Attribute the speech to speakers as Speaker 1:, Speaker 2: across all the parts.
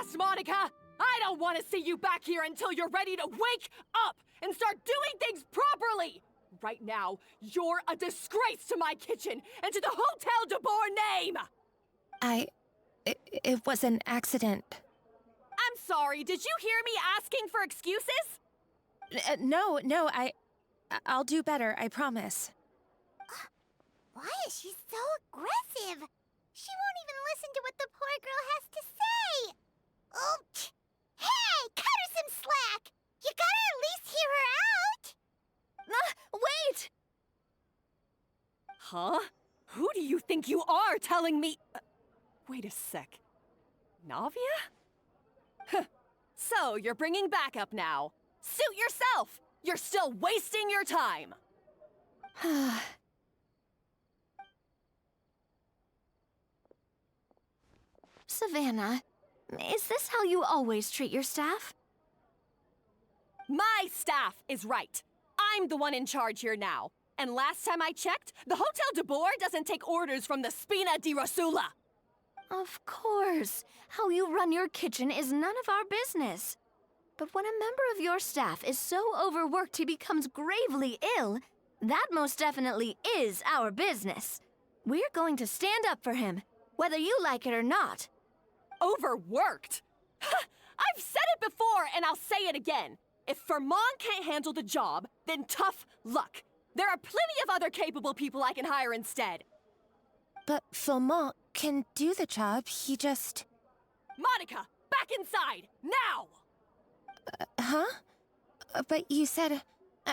Speaker 1: lost, Monica! I don't want to see you back here until you're ready to wake up and start doing things properly! Right now, you're a disgrace to my kitchen and to the Hotel de Boer name!
Speaker 2: It was an accident.
Speaker 1: I'm sorry, did you hear me asking for excuses?
Speaker 2: No, I'll do better, I promise.
Speaker 3: Why is she so aggressive? She won't even listen to what the poor girl has to say. Oh, hey, cut her some slack. You gotta at least hear her out.
Speaker 2: Wait!
Speaker 1: Huh? Who do you think you are telling me? Wait a sec. Navia? Huh. So, you're bringing backup now. Suit yourself! You're still wasting your time!
Speaker 4: Savannah, is this how you always treat your staff?
Speaker 1: My staff is right. I'm the one in charge here now. And last time I checked, the Hotel de Boer doesn't take orders from the Spina di Rosula.
Speaker 4: Of course. How you run your kitchen is none of our business. But when a member of your staff is so overworked he becomes gravely ill, that most definitely is our business. We're going to stand up for him, whether you like it or not.
Speaker 1: Overworked? I've said it before, and I'll say it again. If Fermon can't handle the job, then tough luck. There are plenty of other capable people I can hire instead.
Speaker 2: But Philmont can do the job, he just...
Speaker 1: Monica, back inside, now!
Speaker 2: Huh? But you said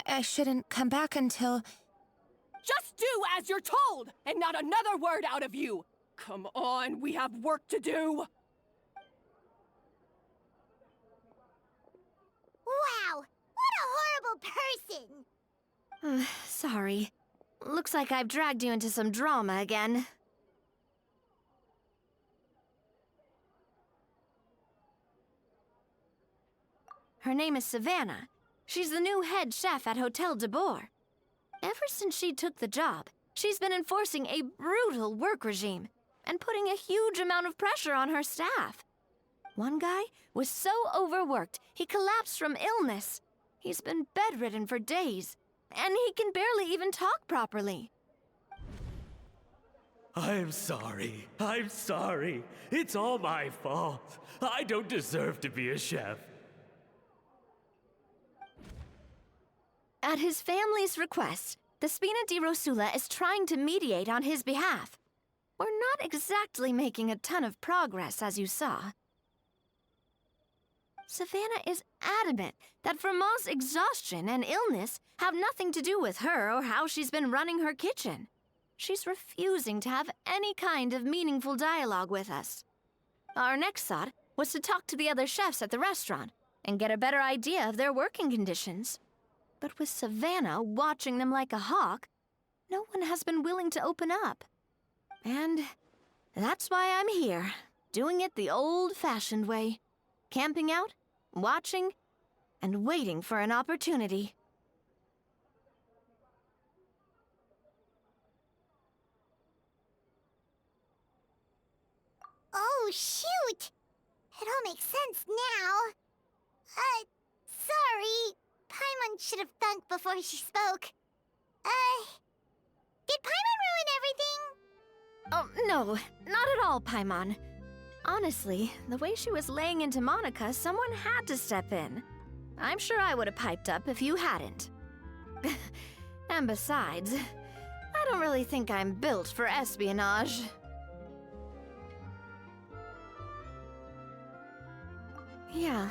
Speaker 2: I shouldn't come back until...
Speaker 1: Just do as you're told, and not another word out of you! Come on, we have work to do!
Speaker 3: Wow, what a horrible person!
Speaker 4: Sorry. Looks like I've dragged you into some drama again. Her name is Savannah. She's the new head chef at Hotel de Boer. Ever since she took the job, she's been enforcing a brutal work regime and putting a huge amount of pressure on her staff. One guy was so overworked, he collapsed from illness. He's been bedridden for days, and he can barely even talk properly.
Speaker 5: I'm sorry. It's all my fault. I don't deserve to be a chef.
Speaker 4: At his family's request, the Spina di Rosula is trying to mediate on his behalf. We're not exactly making a ton of progress, as you saw. Savannah is adamant that Vermont's exhaustion and illness have nothing to do with her or how she's been running her kitchen. She's refusing to have any kind of meaningful dialogue with us. Our next thought was to talk to the other chefs at the restaurant and get a better idea of their working conditions. But with Savannah watching them like a hawk, no one has been willing to open up. And that's why I'm here, doing it the old-fashioned way. Camping out, watching, and waiting for an opportunity.
Speaker 3: Oh, shoot! It all makes sense now. Sorry. Paimon should have thunk before she spoke. Did Paimon ruin everything?
Speaker 4: Oh, no, not at all, Paimon. Honestly, the way she was laying into Monica, someone had to step in. I'm sure I would have piped up if you hadn't. And besides, I don't really think I'm built for espionage. Yeah,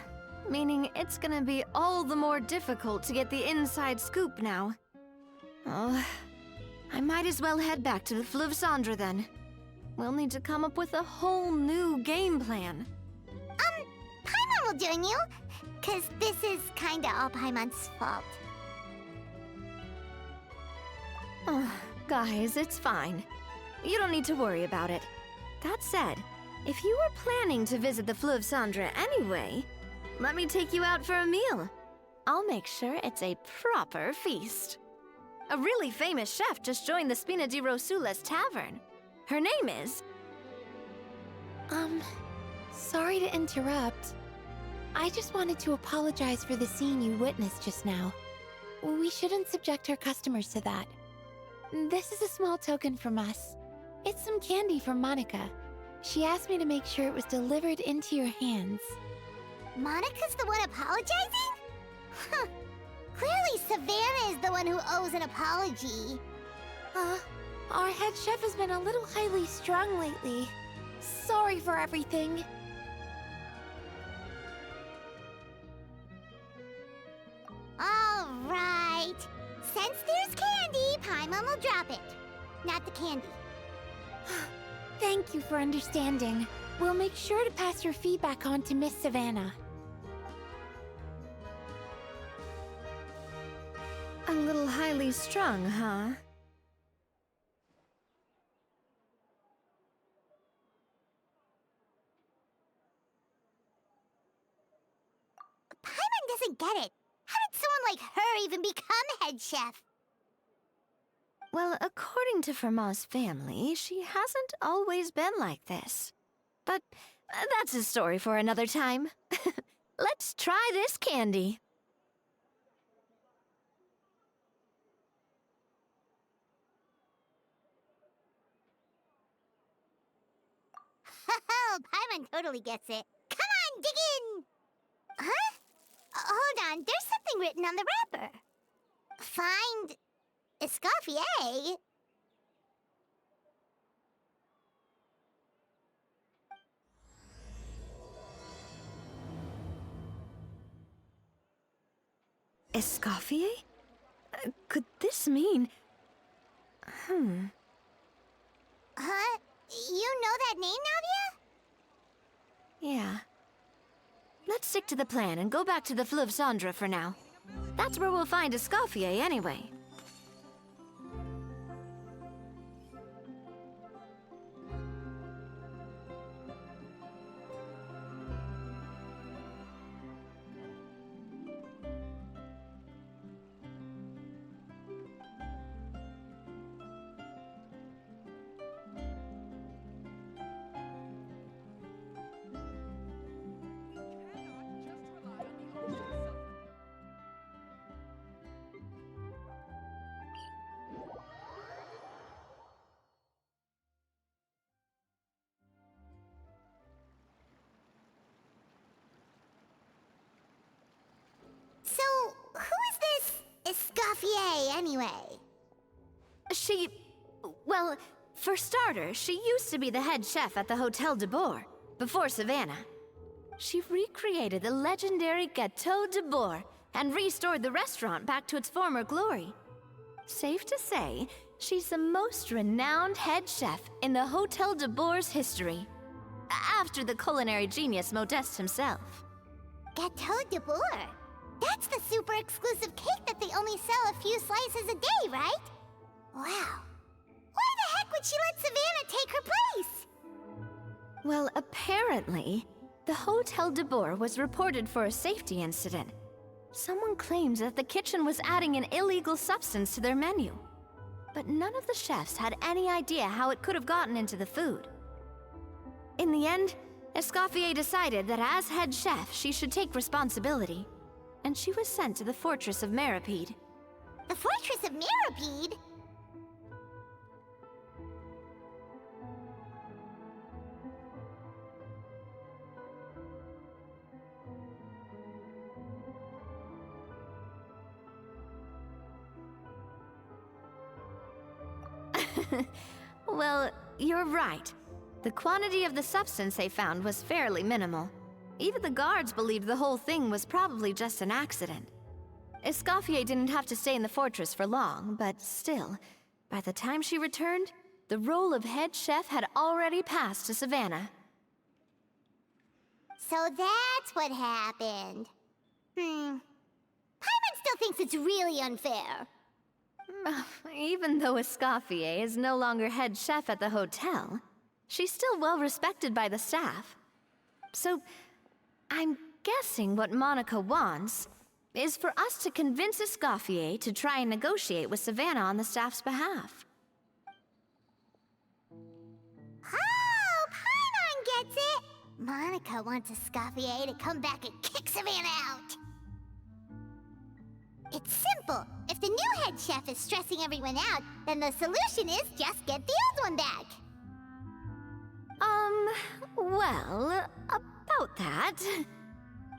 Speaker 4: meaning it's gonna be all the more difficult to get the inside scoop now. Oh, I might as well head back to the Fleuve Cendre then. We'll need to come up with a whole new game plan.
Speaker 3: Paimon will join you, 'cause this is kinda all Paimon's fault.
Speaker 4: Oh, guys, it's fine. You don't need to worry about it. That said, if you were planning to visit the Fleuve Cendre anyway, let me take you out for a meal. I'll make sure it's a proper feast. A really famous chef just joined the Spina di Rosula's tavern. Her name is...
Speaker 2: Sorry to interrupt. I just wanted to apologize for the scene you witnessed just now. We shouldn't subject our customers to that. This is a small token from us. It's some candy from Monica. She asked me to make sure it was delivered into your hands.
Speaker 3: Monica's the one apologizing? Huh. Clearly Savannah is the one who owes an apology.
Speaker 2: Our head chef has been a little highly strung lately. Sorry for everything.
Speaker 3: All right. Since there's candy, Paimon will drop it. Not the candy.
Speaker 2: Thank you for understanding. We'll make sure to pass your feedback on to Miss Savannah.
Speaker 4: A little highly strung, huh?
Speaker 3: Paimon doesn't get it. How did someone like her even become head chef?
Speaker 4: Well, according to Fermat's family, she hasn't always been like this. But that's a story for another time. Let's try this candy.
Speaker 3: Oh, Paimon totally gets it. Come on, dig in! Huh? Hold on, there's something written on the wrapper. Find Escoffier?
Speaker 4: Escoffier? Could this mean...
Speaker 3: Huh? You know that name, Navia?
Speaker 4: Yeah. Let's stick to the plan and go back to the Fleuve Cendre for now. That's where we'll find Escoffier anyway.
Speaker 3: So, who is this Escoffier, anyway?
Speaker 4: Well, for starters, she used to be the head chef at the Hotel de Bourg, before Savannah. She recreated the legendary Gâteau de Bourg and restored the restaurant back to its former glory. Safe to say, she's the most renowned head chef in the Hotel de Bourg's history, after the culinary genius Modeste himself.
Speaker 3: Gâteau de Bourg? That's the super exclusive cake that they only sell a few slices a day, right? Wow. Why the heck would she let Savannah take her place?
Speaker 4: Well, apparently, the Hotel de Bourg was reported for a safety incident. Someone claims that the kitchen was adding an illegal substance to their menu. But none of the chefs had any idea how it could have gotten into the food. In the end, Escoffier decided that as head chef, she should take responsibility. And she was sent to the Fortress of Meripede.
Speaker 3: The Fortress of Meripede?
Speaker 4: Well, you're right. The quantity of the substance they found was fairly minimal. Even the guards believed the whole thing was probably just an accident. Escoffier didn't have to stay in the fortress for long, but still, by the time she returned, the role of head chef had already passed to Savannah.
Speaker 3: So that's what happened. Paimon still thinks it's really unfair.
Speaker 4: Even though Escoffier is no longer head chef at the hotel, she's still well respected by the staff. So, I'm guessing what Monica wants is for us to convince Escoffier to try and negotiate with Savannah on the staff's behalf.
Speaker 3: Oh, Paimon gets it! Monica wants Escoffier to come back and kick Savannah out. It's simple. If the new head chef is stressing everyone out, then the solution is just get the old one back.
Speaker 4: Well, about that.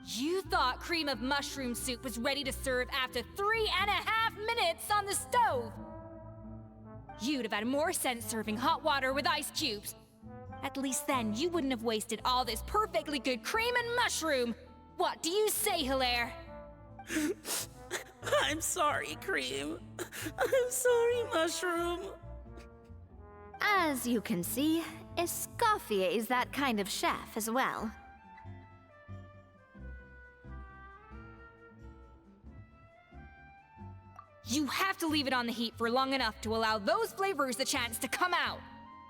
Speaker 1: You thought cream of mushroom soup was ready to serve after 3.5 minutes on the stove. You'd have had more sense serving hot water with ice cubes. At least then you wouldn't have wasted all this perfectly good cream and mushroom. What do you say, Hilaire?
Speaker 6: I'm sorry, Cream. I'm sorry, Mushroom.
Speaker 4: As you can see, Escoffier is that kind of chef as well.
Speaker 1: You have to leave it on the heat for long enough to allow those flavors the chance to come out.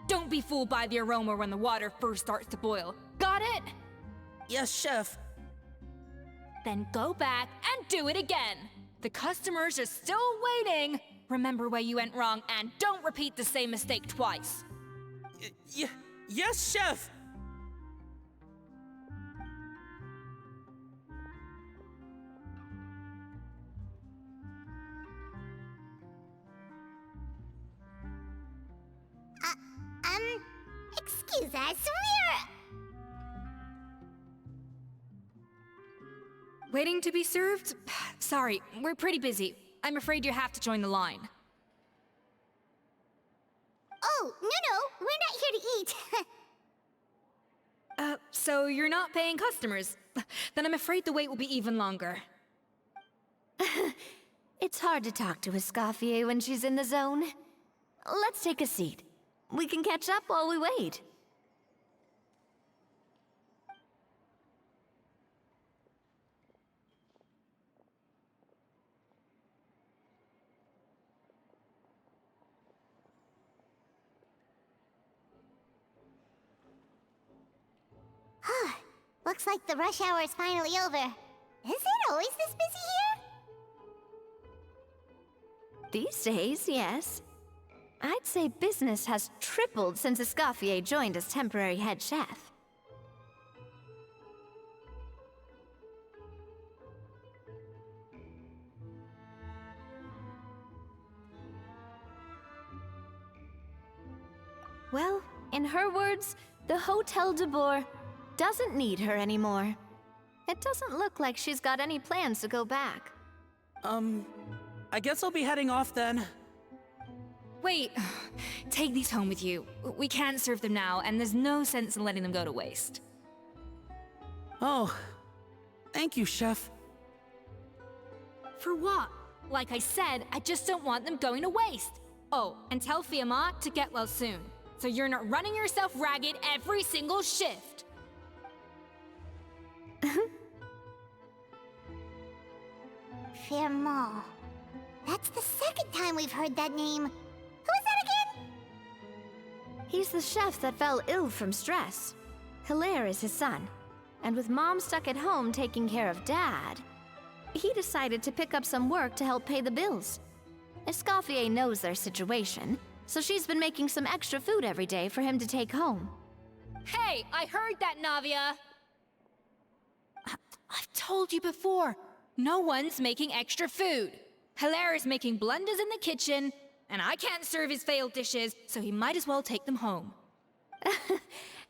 Speaker 1: Don't be fooled by the aroma when the water first starts to boil. Got it?
Speaker 6: Yes, Chef.
Speaker 1: Then go back and do it again. The customers are still waiting. Remember where you went wrong and don't repeat the same mistake twice.
Speaker 6: Yes, Chef.
Speaker 3: Excuse us,
Speaker 1: Waiting to be served? Sorry, we're pretty busy. I'm afraid you have to join the line.
Speaker 3: Oh, no, we're not here to eat.
Speaker 1: So you're not paying customers? Then I'm afraid the wait will be even longer.
Speaker 4: It's hard to talk to Escoffier when she's in the zone. Let's take a seat. We can catch up while we wait.
Speaker 3: Looks like the rush hour is finally over. Is it always this busy here?
Speaker 4: These days, yes. I'd say business has tripled since Escoffier joined as temporary head chef. Well, in her words, the Hotel de Boer doesn't need her anymore. It doesn't look like she's got any plans to go back.
Speaker 6: I guess I'll be heading off then.
Speaker 1: Wait, take these home with you. We can't serve them now, and there's no sense in letting them go to waste.
Speaker 6: Oh, thank you, Chef.
Speaker 1: For what? Like I said, I just don't want them going to waste. Oh, and tell Fiamma to get well soon, so you're not running yourself ragged every single shift.
Speaker 3: Fiamma. That's the second time we've heard that name. Who is that again?
Speaker 4: He's the chef that fell ill from stress. Hilaire is his son. And with Mom stuck at home taking care of Dad, he decided to pick up some work to help pay the bills. Escoffier knows their situation, so she's been making some extra food every day for him to take home.
Speaker 1: Hey, I heard that, Navia! I've told you before, no one's making extra food. Hilaire is making blunders in the kitchen, and I can't serve his failed dishes, so he might as well take them home.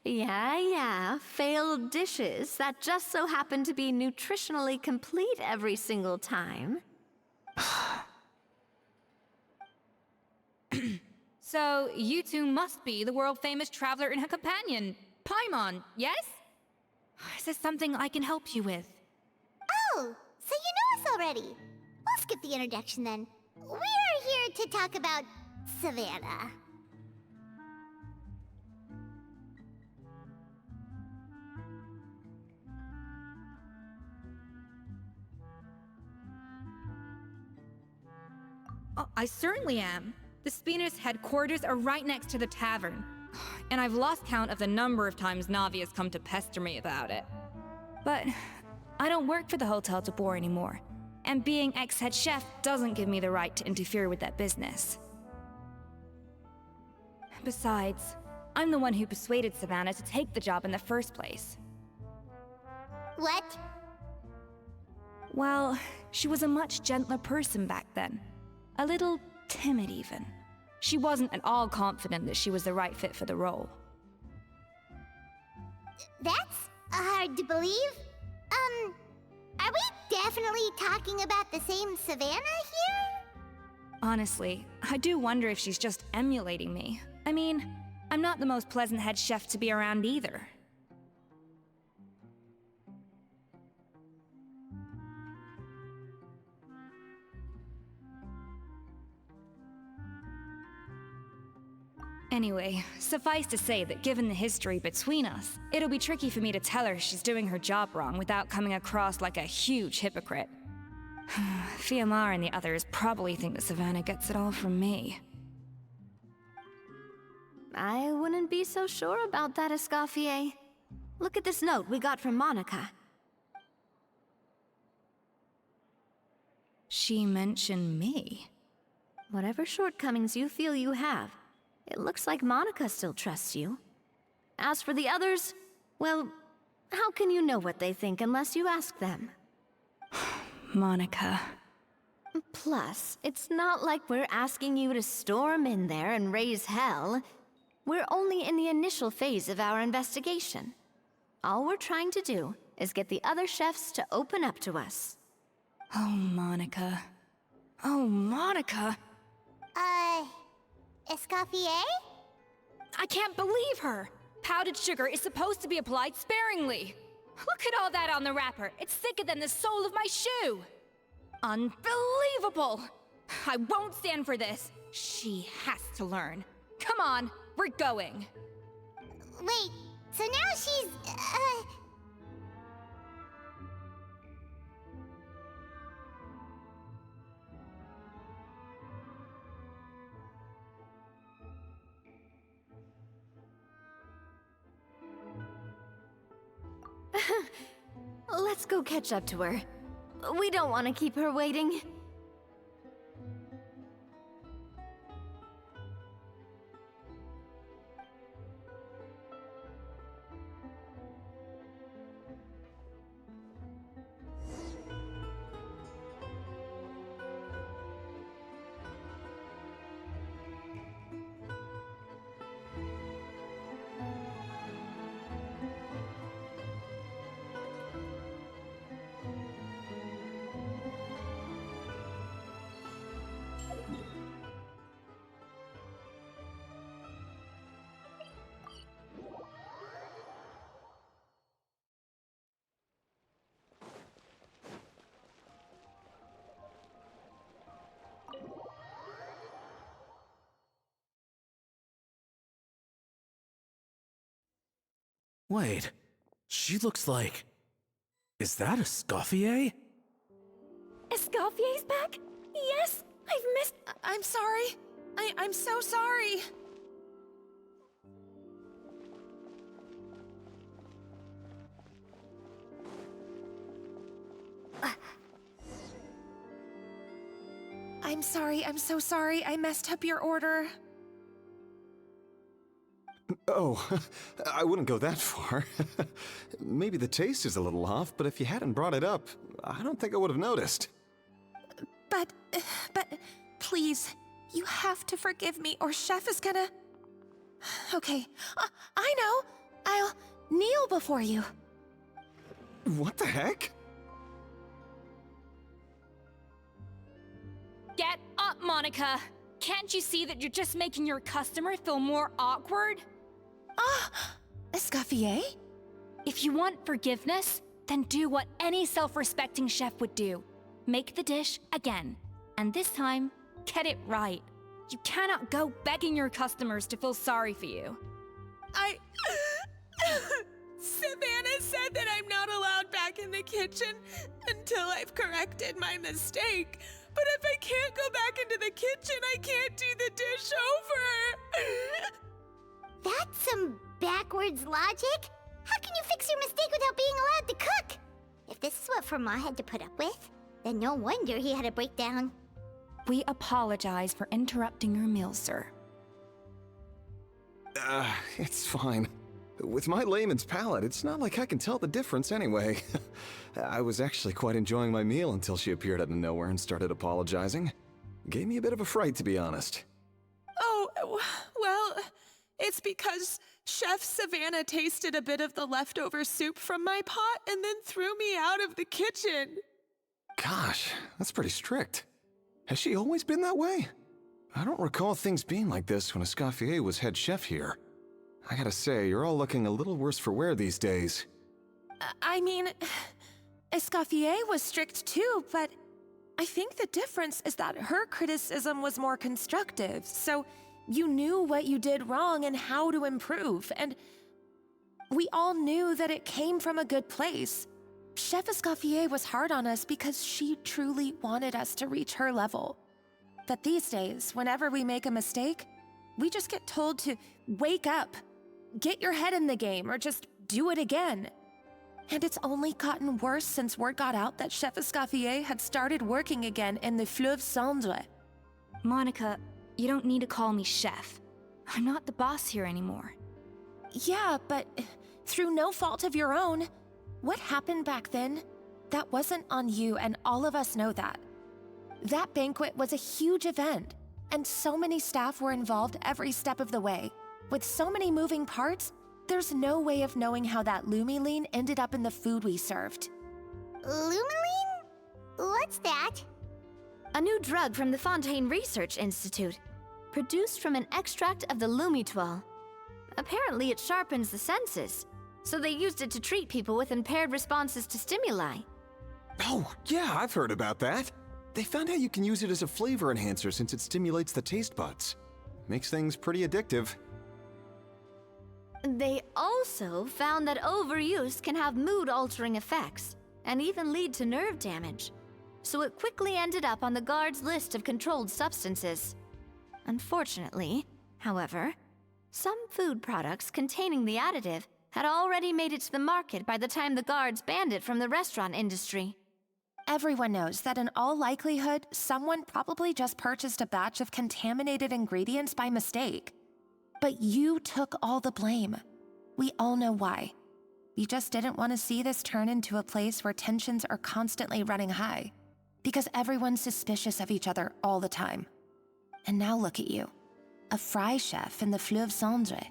Speaker 4: Yeah, failed dishes that just so happen to be nutritionally complete every single time.
Speaker 1: So, you two must be the world-famous traveler and her companion, Paimon, yes? Is there something I can help you with?
Speaker 3: Oh, so you know us already. We'll skip the introduction then. We are here to talk about Savannah.
Speaker 1: Oh, I certainly am. The Spina's headquarters are right next to the tavern. And I've lost count of the number of times Navi has come to pester me about it. But I don't work for the Hotel de Boer anymore. And being ex-head chef doesn't give me the right to interfere with that business. Besides, I'm the one who persuaded Savannah to take the job in the first place.
Speaker 3: What?
Speaker 7: Well, she was a much gentler person back then. A little timid, even. She wasn't at all confident that she was the right fit for the role.
Speaker 3: That's hard to believe. Are we definitely talking about the same Savannah here?
Speaker 7: Honestly, I do wonder if she's just emulating me. I mean, I'm not the most pleasant head chef to be around either. Anyway, suffice to say that given the history between us, it'll be tricky for me to tell her she's doing her job wrong without coming across like a huge hypocrite. Fiamar and the others probably think that Savannah gets it all from me.
Speaker 4: I wouldn't be so sure about that, Escoffier. Look at this note we got from Monica.
Speaker 7: She mentioned me.
Speaker 4: Whatever shortcomings you feel you have, it looks like Monica still trusts you. As for the others, well, how can you know what they think unless you ask them?
Speaker 7: Monica.
Speaker 4: Plus, it's not like we're asking you to storm in there and raise hell. We're only in the initial phase of our investigation. All we're trying to do is get the other chefs to open up to us.
Speaker 7: Oh, Monica. Oh, Monica!
Speaker 3: Escoffier?
Speaker 7: I can't believe her! Powdered sugar is supposed to be applied sparingly. Look at all that on the wrapper. It's thicker than the sole of my shoe. Unbelievable! I won't stand for this. She has to learn. Come on, we're going.
Speaker 3: Wait, so now she's,
Speaker 4: Let's go catch up to her. We don't want to keep her waiting.
Speaker 5: Wait, she looks like... Is that Escoffier?
Speaker 1: Escoffier's back? Yes, I've missed... I'm sorry. I'm so sorry. I'm sorry, I'm so sorry. I messed up your order.
Speaker 8: Oh, I wouldn't go that far. Maybe the taste is a little off, but if you hadn't brought it up, I don't think I would have noticed.
Speaker 1: But, please, you have to forgive me or Chef is gonna... Okay, I know. I'll kneel before you.
Speaker 8: What the heck?
Speaker 7: Get up, Monica! Can't you see that you're just making your customer feel more awkward?
Speaker 1: Escoffier?
Speaker 7: If you want forgiveness, then do what any self-respecting chef would do. Make the dish again. And this time, get it right. You cannot go begging your customers to feel sorry for you.
Speaker 1: Savannah said that I'm not allowed back in the kitchen until I've corrected my mistake. But if I can't go back into the kitchen, I can't do the dish over.
Speaker 3: That's some backwards logic. How can you fix your mistake without being allowed to cook? If this is what Fermat had to put up with, then no wonder he had a breakdown.
Speaker 7: We apologize for interrupting your meal, sir.
Speaker 8: It's fine. With my layman's palate, it's not like I can tell the difference anyway. I was actually quite enjoying my meal until she appeared out of nowhere and started apologizing. Gave me a bit of a fright, to be honest.
Speaker 9: Oh, well, it's because Chef Savannah tasted a bit of the leftover soup from my pot and then threw me out of the kitchen.
Speaker 8: Gosh, that's pretty strict. Has she always been that way? I don't recall things being like this when Escoffier was head chef here. I gotta say, you're all looking a little worse for wear these days.
Speaker 9: I mean, Escoffier was strict too, but I think the difference is that her criticism was more constructive, so you knew what you did wrong and how to improve, and we all knew that it came from a good place. Chef Escoffier was hard on us because she truly wanted us to reach her level. But these days, whenever we make a mistake, we just get told to wake up, get your head in the game, or just do it again. And it's only gotten worse since word got out that Chef Escoffier had started working again in the Fleuve Cendre.
Speaker 7: Monica, you don't need to call me chef. I'm not the boss here anymore.
Speaker 9: Yeah, but through no fault of your own, what happened back then, that wasn't on you, and all of us know that. That banquet was a huge event, and so many staff were involved every step of the way. With so many moving parts, there's no way of knowing how that lumiline ended up in the food we served.
Speaker 3: Lumiline? What's that?
Speaker 4: A new drug from the Fontaine Research Institute, produced from an extract of the lumitoile. Apparently it sharpens the senses, so they used it to treat people with impaired responses to stimuli.
Speaker 8: Oh, yeah, I've heard about that. They found out you can use it as a flavor enhancer since it stimulates the taste buds. Makes things pretty addictive.
Speaker 4: They also found that overuse can have mood-altering effects, and even lead to nerve damage. So it quickly ended up on the guard's list of controlled substances. Unfortunately, however, some food products containing the additive had already made it to the market by the time the guards banned it from the restaurant industry.
Speaker 9: Everyone knows that in all likelihood, someone probably just purchased a batch of contaminated ingredients by mistake. But you took all the blame. We all know why. You just didn't want to see this turn into a place where tensions are constantly running high, because everyone's suspicious of each other all the time. And now look at you, a fry chef in the Fleuve Cendre.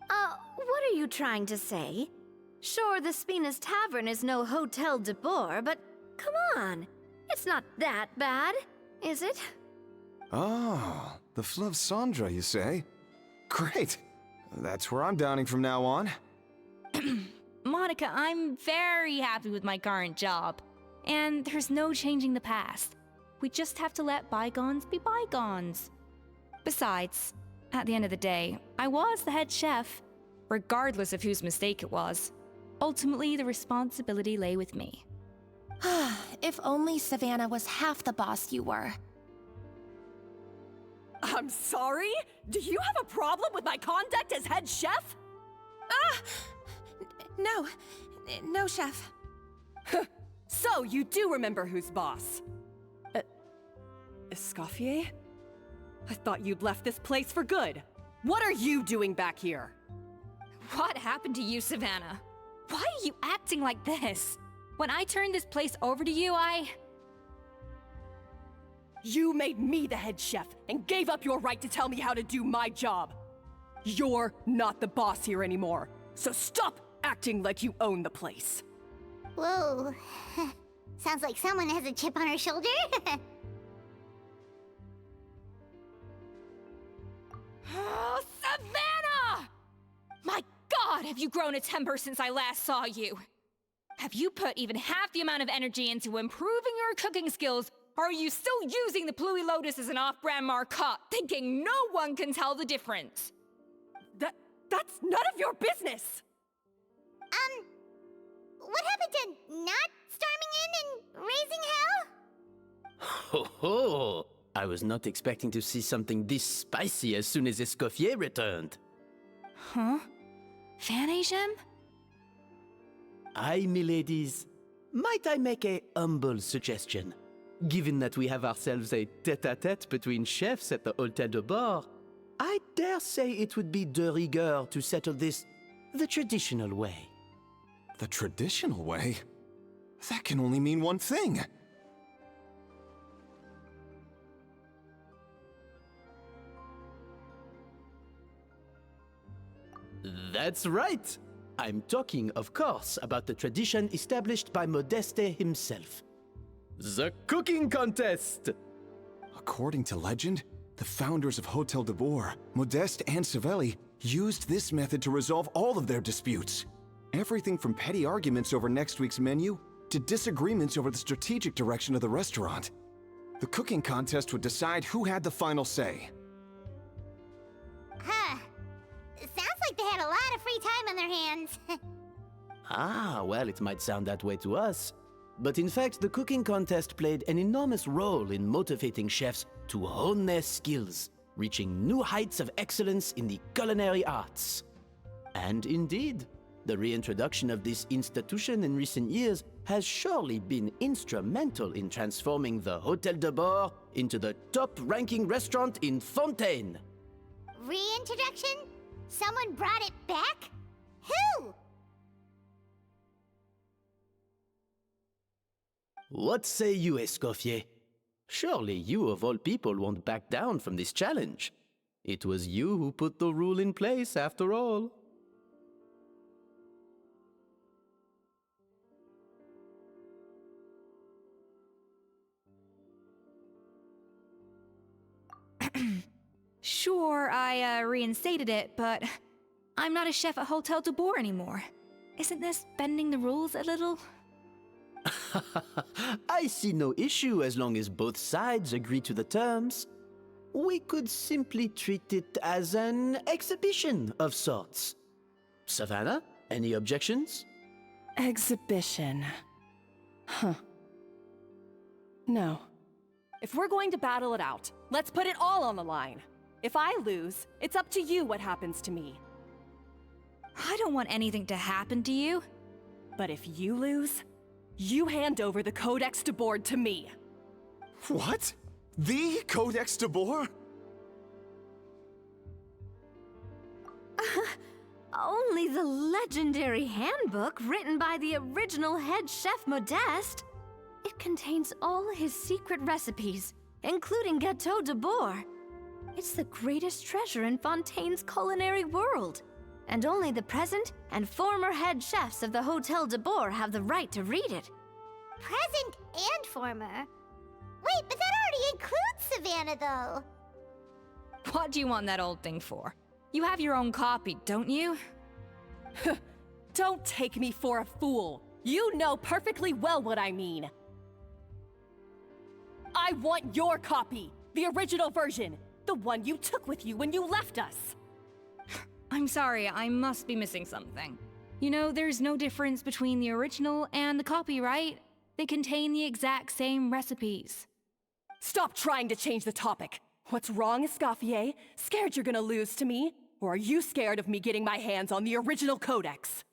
Speaker 4: What are you trying to say? Sure, the Spina's Tavern is no Hotel de Boer, but come on, it's not that bad, is it?
Speaker 8: Oh, the Fleuve Cendre, you say? Great. That's where I'm dining from now on.
Speaker 7: Monica, I'm very happy with my current job. And there's no changing the past. We just have to let bygones be bygones. Besides, at the end of the day, I was the head chef, regardless of whose mistake it was. Ultimately, the responsibility lay with me.
Speaker 9: If only Savannah was half the boss you were.
Speaker 1: I'm sorry? Do you have a problem with my conduct as head chef?
Speaker 9: No, chef.
Speaker 1: So you do remember who's boss? Escoffier? I thought you'd left this place for good. What are you doing back here?
Speaker 7: What happened to you, Savannah? Why are you acting like this? When I turned this place over to you,
Speaker 1: You made me the head chef and gave up your right to tell me how to do my job. You're not the boss here anymore, so stop acting like you own the place.
Speaker 3: Whoa. Sounds like someone has a chip on her shoulder.
Speaker 7: Oh, Savannah! My God, have you grown a temper since I last saw you? Have you put even half the amount of energy into improving your cooking skills, or are you still using the Pluie Lotus as an off-brand marcotte, thinking no one can tell the difference?
Speaker 1: That's none of your business!
Speaker 3: What happened to not storming in and raising hell?
Speaker 6: Ho ho! I was not expecting to see something this spicy as soon as Escoffier returned.
Speaker 7: Huh? Fan Agem?
Speaker 6: Aye, miladies. Might I make a humble suggestion? Given that we have ourselves a tête-à-tête between chefs at the Hôtel de Bord, I dare say it would be de rigueur to settle this The traditional way.
Speaker 8: The traditional way? That can only mean one thing.
Speaker 6: That's right! I'm talking, of course, about the tradition established by Modeste himself. The cooking contest!
Speaker 8: According to legend, the founders of Hotel de Boer, Modeste and Savelli, used this method to resolve all of their disputes. Everything from petty arguments over next week's menu to disagreements over the strategic direction of the restaurant. The cooking contest would decide who had the final say.
Speaker 3: Huh. Sounds like they had a lot of free time on their hands.
Speaker 6: Ah, well, it might sound that way to us. But in fact, the cooking contest played an enormous role in motivating chefs to hone their skills, reaching new heights of excellence in the culinary arts. And indeed, the reintroduction of this institution in recent years has surely been instrumental in transforming the Hôtel de Boer into the top-ranking restaurant in Fontaine.
Speaker 3: Reintroduction? Someone brought it back? Who?
Speaker 6: What say you, Eskofье? Surely you of all people won't back down from this challenge. It was you who put the rule in place, after all.
Speaker 7: Sure, I reinstated it, but I'm not a chef at Hotel de Boer anymore. Isn't this bending the rules a little?
Speaker 6: I see no issue as long as both sides agree to the terms. We could simply treat it as an exhibition of sorts. Savannah, any objections?
Speaker 1: Exhibition. Huh. No. If we're going to battle it out, let's put it all on the line. If I lose, it's up to you what happens to me.
Speaker 7: I don't want anything to happen to you.
Speaker 1: But if you lose, you hand over the Codex de Boer to me.
Speaker 8: What? The Codex de Boer?
Speaker 4: Only the legendary handbook written by the original head chef Modeste. It contains all his secret recipes, including Gâteau de Boer. It's the greatest treasure in Fontaine's culinary world. And only the present and former head chefs of the Hotel de Boer have the right to read it.
Speaker 3: Present and former? Wait, but that already includes Savannah, though.
Speaker 7: What do you want that old thing for? You have your own copy, don't you?
Speaker 1: Don't take me for a fool. You know perfectly well what I mean. I want your copy, the original version, the one you took with you when you left us.
Speaker 7: I'm sorry, I must be missing something. You know, there's no difference between the original and the copy, right? They contain the exact same recipes.
Speaker 1: Stop trying to change the topic. What's wrong, Eskofье? Scared you're gonna lose to me? Or are you scared of me getting my hands on the original codex?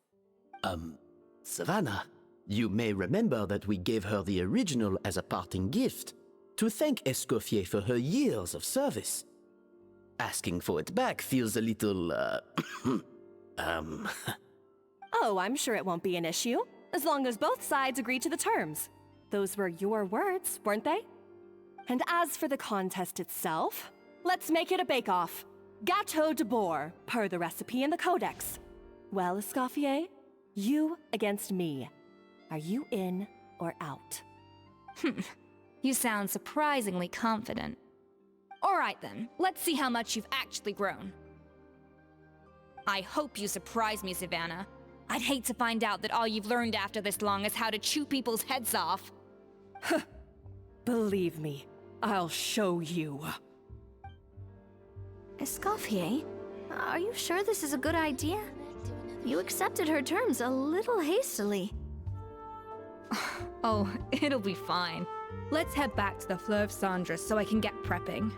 Speaker 6: Savannah, you may remember that we gave her the original as a parting gift, to thank Eskofье for her years of service. Asking for it back feels a little,
Speaker 1: Oh, I'm sure it won't be an issue, as long as both sides agree to the terms. Those were your words, weren't they? And as for the contest itself, let's make it a bake-off. Gâteau de Boer, per the recipe in the codex. Well, Eskofье, you against me. Are you in or out?
Speaker 7: You sound surprisingly confident. All right then, let's see how much you've actually grown. I hope you surprise me, Savannah. I'd hate to find out that all you've learned after this long is how to chew people's heads off.
Speaker 1: Believe me, I'll show you.
Speaker 4: Escoffier, are you sure this is a good idea? You accepted her terms a little hastily.
Speaker 7: Oh, it'll be fine. Let's head back to the Fleuve Cendres so I can get prepping.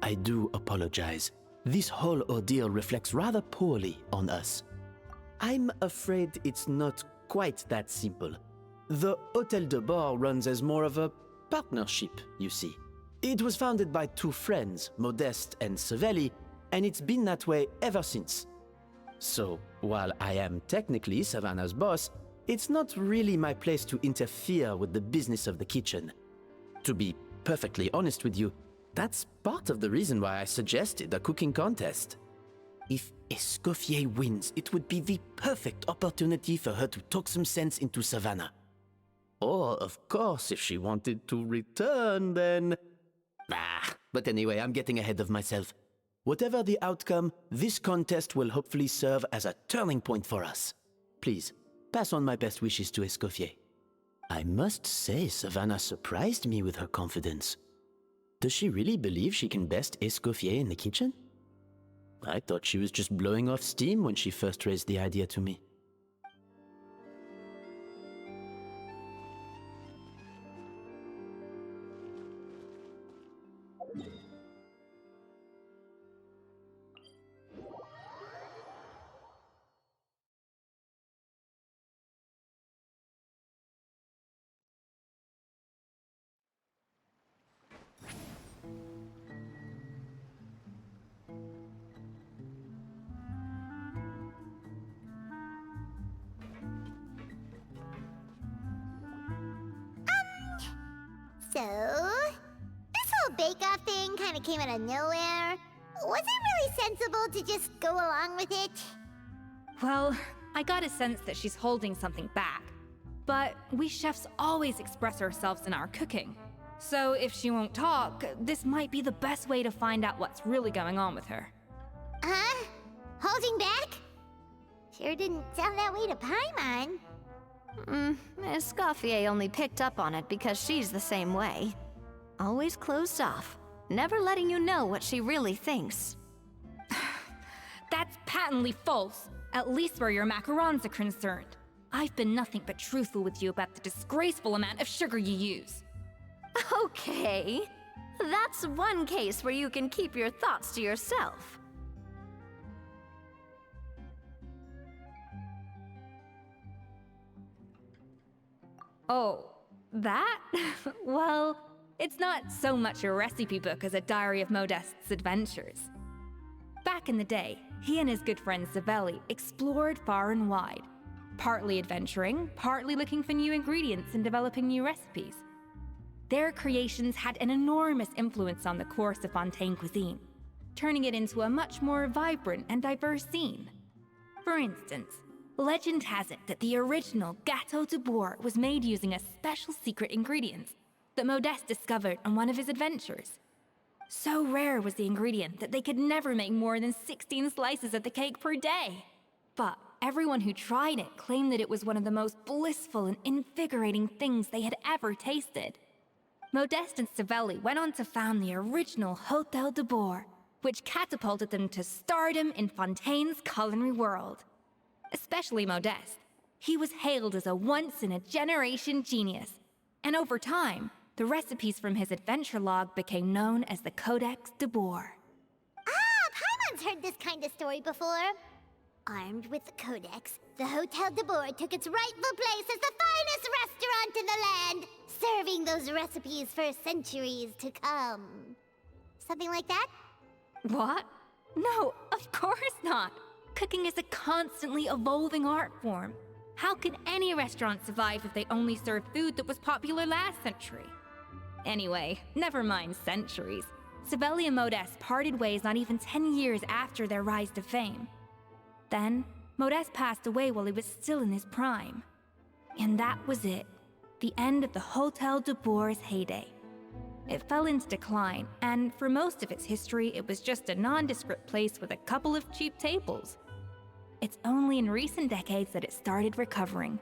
Speaker 6: I do apologize. This whole ordeal reflects rather poorly on us. I'm afraid it's not quite that simple. The Hôtel de Boer runs as more of a partnership, you see. It was founded by two friends, Modeste and Savelli, and it's been that way ever since. So, while I am technically Savannah's boss, it's not really my place to interfere with the business of the kitchen. To be perfectly honest with you, that's part of the reason why I suggested a cooking contest. If Eskofье wins, it would be the perfect opportunity for her to talk some sense into Savannah. Or, of course, if she wanted to return, then... But anyway, I'm getting ahead of myself. Whatever the outcome, this contest will hopefully serve as a turning point for us. Please, pass on my best wishes to Эскофье. I must say, Savannah surprised me with her confidence. Does she really believe she can best Эскофье in the kitchen? I thought she was just blowing off steam when she first raised the idea to me.
Speaker 3: So, this whole bake-off thing kind of came out of nowhere. Was it really sensible to just go along with it?
Speaker 7: Well, I got a sense that she's holding something back. But we chefs always express ourselves in our cooking. So if she won't talk, this might be the best way to find out what's really going on with her.
Speaker 3: Huh? Holding back? Sure didn't sound that way to Paimon.
Speaker 4: Eskofье only picked up on it because she's the same way. Always closed off, never letting you know what she really thinks.
Speaker 7: That's patently false, at least where your macarons are concerned. I've been nothing but truthful with you about the disgraceful amount of sugar you use.
Speaker 4: Okay, that's one case where you can keep your thoughts to yourself.
Speaker 7: Oh, that? Well, it's not so much a recipe book as a diary of Modeste's adventures. Back in the day, he and his good friend Savelli explored far and wide, partly adventuring, partly looking for new ingredients and developing new recipes. Their creations had an enormous influence on the course of Fontaine cuisine, turning it into a much more vibrant and diverse scene. For instance, legend has it that the original Gâteau de Bourg was made using a special secret ingredient that Modeste discovered on one of his adventures. So rare was the ingredient that they could never make more than 16 slices of the cake per day. But everyone who tried it claimed that it was one of the most blissful and invigorating things they had ever tasted. Modeste and Savelli went on to found the original Hôtel de Bourg, which catapulted them to stardom in Fontaine's culinary world. Especially Modeste. He was hailed as a once-in-a-generation genius, and over time, the recipes from his adventure log became known as the Codex de Bourg.
Speaker 3: Ah, Paimon's heard this kind of story before. Armed with the Codex, the Hôtel de Bourg took its rightful place as the finest restaurant in the land, serving those recipes for centuries to come. Something like that?
Speaker 7: What? No, of course not. Cooking is a constantly evolving art form. How could any restaurant survive if they only served food that was popular last century? Anyway, never mind centuries. Savelli and Modeste parted ways not even 10 years after their rise to fame. Then, Modeste passed away while he was still in his prime. And that was it. The end of the Hôtel de Bourg's heyday. It fell into decline, and for most of its history, it was just a nondescript place with a couple of cheap tables. It's only in recent decades that it started recovering.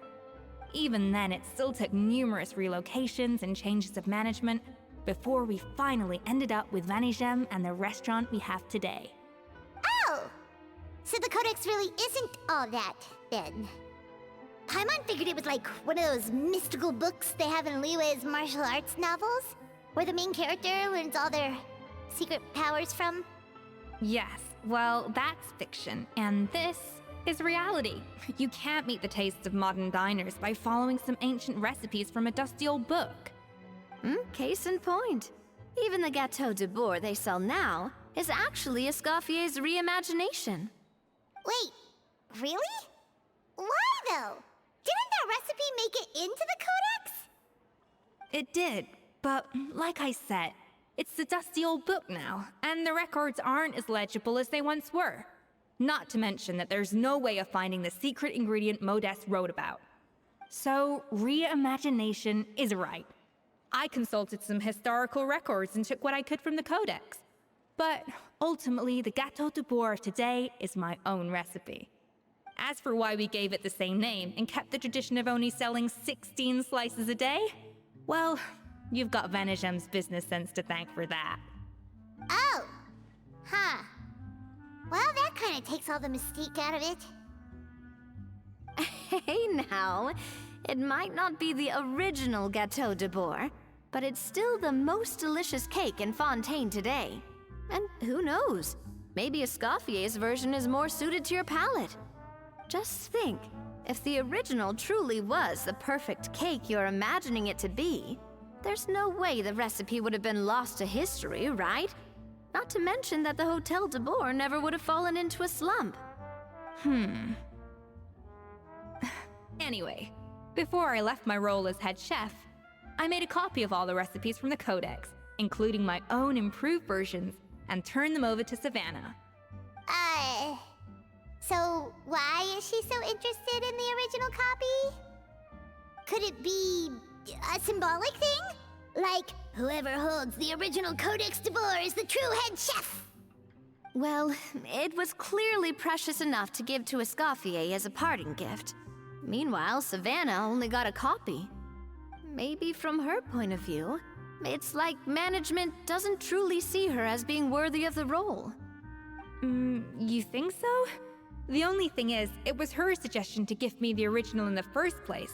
Speaker 7: Even then, it still took numerous relocations and changes of management before we finally ended up with Vanigem and the restaurant we have today.
Speaker 3: Oh! So the Codex really isn't all that, then. Paimon figured it was like one of those mystical books they have in Liue's martial arts novels, where the main character learns all their secret powers from.
Speaker 7: Yes, well, that's fiction, and this is reality. You can't meet the tastes of modern diners by following some ancient recipes from a dusty old book.
Speaker 4: Case in point. Even the Gâteau de Bourg they sell now is actually Escoffier's reimagination.
Speaker 3: Wait, really? Why though? Didn't that recipe make it into the codex?
Speaker 7: It did, but like I said, it's a dusty old book now, and the records aren't as legible as they once were. Not to mention that there's no way of finding the secret ingredient Modest wrote about. So, reimagination is right. I consulted some historical records and took what I could from the codex. But ultimately, the gâteau de bois of today is my own recipe. As for why we gave it the same name and kept the tradition of only selling 16 slices a day, well, you've got Venegem's business sense to thank for that.
Speaker 3: Oh. Huh. Well, that kind of takes all the mystique out of it.
Speaker 4: Hey now, it might not be the original Gâteau de Bois, but it's still the most delicious cake in Fontaine today. And who knows, maybe Escoffier's version is more suited to your palate. Just think, if the original truly was the perfect cake you're imagining it to be, there's no way the recipe would have been lost to history, right? Not to mention that the Hotel de Bois never would have fallen into a slump.
Speaker 7: Anyway, before I left my role as head chef, I made a copy of all the recipes from the codex, including my own improved versions, and turned them over to Savannah.
Speaker 3: So why is she so interested in the original copy? Could it be a symbolic thing? Like, whoever holds the original Codex de Bois is the true head chef?
Speaker 4: Well, it was clearly precious enough to give to Escoffier as a parting gift. Meanwhile, Savannah only got a copy. Maybe from her point of view, it's like management doesn't truly see her as being worthy of the role.
Speaker 7: You think so? The only thing is, it was her suggestion to gift me the original in the first place.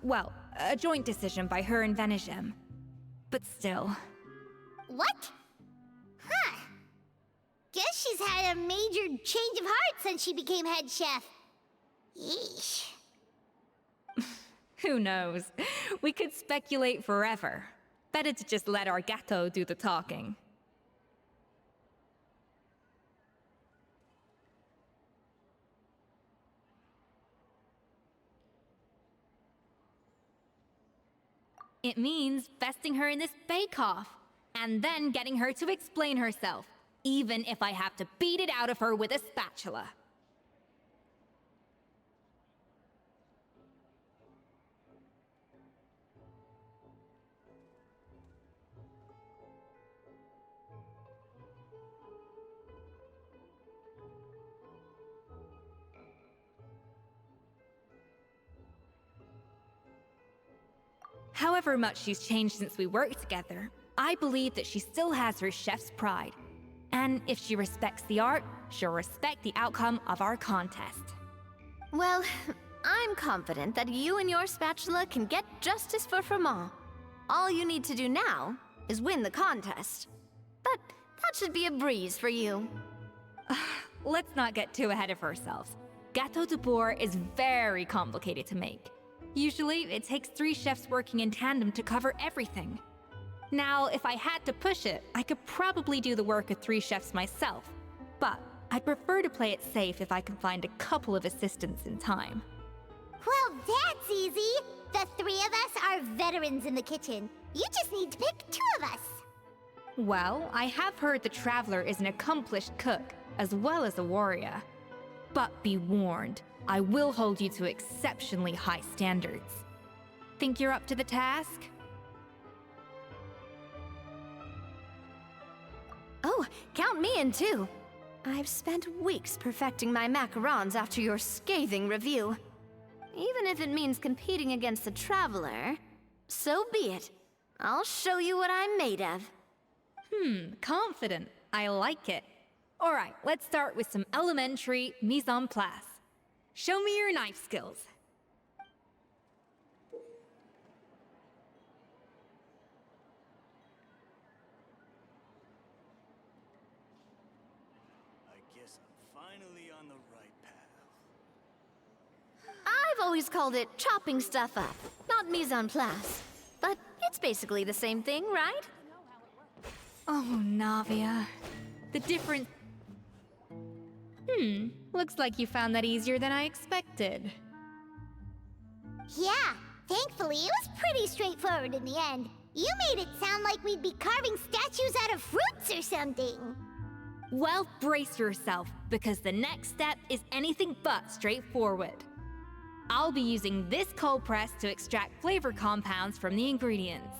Speaker 7: Well, a joint decision by her and Venegem. But still.
Speaker 3: What? Huh. Guess she's had a major change of heart since she became head chef. Yeesh.
Speaker 7: Who knows? We could speculate forever. Better to just let our gâteau do the talking. It means besting her in this bake-off, and then getting her to explain herself, even if I have to beat it out of her with a spatula. However much she's changed since we worked together, I believe that she still has her chef's pride. And if she respects the art, she'll respect the outcome of our contest.
Speaker 4: Well, I'm confident that you and your spatula can get justice for Froment. All you need to do now is win the contest. But that should be a breeze for you.
Speaker 7: Let's not get too ahead of ourselves. Gâteau de Bois is very complicated to make. Usually, it takes 3 chefs working in tandem to cover everything. Now, if I had to push it, I could probably do the work of 3 chefs myself. But I'd prefer to play it safe if I can find a couple of assistants in time.
Speaker 3: Well, that's easy. The 3 of us are veterans in the kitchen. You just need to pick 2 of us.
Speaker 7: Well, I have heard the Traveler is an accomplished cook, as well as a warrior. But be warned, I will hold you to exceptionally high standards. Think you're up to the task?
Speaker 4: Oh, count me in too. I've spent weeks perfecting my macarons after your scathing review. Even if it means competing against the Traveler, so be it. I'll show you what I'm made of.
Speaker 7: Confident. I like it. All right, let's start with some elementary mise en place. Show me your knife skills.
Speaker 10: I guess I'm finally on the right path.
Speaker 4: I've always called it chopping stuff up, not mise en place. But it's basically the same thing, right?
Speaker 7: Oh, Navia.
Speaker 11: The difference... Looks like you found that easier than I expected.
Speaker 3: Yeah, thankfully it was pretty straightforward in the end. You made it sound like we'd be carving statues out of fruits or something.
Speaker 11: Well, brace yourself, because the next step is anything but straightforward. I'll be using this cold press to extract flavor compounds from the ingredients.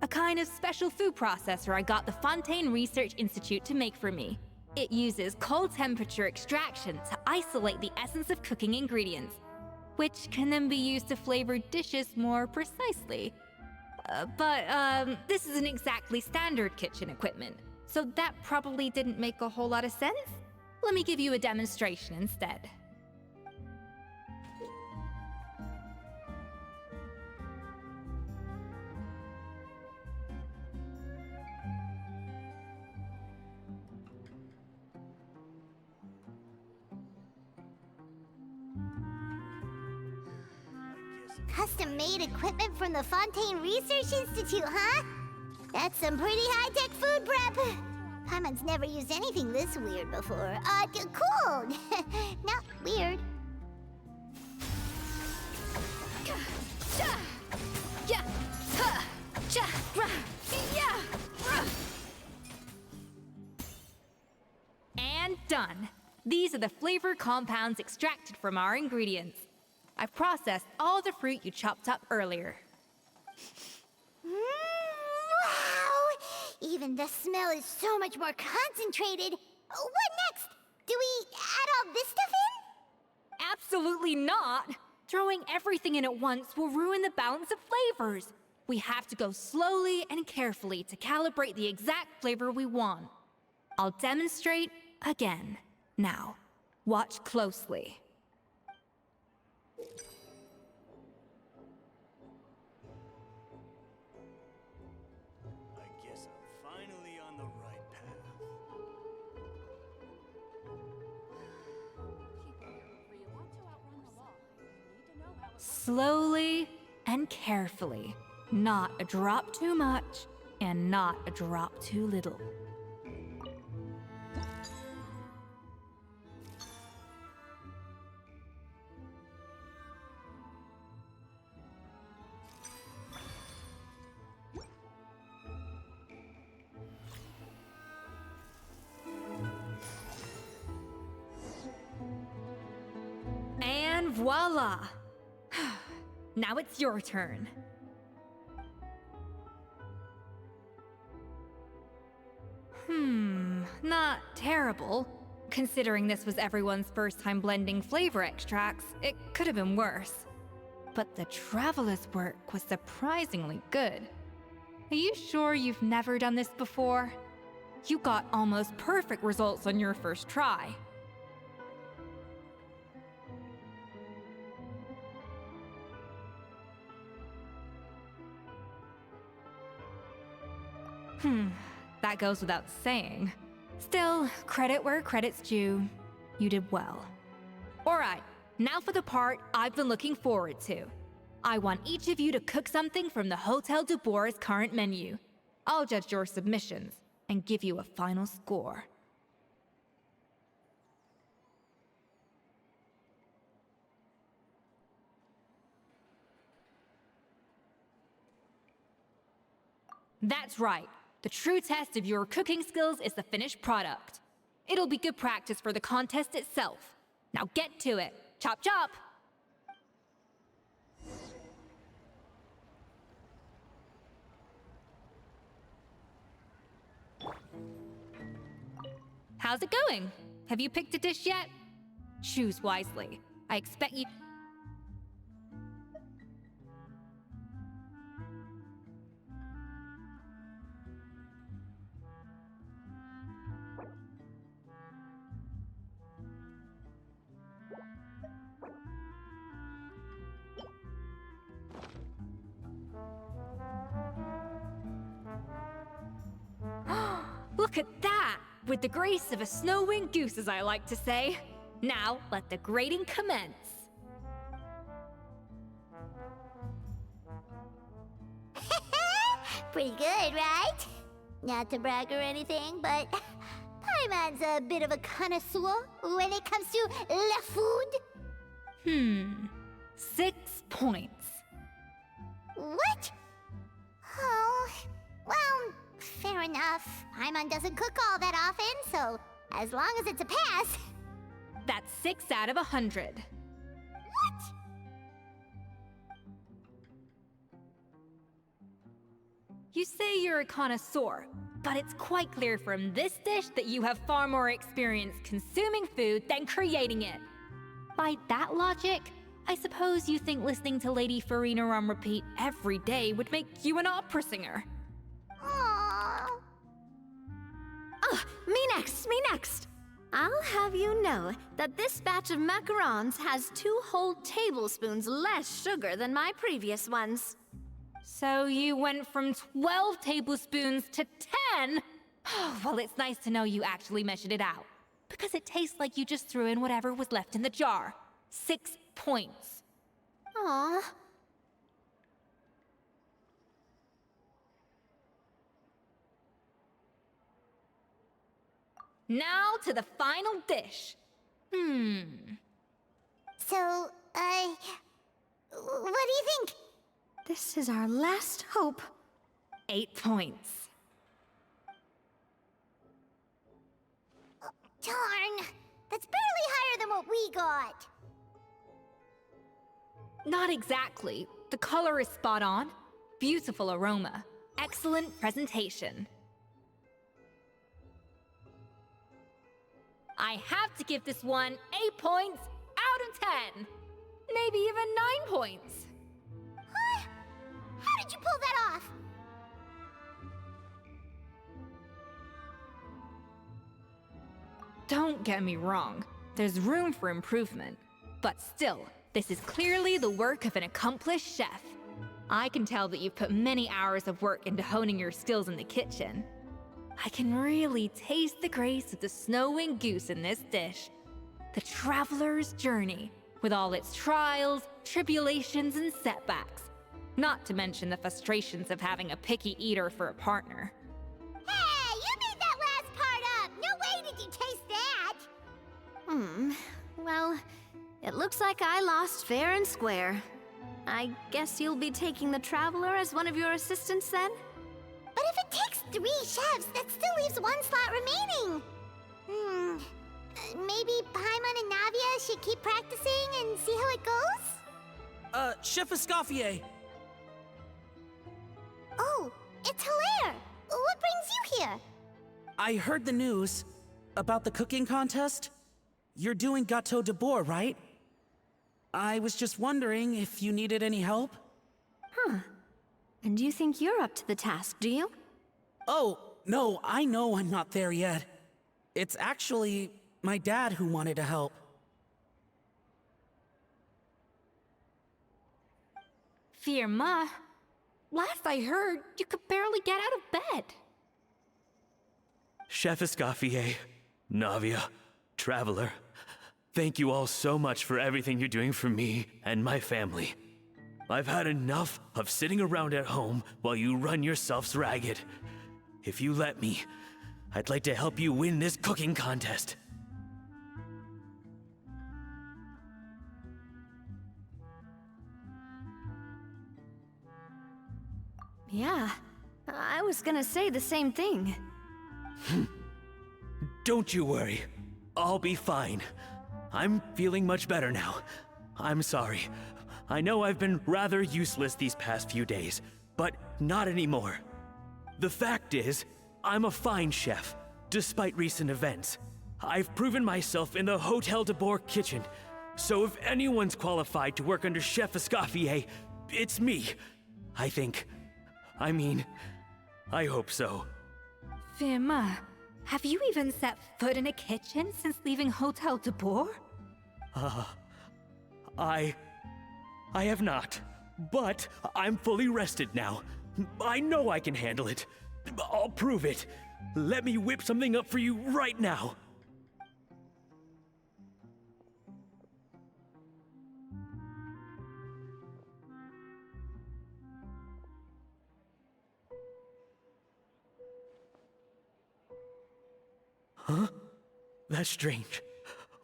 Speaker 11: A kind of special food processor I got the Fontaine Research Institute to make for me. It uses cold temperature extraction to isolate the essence of cooking ingredients, which can then be used to flavor dishes more precisely. But this isn't exactly standard kitchen equipment, so that probably didn't make a whole lot of sense. Let me give you a demonstration instead.
Speaker 3: Custom-made equipment from the Fontaine Research Institute, huh? That's some pretty high-tech food prep. Paimon's never used anything this weird before. Cool. Not weird.
Speaker 11: And done. These are the flavor compounds extracted from our ingredients. I've processed all the fruit you chopped up earlier.
Speaker 3: Wow! Even the smell is so much more concentrated. What next? Do we add all this stuff in?
Speaker 11: Absolutely not! Throwing everything in at once will ruin the balance of flavors. We have to go slowly and carefully to calibrate the exact flavor we want. I'll demonstrate again. Now, watch closely.
Speaker 10: I guess I'm finally on the right path.
Speaker 11: Slowly and carefully. Not a drop too much, and not a drop too little. And voila! Now it's your turn. Not terrible. Considering this was everyone's first time blending flavor extracts, it could have been worse. But the traveler's work was surprisingly good. Are you sure you've never done this before? You got almost perfect results on your first try. That goes without saying. Still, credit where credit's due. You did well. Alright, now for the part I've been looking forward to. I want each of you to cook something from the Hotel du Bois' current menu. I'll judge your submissions and give you a final score. That's right. The true test of your cooking skills is the finished product. It'll be good practice for the contest itself. Now get to it. Chop chop! How's it going? Have you picked a dish yet? Choose wisely. I expect you... Look at that! With the grace of a snow-winged goose, as I like to say. Now, let the grating commence.
Speaker 3: Pretty good, right? Not to brag or anything, but Paimon's a bit of a connoisseur when it comes to la food.
Speaker 11: 6 points.
Speaker 3: What? Oh, well, fair enough. Paimon doesn't cook all that often, so as long as it's a pass.
Speaker 11: That's 6 out of 100.
Speaker 3: What?
Speaker 11: You say you're a connoisseur, but it's quite clear from this dish that you have far more experience consuming food than creating it. By that logic, I suppose you think listening to Lady Farina on repeat every day would make you an opera singer.
Speaker 3: Aww.
Speaker 4: Oh, me next. I'll have you know that this batch of macarons has 2 whole tablespoons less sugar than my previous ones.
Speaker 11: So you went from 12 tablespoons to 10? Well, it's nice to know you actually measured it out. Because it tastes like you just threw in whatever was left in the jar. 6 points.
Speaker 4: Aw.
Speaker 11: Now to the final dish.
Speaker 3: So, what do you think?
Speaker 4: This is our last hope.
Speaker 11: 8 points.
Speaker 3: Darn, that's barely higher than what we got.
Speaker 11: Not exactly. The color is spot on. Beautiful aroma. Excellent presentation. I have to give this one 8 points out of 10. Maybe even 9 points.
Speaker 3: Huh? How did you pull that off?
Speaker 11: Don't get me wrong. There's room for improvement. But still, this is clearly the work of an accomplished chef. I can tell that you've put many hours of work into honing your skills in the kitchen. I can really taste the grace of the snow-winged goose in this dish. The traveler's journey, with all its trials, tribulations, and setbacks. Not to mention the frustrations of having a picky eater for a partner.
Speaker 3: Hey, you made that last part up! No way did you taste that!
Speaker 4: Well, it looks like I lost fair and square. I guess you'll be taking the Traveler as one of your assistants then?
Speaker 3: But if it takes 3 chefs, that still leaves 1 slot remaining. Maybe Paimon and Navia should keep practicing and see how it goes?
Speaker 12: Chef Escoffier!
Speaker 3: Oh, it's Hilaire! What brings you here?
Speaker 12: I heard the news about the cooking contest. You're doing Gâteau de Bois, right? I was just wondering if you needed any help?
Speaker 4: And you think you're up to the task, do you?
Speaker 12: Oh, no, I know I'm not there yet. It's actually my dad who wanted to help.
Speaker 11: Firma, last I heard, you could barely get out of bed.
Speaker 5: Chef Escoffier, Navia, Traveler, thank you all so much for everything you're doing for me and my family. I've had enough of sitting around at home while you run yourselves ragged. If you let me, I'd like to help you win this cooking contest.
Speaker 4: Yeah, I was gonna say the same thing.
Speaker 5: Don't you worry. I'll be fine. I'm feeling much better now. I'm sorry. I know I've been rather useless these past few days, but not anymore. The fact is, I'm a fine chef, despite recent events. I've proven myself in the Hotel de Bois kitchen, so if anyone's qualified to work under Chef Escoffier, it's me. I think. I mean, I hope so.
Speaker 11: Firma, have you even set foot in a kitchen since leaving Hotel de Bois?
Speaker 5: I have not, but I'm fully rested now. I know I can handle it. I'll prove it. Let me whip something up for you right now. That's strange.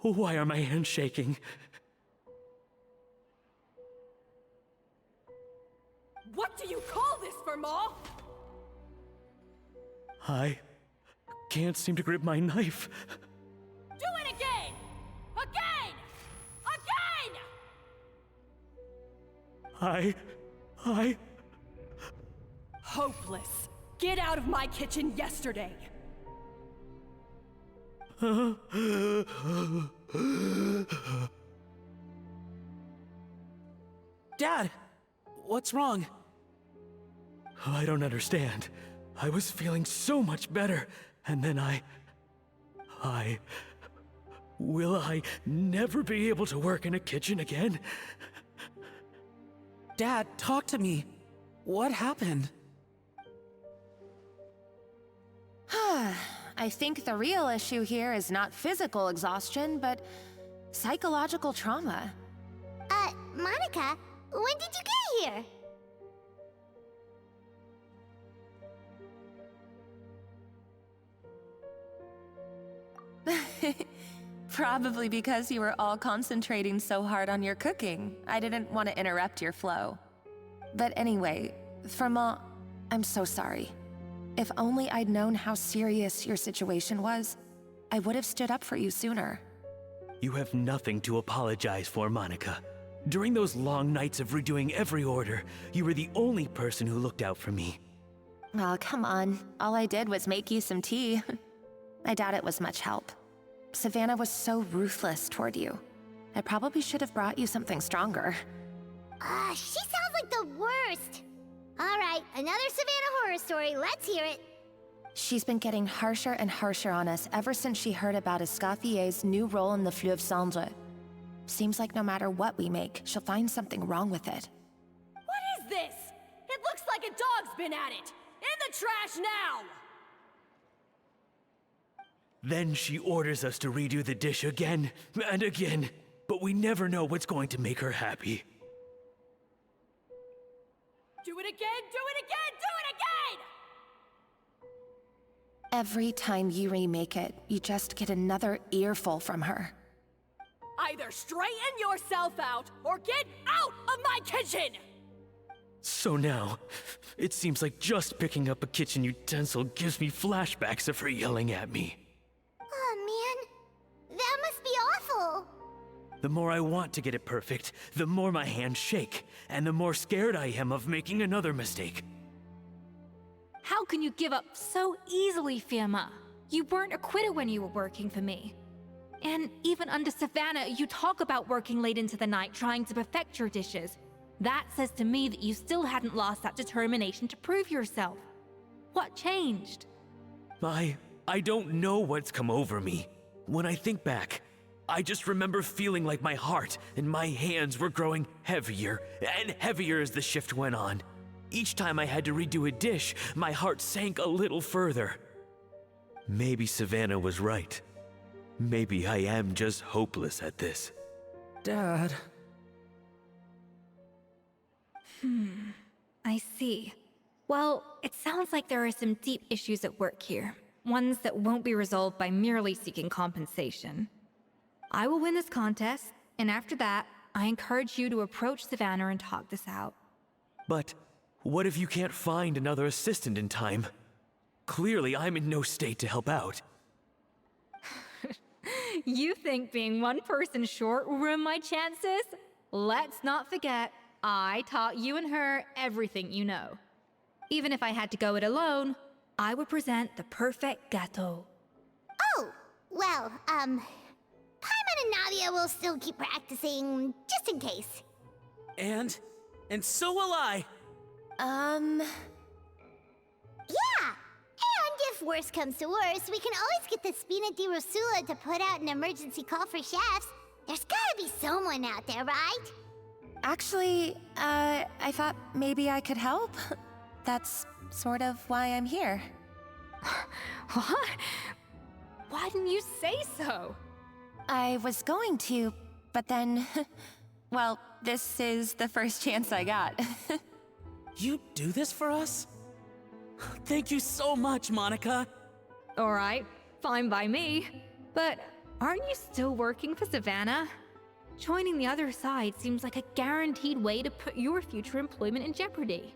Speaker 5: Why are my hands shaking?
Speaker 1: What do you call this, Verma?
Speaker 5: I can't seem to grip my knife.
Speaker 1: Do it again! Again! Again!
Speaker 5: I...
Speaker 1: Hopeless. Get out of my kitchen yesterday.
Speaker 12: Dad, what's wrong?
Speaker 5: I don't understand. I was feeling so much better, and then Will I never be able to work in a kitchen again?
Speaker 12: Dad, talk to me. What happened?
Speaker 9: I think the real issue here is not physical exhaustion, but psychological trauma.
Speaker 3: Monica, when did you get here?
Speaker 9: Probably because you were all concentrating so hard on your cooking. I didn't want to interrupt your flow. But anyway, Verma, I'm so sorry. If only I'd known how serious your situation was, I would have stood up for you sooner.
Speaker 5: You have nothing to apologize for, Monica. During those long nights of redoing every order, you were the only person who looked out for me.
Speaker 9: Oh, come on. All I did was make you some tea. I doubt it was much help. Savannah was so ruthless toward you. I probably should have brought you something stronger.
Speaker 3: She sounds like the worst. All right, another Savannah horror story. Let's hear it.
Speaker 9: She's been getting harsher and harsher on us ever since she heard about Escoffier's new role in the Fleuve Cendre. Seems like no matter what we make, she'll find something wrong with it.
Speaker 1: What is this? It looks like a dog's been at it. In the trash now!
Speaker 5: Then she orders us to redo the dish again and again, but we never know what's going to make her happy.
Speaker 1: Do it again, do it again, do it again!
Speaker 9: Every time you remake it, you just get another earful from her.
Speaker 1: Either straighten yourself out or get out of my kitchen!
Speaker 5: So now, it seems like just picking up a kitchen utensil gives me flashbacks of her yelling at me.
Speaker 3: Oh man, that must be awful.
Speaker 5: The more I want to get it perfect, the more my hands shake, and the more scared I am of making another mistake.
Speaker 11: How can you give up so easily, Fiamma? You weren't a quitter when you were working for me. And even under Savannah, you talk about working late into the night trying to perfect your dishes. That says to me that you still hadn't lost that determination to prove yourself. What changed?
Speaker 5: I don't know what's come over me. When I think back, I just remember feeling like my heart and my hands were growing heavier and heavier as the shift went on. Each time I had to redo a dish, my heart sank a little further. Maybe Savannah was right. Maybe I am just hopeless at this.
Speaker 12: Dad.
Speaker 11: I see. Well, it sounds like there are some deep issues at work here. Ones that won't be resolved by merely seeking compensation. I will win this contest, and after that, I encourage you to approach Savannah and talk this out.
Speaker 5: But what if you can't find another assistant in time? Clearly, I'm in no state to help out.
Speaker 11: You think being one person short will ruin my chances? Let's not forget, I taught you and her everything you know. Even if I had to go it alone, I would present the perfect gâteau.
Speaker 3: Oh, well, Paimon and Nadia will still keep practicing, just in case.
Speaker 12: And so will I.
Speaker 3: Yeah! And if worse comes to worse, we can always get the Spina di Rosula to put out an emergency call for chefs. There's gotta be someone out there, right?
Speaker 9: Actually, I thought maybe I could help. That's sort of why I'm here.
Speaker 11: What? Why didn't you say so?
Speaker 9: I was going to, but then... well, this is the first chance I got.
Speaker 12: You do this for us? Thank you so much, Monica.
Speaker 11: All right, fine by me. But aren't you still working for Savannah? Joining the other side seems like a guaranteed way to put your future employment in jeopardy.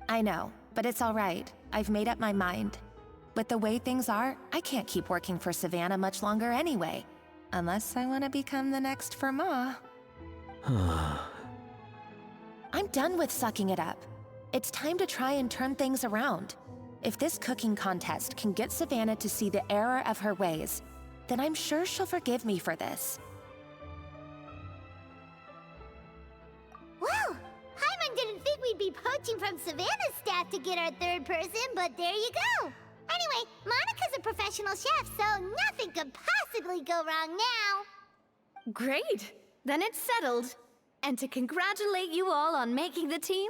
Speaker 9: I know, but it's all right. I've made up my mind. With the way things are, I can't keep working for Savannah much longer anyway. Unless I want to become the next Fermat. I'm done with sucking it up. It's time to try and turn things around. If this cooking contest can get Savannah to see the error of her ways, then I'm sure she'll forgive me for this.
Speaker 3: Well, Hyman didn't think we'd be poaching from Savannah's staff to get our third person, but there you go. Anyway, Monica's a professional chef, so nothing could possibly go wrong now.
Speaker 4: Great! Then it's settled. And to congratulate you all on making the team,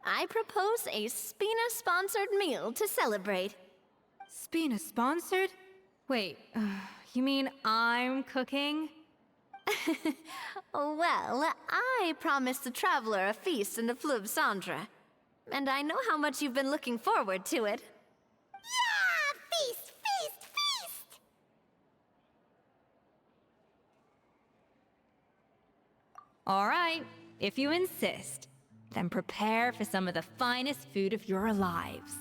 Speaker 4: I propose a Spina-sponsored meal to celebrate.
Speaker 11: Spina-sponsored? Wait, you mean I'm cooking?
Speaker 4: Well, I promised the traveler a feast in the Fleuve Cendre. And I know how much you've been looking forward to it.
Speaker 3: Yeah! Feast, feast, feast!
Speaker 11: All right, if you insist, then prepare for some of the finest food of your lives.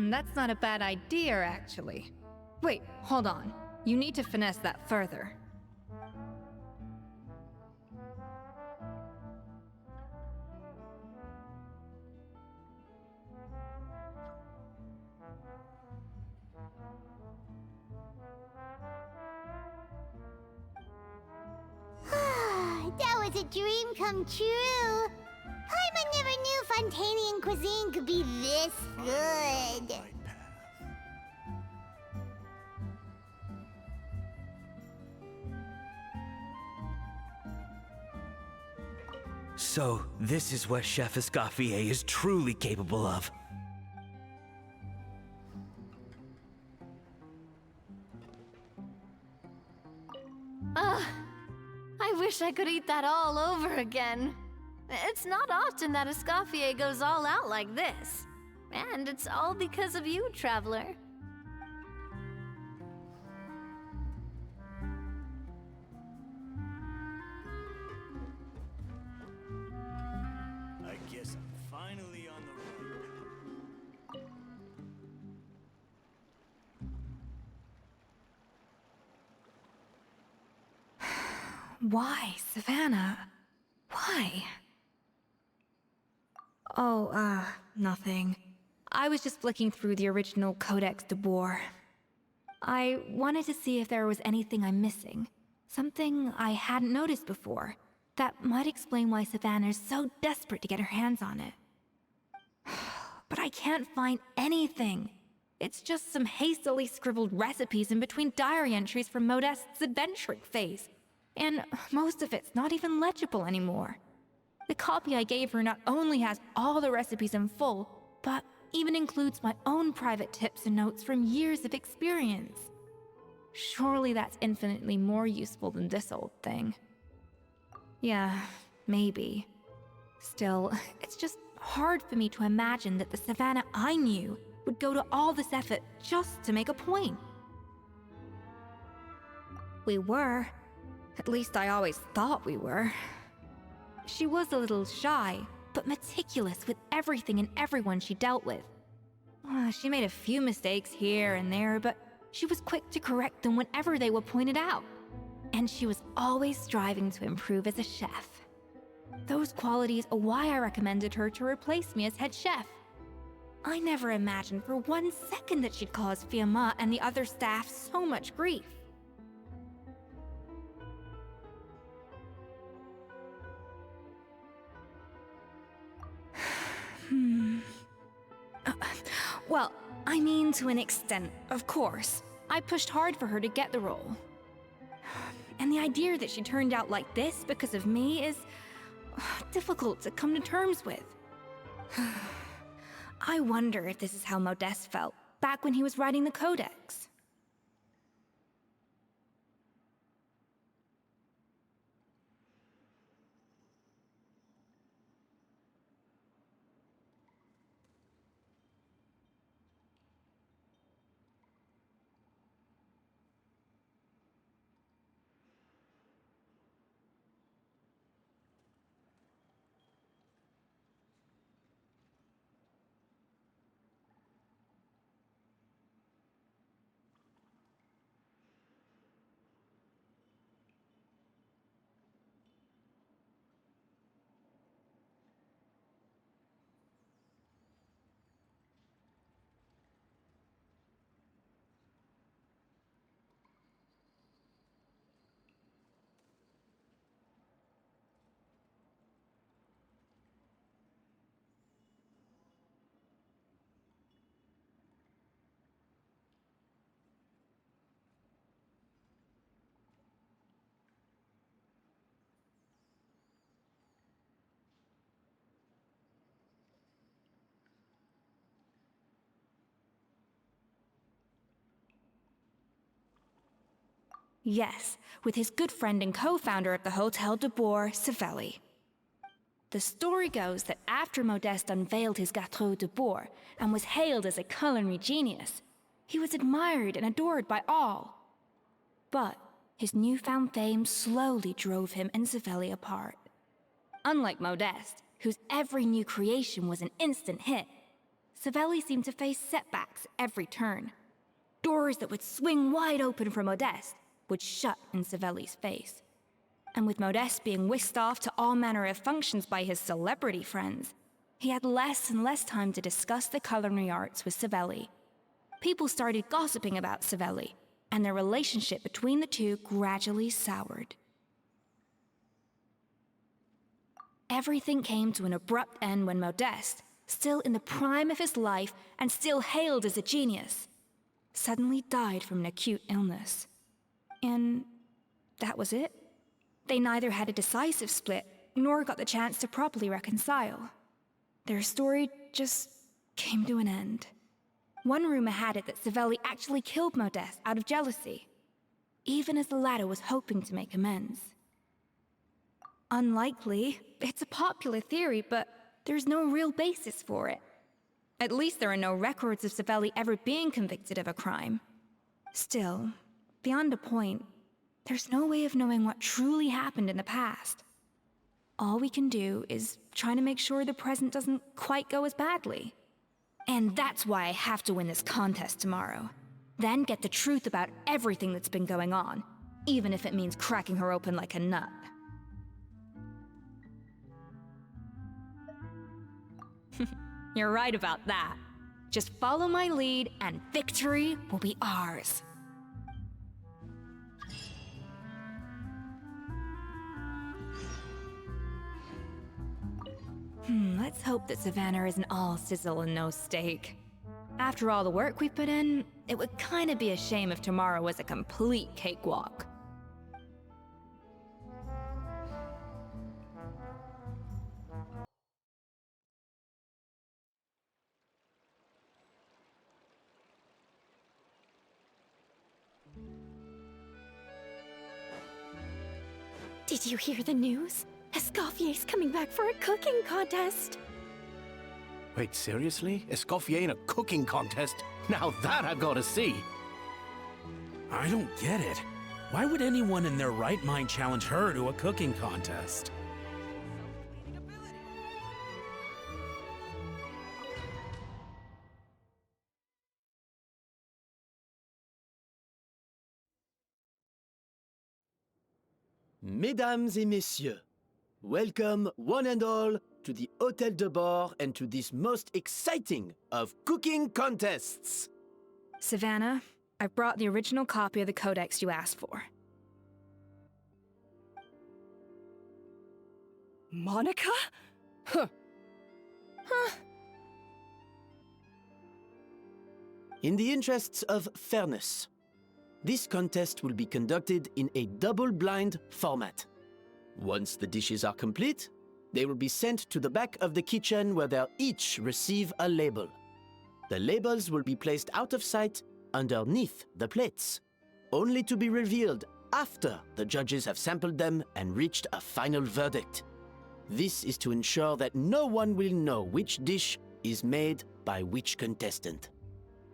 Speaker 11: That's not a bad idea, actually. Wait, hold on. You need to finesse that further.
Speaker 3: That was a dream come true. Hyman never knew Fontanian cuisine could be this good.
Speaker 5: So, this is what Chef Escoffier is truly capable of.
Speaker 4: I wish I could eat that all over again. It's not often that Escoffier goes all out like this. And it's all because of you, traveler.
Speaker 10: I guess I'm finally on the right path.
Speaker 11: Why, Savannah? Why? Oh, nothing. I was just flicking through the original Codex de Boer. I wanted to see if there was anything I'm missing. Something I hadn't noticed before. That might explain why Savannah's so desperate to get her hands on it. But I can't find anything. It's just some hastily scribbled recipes in between diary entries from Modeste's adventuring phase. And most of it's not even legible anymore. The copy I gave her not only has all the recipes in full, but even includes my own private tips and notes from years of experience. Surely that's infinitely more useful than this old thing. Yeah, maybe. Still, it's just hard for me to imagine that the Savannah I knew would go to all this effort just to make a point. We were. At least I always thought we were. She was a little shy, but meticulous with everything and everyone she dealt with. She made a few mistakes here and there, but she was quick to correct them whenever they were pointed out. And she was always striving to improve as a chef. Those qualities are why I recommended her to replace me as head chef. I never imagined for 1 second that she'd cause Firmat and the other staff so much grief. Well, I mean to an extent, of course. I pushed hard for her to get the role. And the idea that she turned out like this because of me is difficult to come to terms with. I wonder if this is how Modeste felt back when he was writing the Codex.
Speaker 7: Yes, with his good friend and co-founder of the Hotel de Boer, Savelli. The story goes that after Modeste unveiled his Gâteau de Boer and was hailed as a culinary genius, he was admired and adored by all. But his newfound fame slowly drove him and Savelli apart. Unlike Modeste, whose every new creation was an instant hit, Savelli seemed to face setbacks every turn. Doors that would swing wide open for Modeste would shut in Savelli's face. And with Modeste being whisked off to all manner of functions by his celebrity friends, he had less and less time to discuss the culinary arts with Savelli. People started gossiping about Savelli, and their relationship between the two gradually soured. Everything came to an abrupt end when Modeste, still in the prime of his life and still hailed as a genius, suddenly died from an acute illness. And that was it. They neither had a decisive split, nor got the chance to properly reconcile. Their story just came to an end. One rumor had it that Savelli actually killed Modeste out of jealousy, even as the latter was hoping to make amends. Unlikely. It's a popular theory, but there's no real basis for it. At least there are no records of Savelli ever being convicted of a crime. Still, beyond a point, there's no way of knowing what truly happened in the past. All we can do is try to make sure the present doesn't quite go as badly. And that's why I have to win this contest tomorrow. Then get the truth about everything that's been going on, even if it means cracking her open like a nut. You're right about that. Just follow my lead and victory will be ours. Let's hope that Savannah isn't all sizzle and no steak. After all the work we put in, it would kinda be a shame if tomorrow was a complete cakewalk.
Speaker 2: Did you hear the news? Escoffier's coming back for a cooking contest.
Speaker 6: Wait, seriously? Escoffier in a cooking contest? Now that I've got to see.
Speaker 12: I don't get it. Why would anyone in their right mind challenge her to a cooking contest?
Speaker 6: Mesdames et messieurs, welcome one and all to the Hotel de Boer and to this most exciting of cooking contests.
Speaker 7: Savannah, I've brought the original copy of the codex you asked for.
Speaker 1: Monica? Huh.
Speaker 6: In the interests of fairness, this contest will be conducted in a double-blind format. Once the dishes are complete, they will be sent to the back of the kitchen where they'll each receive a label. The labels will be placed out of sight underneath the plates, only to be revealed after the judges have sampled them and reached a final verdict. This is to ensure that no one will know which dish is made by which contestant.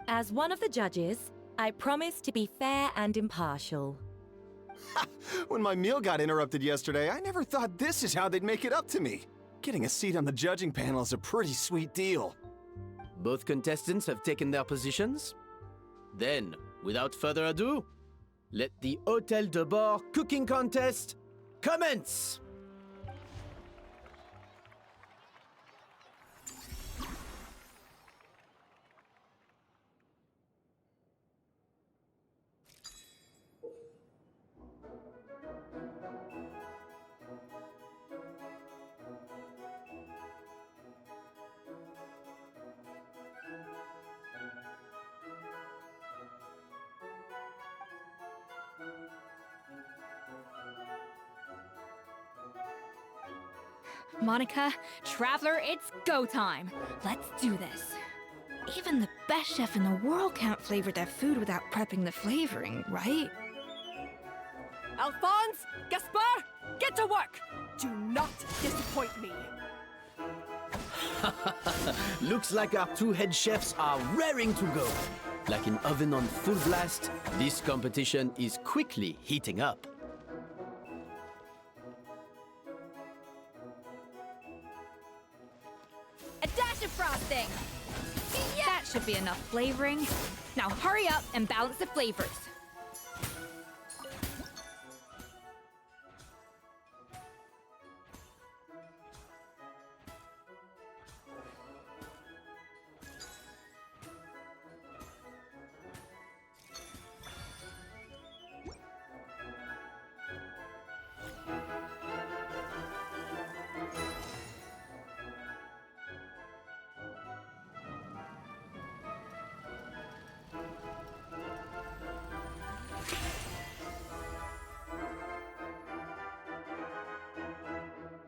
Speaker 13: As one of the judges, I promise to be fair and impartial.
Speaker 8: When my meal got interrupted yesterday, I never thought this is how they'd make it up to me. Getting a seat on the judging panel is a pretty sweet deal.
Speaker 6: Both contestants have taken their positions. Then, without further ado, let the Hotel de Boer cooking contest commence!
Speaker 7: Monica, Traveler, it's go time. Let's do this. Even the best chef in the world can't flavor their food without prepping the flavoring, right?
Speaker 1: Alphonse, Gaspar, get to work! Do not disappoint me.
Speaker 6: Looks like our two head chefs are raring to go. Like an oven on full blast, this competition is quickly heating up.
Speaker 11: A dash of frosting! That should be enough flavoring. Now hurry up and balance the flavors.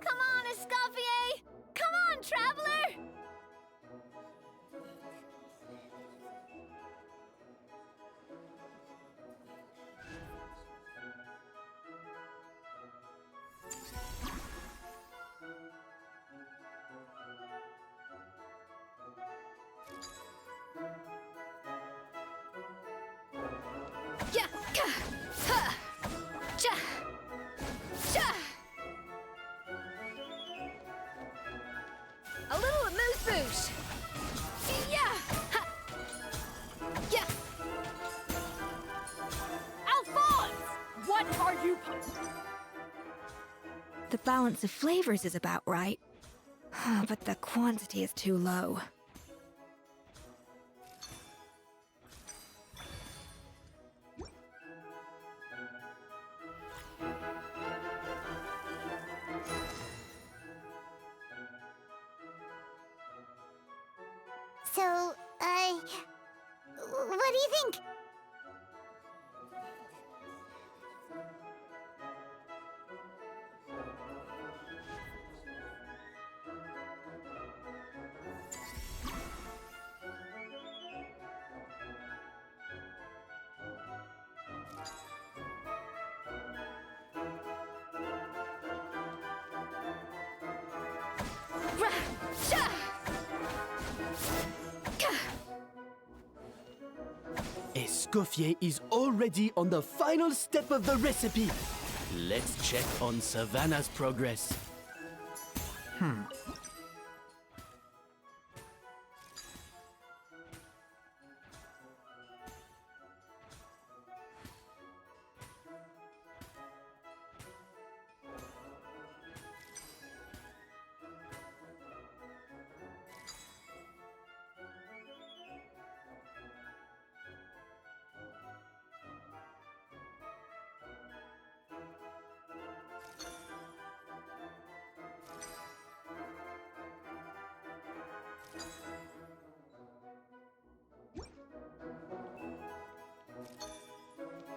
Speaker 3: Come on, Eskofye! Come on, traveler!
Speaker 4: Yeah, ka, ha, cha, cha. A little amuse-bouche. Yeah, ha, yeah.
Speaker 1: Alphonse! What are you...
Speaker 7: The balance of flavors is about right, but the quantity is too low.
Speaker 3: So, what do you think?
Speaker 4: Ra, cha.
Speaker 6: Escoffier is already on the final step of the recipe. Let's check on Savannah's progress.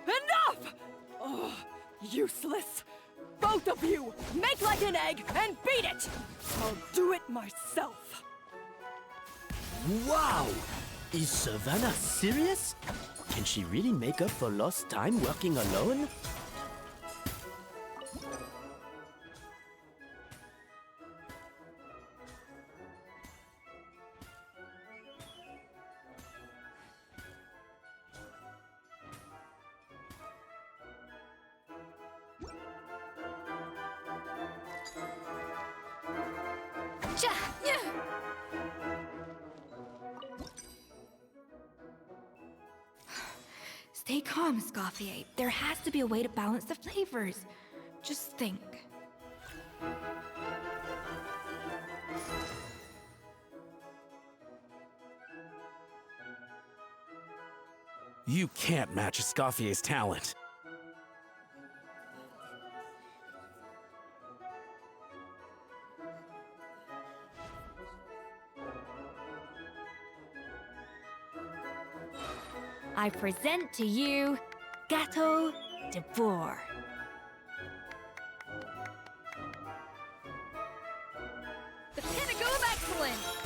Speaker 1: Enough! Oh, useless. Both of you, make like an egg and beat it! I'll do it myself.
Speaker 6: Wow! Is Savannah serious? Can she really make up for lost time working alone?
Speaker 4: Cha, yeah.
Speaker 7: Stay calm, Eskofье. There has to be a way to balance the flavors. Just think.
Speaker 12: You can't match Escoffier's talent.
Speaker 11: I present to you Gâteau de Bourg.
Speaker 4: The pinnacle of excellence.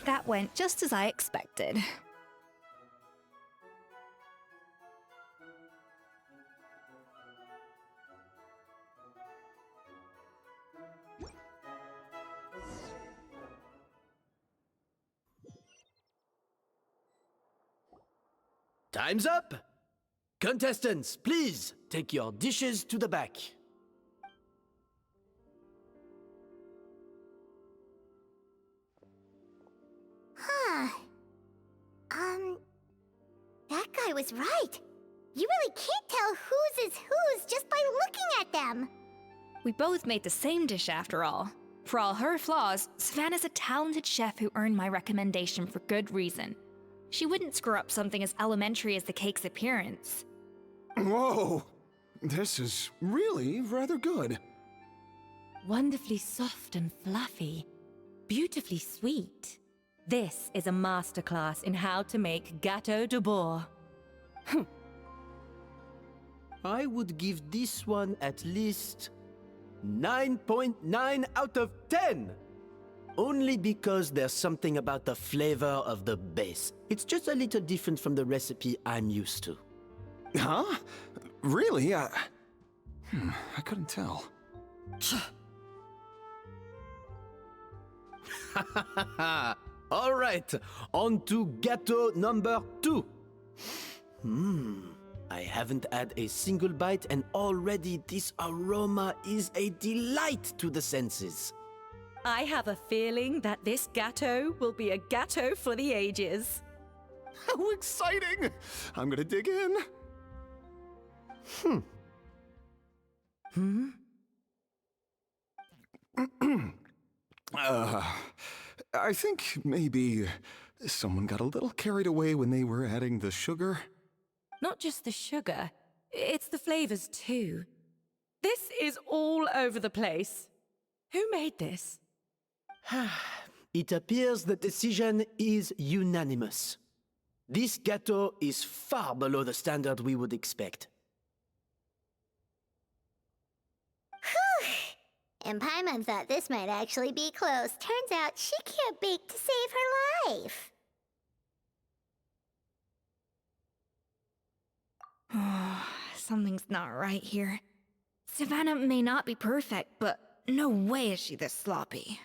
Speaker 7: That went just as I expected.
Speaker 6: Time's up! Contestants, please take your dishes to the back.
Speaker 3: Huh. That guy was right. You really can't tell whose is whose just by looking at them.
Speaker 7: We both made the same dish after all. For all her flaws, Savannah's a talented chef who earned my recommendation for good reason. She wouldn't screw up something as elementary as the cake's appearance.
Speaker 8: Whoa! This is really rather good.
Speaker 13: Wonderfully soft and fluffy. Beautifully sweet. This is a masterclass in how to make gâteau de bois.
Speaker 6: I would give this one at least 9.9 out of 10. Only because there's something about the flavor of the base. It's just a little different from the recipe I'm used to.
Speaker 8: Huh? Really? I couldn't tell.
Speaker 6: All right, on to gâteau number 2. I haven't had a single bite and already this aroma is a delight to the senses.
Speaker 13: I have a feeling that this gâteau will be a gâteau for the ages.
Speaker 8: How exciting! I'm gonna dig in. I think maybe someone got a little carried away when they were adding the sugar.
Speaker 13: Not just the sugar, it's the flavors too. This is all over the place. Who made this?
Speaker 6: It appears the decision is unanimous. This gâteau is far below the standard we would expect.
Speaker 3: And Paimon thought this might actually be close. Turns out she can't bake to save her life.
Speaker 7: Something's not right here. Savannah may not be perfect, but no way is she this sloppy.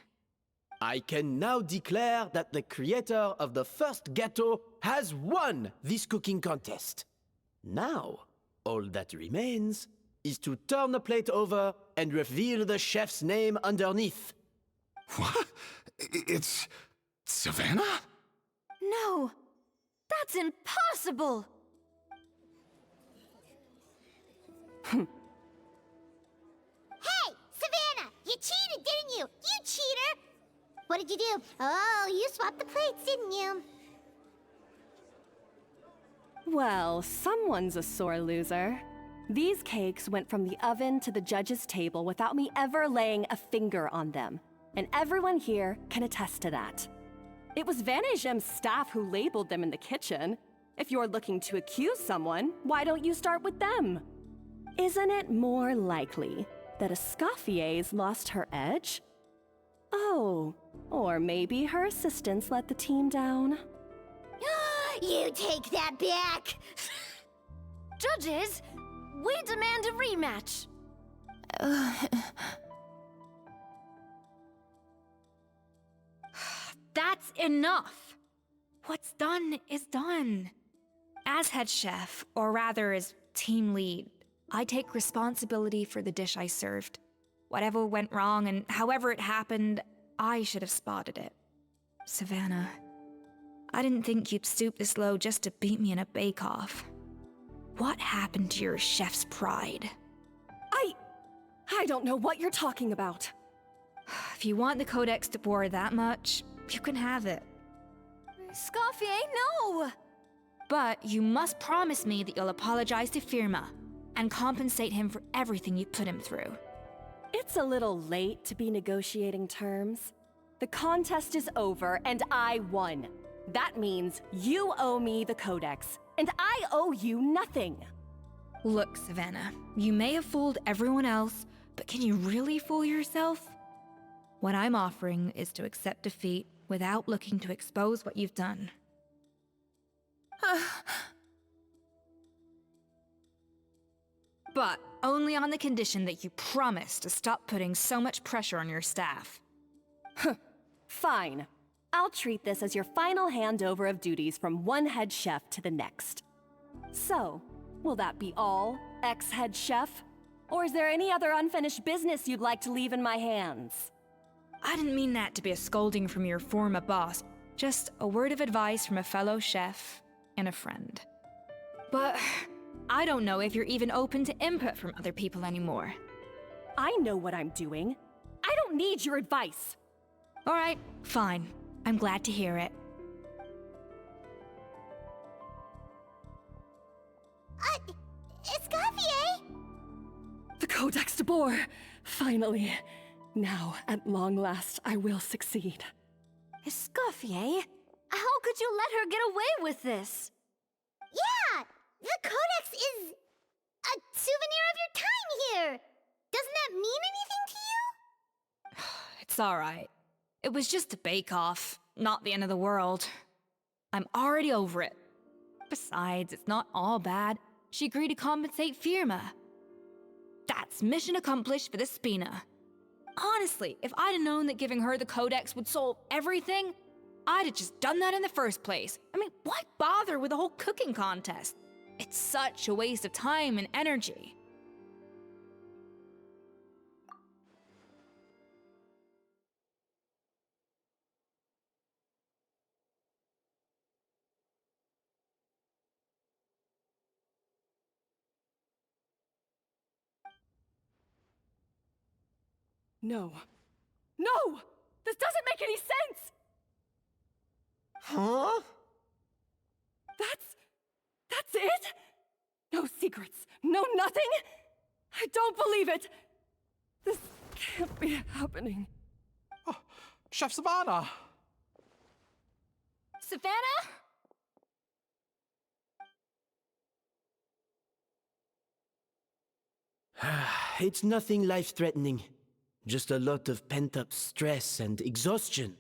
Speaker 6: I can now declare that the creator of the first gâteau has won this cooking contest. Now, all that remains is to turn the plate over and reveal the chef's name underneath.
Speaker 8: What? It's Savannah?
Speaker 4: No, that's impossible!
Speaker 3: Hey, Savannah! You cheated, didn't you? You cheater! What did you do? Oh, you swapped the plates, didn't you?
Speaker 1: Well, someone's a sore loser. These cakes went from the oven to the judge's table without me ever laying a finger on them. And everyone here can attest to that. It was Van Gem's staff who labeled them in the kitchen. If you're looking to accuse someone, why don't you start with them? Isn't it more likely that Escoffier's lost her edge? Oh, or maybe her assistants let the team down.
Speaker 3: You take that back!
Speaker 4: Judges, we demand a rematch.
Speaker 7: That's enough! What's done is done. As head chef, or rather as team lead, I take responsibility for the dish I served. Whatever went wrong and however it happened, I should have spotted it. Savannah, I didn't think you'd stoop this low just to beat me in a bake-off. What happened to your chef's pride?
Speaker 1: I don't know what you're talking about.
Speaker 7: If you want the Codex de Boer that much, you can have it.
Speaker 4: Eskofье, no!
Speaker 7: But you must promise me that you'll apologize to Firma and compensate him for everything you put him through.
Speaker 1: It's a little late to be negotiating terms. The contest is over and I won. That means you owe me the Codex, and I owe you nothing.
Speaker 7: Look, Savannah, you may have fooled everyone else, but can you really fool yourself? What I'm offering is to accept defeat without looking to expose what you've done. But only on the condition that you promise to stop putting so much pressure on your staff.
Speaker 1: Fine. I'll treat this as your final handover of duties from one head chef to the next. So, will that be all, ex-head chef? Or is there any other unfinished business you'd like to leave in my hands?
Speaker 7: I didn't mean that to be a scolding from your former boss, just a word of advice from a fellow chef and a friend. But I don't know if you're even open to input from other people anymore.
Speaker 1: I know what I'm doing. I don't need your advice.
Speaker 7: All right, fine. I'm glad to hear it.
Speaker 3: Eskofye?
Speaker 1: The Codex de Boer! Finally. Now, at long last, I will succeed.
Speaker 4: Eskofье? How could you let her get away with this?
Speaker 3: Yeah! The Codex is a souvenir of your time here! Doesn't that mean anything to you?
Speaker 7: It's all right. It was just a bake-off, not the end of the world. I'm already over it. Besides, it's not all bad. She agreed to compensate Firma. That's mission accomplished for the Spina. Honestly, if I'd have known that giving her the Codex would solve everything, I'd have just done that in the first place. I mean, why bother with the whole cooking contest? It's such a waste of time and energy.
Speaker 1: No. No! This doesn't make any sense!
Speaker 8: Huh?
Speaker 1: That's it? No secrets, no nothing? I don't believe it! This can't be happening.
Speaker 14: Oh, Chef Savannah!
Speaker 7: Savannah?
Speaker 6: It's nothing life-threatening. Just a lot of pent-up stress and exhaustion.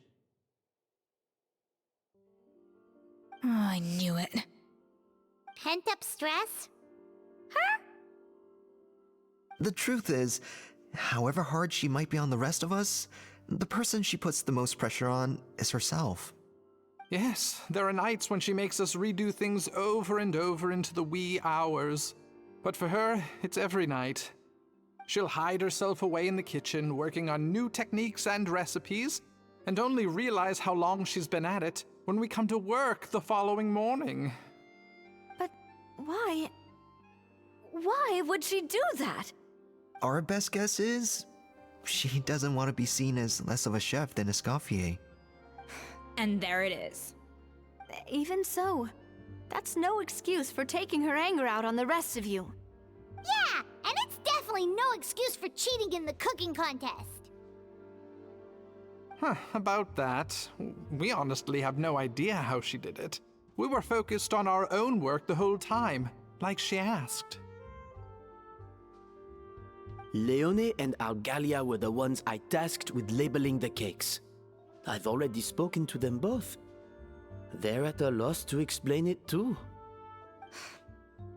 Speaker 7: Oh, I knew it.
Speaker 3: Pent-up stress?
Speaker 15: The truth is, however hard she might be on the rest of us, the person she puts the most pressure on is herself.
Speaker 14: Yes, there are nights when she makes us redo things over and over into the wee hours. But for her, it's every night. She'll hide herself away in the kitchen, working on new techniques and recipes, and only realize how long she's been at it when we come to work the following morning.
Speaker 4: But why? Why would she do that?
Speaker 15: Our best guess is, she doesn't want to be seen as less of a chef than Eskofье.
Speaker 7: And there it is.
Speaker 4: Even so, that's no excuse for taking her anger out on the rest of you.
Speaker 3: Yeah, and it's definitely no excuse for cheating in the cooking contest.
Speaker 14: About that, we honestly have no idea how she did it. We were focused on our own work the whole time, like she asked.
Speaker 6: Leone and Algalia were the ones I tasked with labeling the cakes. I've already spoken to them both. They're at a loss to explain it too.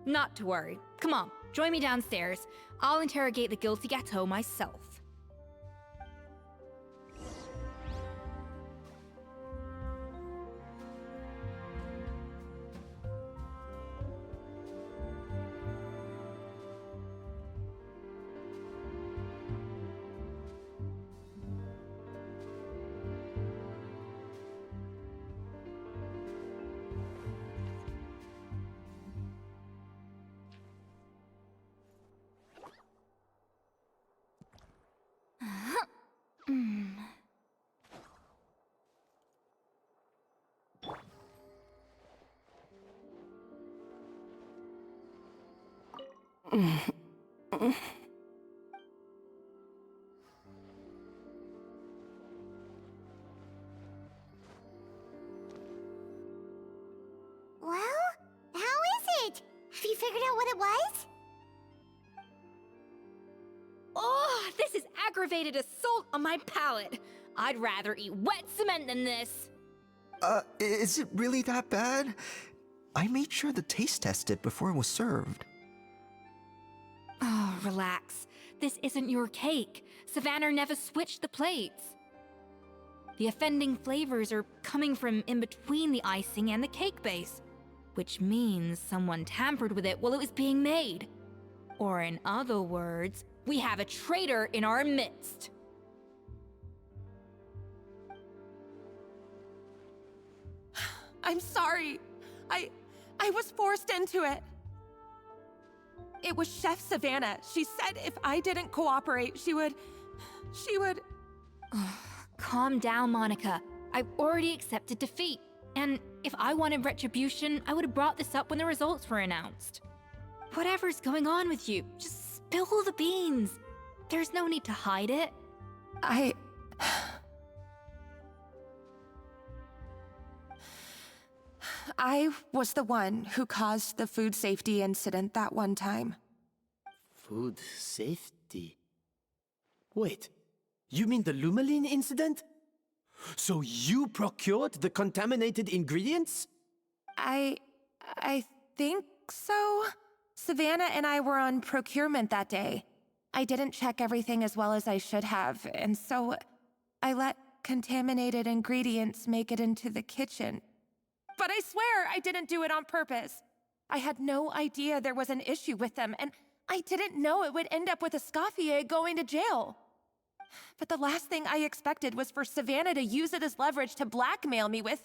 Speaker 7: Not to worry. Come on, join me downstairs. I'll interrogate the guilty gâteau myself.
Speaker 3: Well, how is it? Have you figured out what it was?
Speaker 7: Oh, this is aggravated assault on my palate. I'd rather eat wet cement than this.
Speaker 15: Is it really that bad? I made sure to taste test it before it was served.
Speaker 11: Oh, relax. This isn't your cake. Savannah never switched the plates. The offending flavors are coming from in between the icing and the cake base, which means someone tampered with it while it was being made. Or in other words, we have a traitor in our midst.
Speaker 9: I'm sorry. I was forced into it. It was Chef Savannah. She said if I didn't cooperate, she would...
Speaker 11: Calm down, Monica. I've already accepted defeat. And if I wanted retribution, I would have brought this up when the results were announced. Whatever's going on with you, just spill the beans. There's no need to hide it.
Speaker 9: I was the one who caused the food safety incident that one time.
Speaker 6: Food safety? Wait, you mean the Lumaline incident? So you procured the contaminated ingredients?
Speaker 9: I think so. Savannah and I were on procurement that day. I didn't check everything as well as I should have, and so I let contaminated ingredients make it into the kitchen. But I swear I didn't do it on purpose. I had no idea there was an issue with them, and I didn't know it would end up with Eskofье going to jail. But the last thing I expected was for Savannah to use it as leverage to blackmail me with...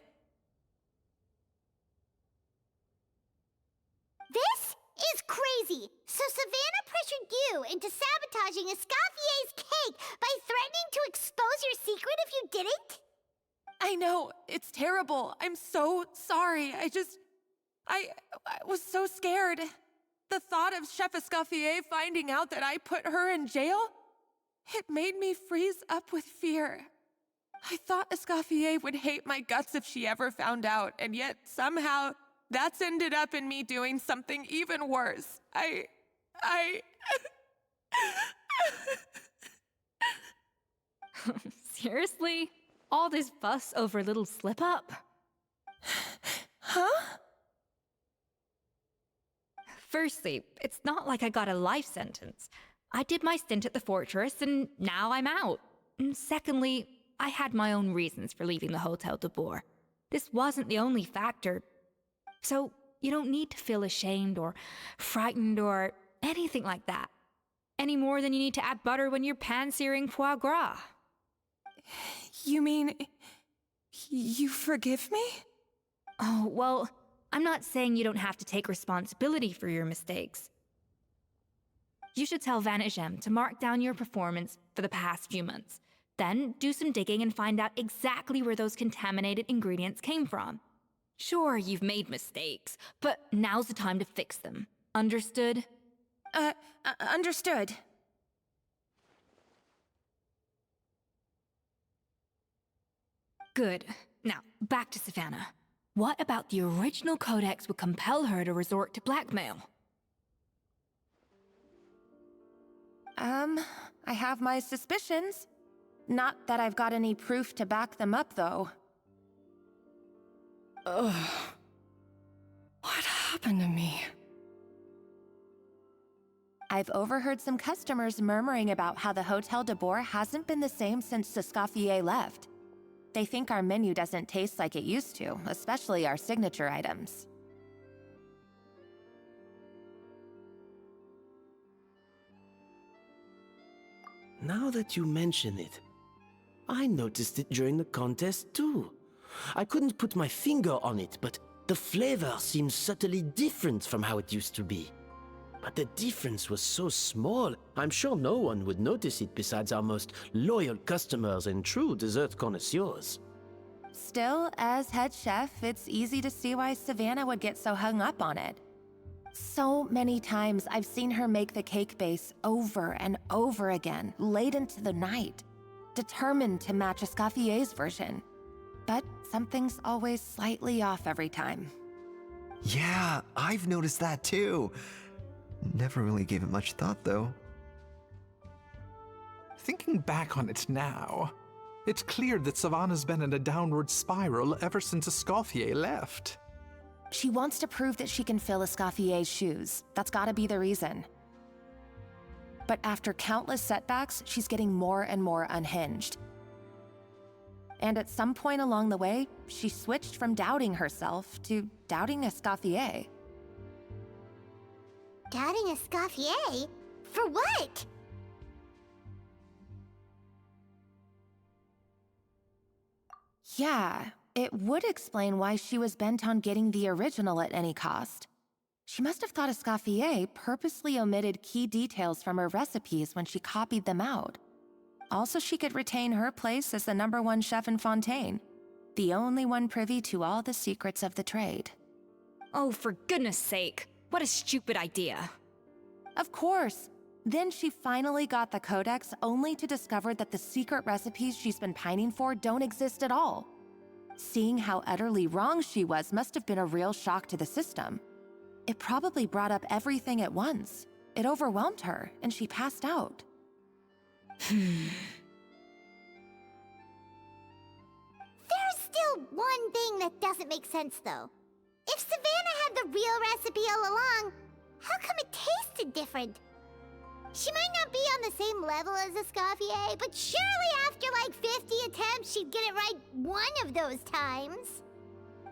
Speaker 3: This is crazy! So Savannah pressured you into sabotaging Escoffier's cake by threatening to expose your secret if you didn't?
Speaker 9: I know, it's terrible. I'm so sorry. I was so scared. The thought of Chef Escoffier finding out that I put her in jail, it made me freeze up with fear. I thought Escoffier would hate my guts if she ever found out, and yet somehow that's ended up in me doing something even worse.
Speaker 11: Seriously? All this fuss over a little slip-up?
Speaker 9: Huh?
Speaker 11: Firstly, it's not like I got a life sentence. I did my stint at the fortress, and now I'm out. And secondly, I had my own reasons for leaving the Hotel de Boer. This wasn't the only factor. So you don't need to feel ashamed or frightened or anything like that. Any more than you need to add butter when you're pan-searing foie gras.
Speaker 9: You mean... you forgive me?
Speaker 11: Oh, well, I'm not saying you don't have to take responsibility for your mistakes. You should tell Vanagem to mark down your performance for the past few months. Then do some digging and find out exactly where those contaminated ingredients came from. Sure, you've made mistakes, but now's the time to fix them. Understood?
Speaker 9: Understood.
Speaker 11: Good. Now, back to Savannah. What about the original codex would compel her to resort to blackmail?
Speaker 9: I have my suspicions. Not that I've got any proof to back them up, though.
Speaker 1: Ugh. What happened to me?
Speaker 9: I've overheard some customers murmuring about how the Hotel de Boer hasn't been the same since Escoffier left. They think our menu doesn't taste like it used to, especially our signature items.
Speaker 6: Now that you mention it, I noticed it during the contest too. I couldn't put my finger on it, but the flavor seems subtly different from how it used to be. But the difference was so small, I'm sure no one would notice it besides our most loyal customers and true dessert connoisseurs.
Speaker 9: Still, as head chef, it's easy to see why Savannah would get so hung up on it. So many times I've seen her make the cake base over and over again, late into the night, determined to match Escoffier's version. But something's always slightly off every time.
Speaker 15: Yeah, I've noticed that too. Never really gave it much thought, though.
Speaker 14: Thinking back on it now, It's clear that Savannah's been in a downward spiral ever since Escoffier left.
Speaker 9: She wants to prove that she can fill Escoffier's shoes. That's gotta be the reason. But after countless setbacks, she's getting more and more unhinged. And at some point along the way, she switched from doubting herself to doubting Escoffier.
Speaker 3: Doubting Escoffier? For what?
Speaker 9: Yeah, it would explain why she was bent on getting the original at any cost. She must have thought Escoffier purposely omitted key details from her recipes when she copied them out. Also, she could retain her place as the #1 chef in Fontaine, the only one privy to all the secrets of the trade.
Speaker 7: Oh, for goodness sake. What a stupid idea.
Speaker 9: Of course. Then she finally got the codex only to discover that the secret recipes she's been pining for don't exist at all. Seeing how utterly wrong she was must have been a real shock to the system. It probably brought up everything at once. It overwhelmed her, and she passed out.
Speaker 3: There's still one thing that doesn't make sense, though. If Savannah had the real recipe all along, how come it tasted different? She might not be on the same level as Escoffier, but surely after like 50 attempts, she'd get it right one of those times.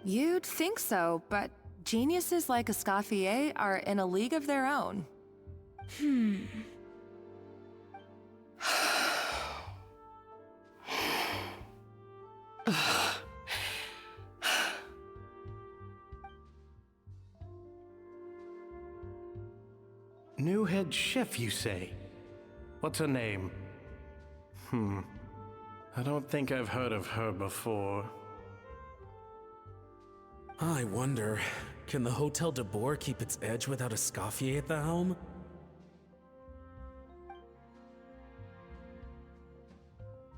Speaker 9: You'd think so, but geniuses like Escoffier are in a league of their own.
Speaker 16: New head chef, you say? What's her name? I don't think I've heard of her before.
Speaker 12: I wonder, can the Hotel de Boer keep its edge without Escoffier at the helm?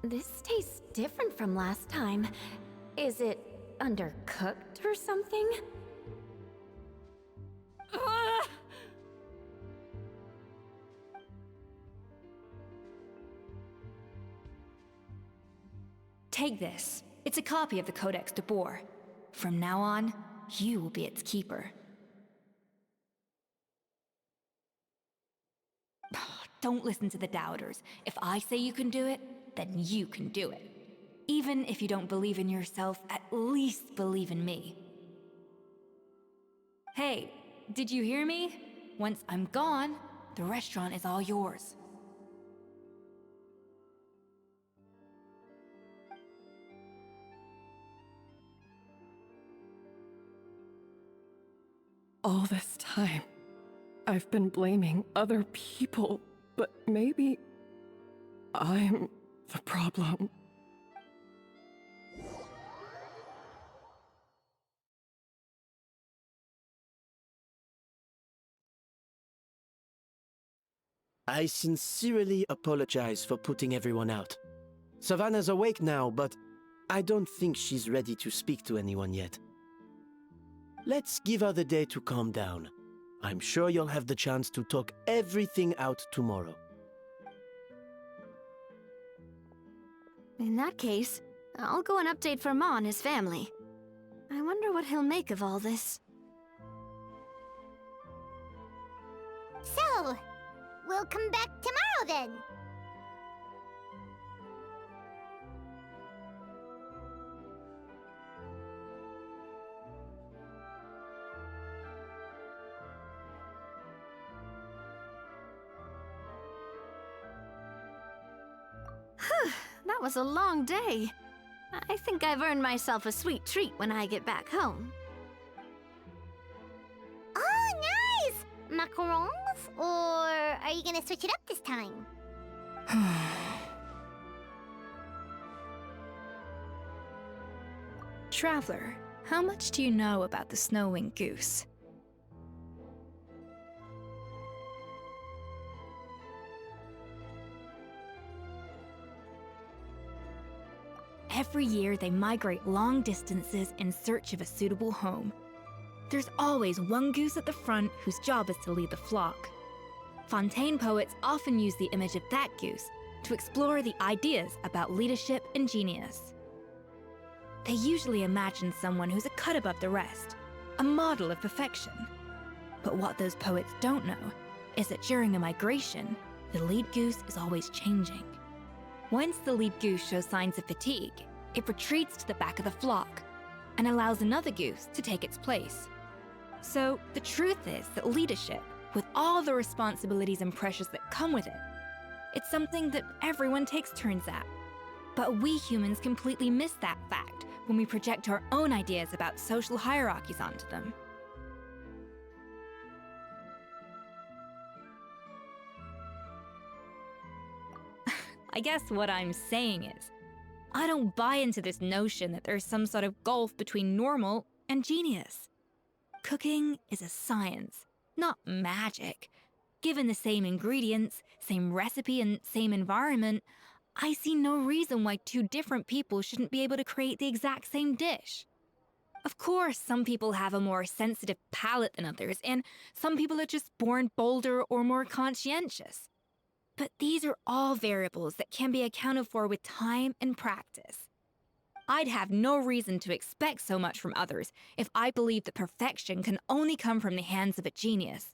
Speaker 2: This tastes different from last time. Is it undercooked or something?
Speaker 7: Take this. It's a copy of the Codex de Boer. From now on, you will be its keeper. Don't listen to the doubters. If I say you can do it, then you can do it. Even if you don't believe in yourself, at least believe in me. Hey, did you hear me? Once I'm gone, the restaurant is all yours.
Speaker 1: All this time, I've been blaming other people, but maybe I'm the problem.
Speaker 6: I sincerely apologize for putting everyone out. Savannah's awake now, but I don't think she's ready to speak to anyone yet. Let's give her the day to calm down. I'm sure you'll have the chance to talk everything out tomorrow.
Speaker 4: In that case, I'll go and update Verma and his family. I wonder what he'll make of all this.
Speaker 3: So, we'll come back tomorrow then.
Speaker 4: That was a long day. I think I've earned myself a sweet treat when I get back home.
Speaker 3: Oh, nice! Macarons? Or are you gonna switch it up this time?
Speaker 7: Traveler, how much do you know about the snow-winged goose? Every year, they migrate long distances in search of a suitable home. There's always one goose at the front whose job is to lead the flock. Fontaine poets often use the image of that goose, to explore the ideas about leadership and genius. They usually imagine someone who's a cut above the rest, a model of perfection. But what those poets don't know is that during a migration, the lead goose is always changing. Once the lead goose shows signs of fatigue, it retreats to the back of the flock and allows another goose to take its place. So the truth is that leadership, with all the responsibilities and pressures that come with it, it's something that everyone takes turns at. But we humans completely miss that fact when we project our own ideas about social hierarchies onto them. I guess what I'm saying is, I don't buy into this notion that there's some sort of gulf between normal and genius. Cooking is a science, not magic. Given the same ingredients, same recipe, and same environment, I see no reason why two different people shouldn't be able to create the exact same dish. Of course, some people have a more sensitive palate than others, and some people are just born bolder or more conscientious. But these are all variables that can be accounted for with time and practice. I'd have no reason to expect so much from others if I believed that perfection can only come from the hands of a genius.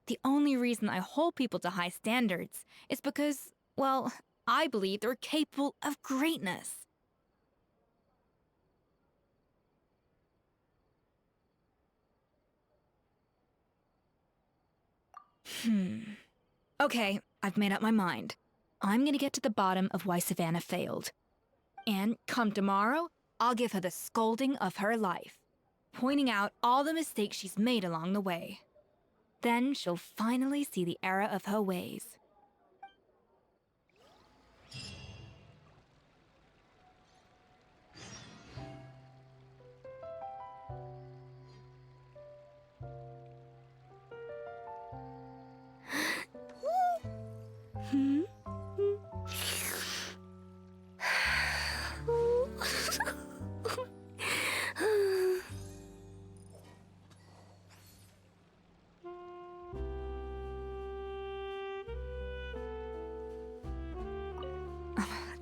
Speaker 7: The only reason I hold people to high standards is because, well, I believe they're capable of greatness. Okay, I've made up my mind. I'm gonna get to the bottom of why Savannah failed. And come tomorrow, I'll give her the scolding of her life, pointing out all the mistakes she's made along the way. Then she'll finally see the error of her ways.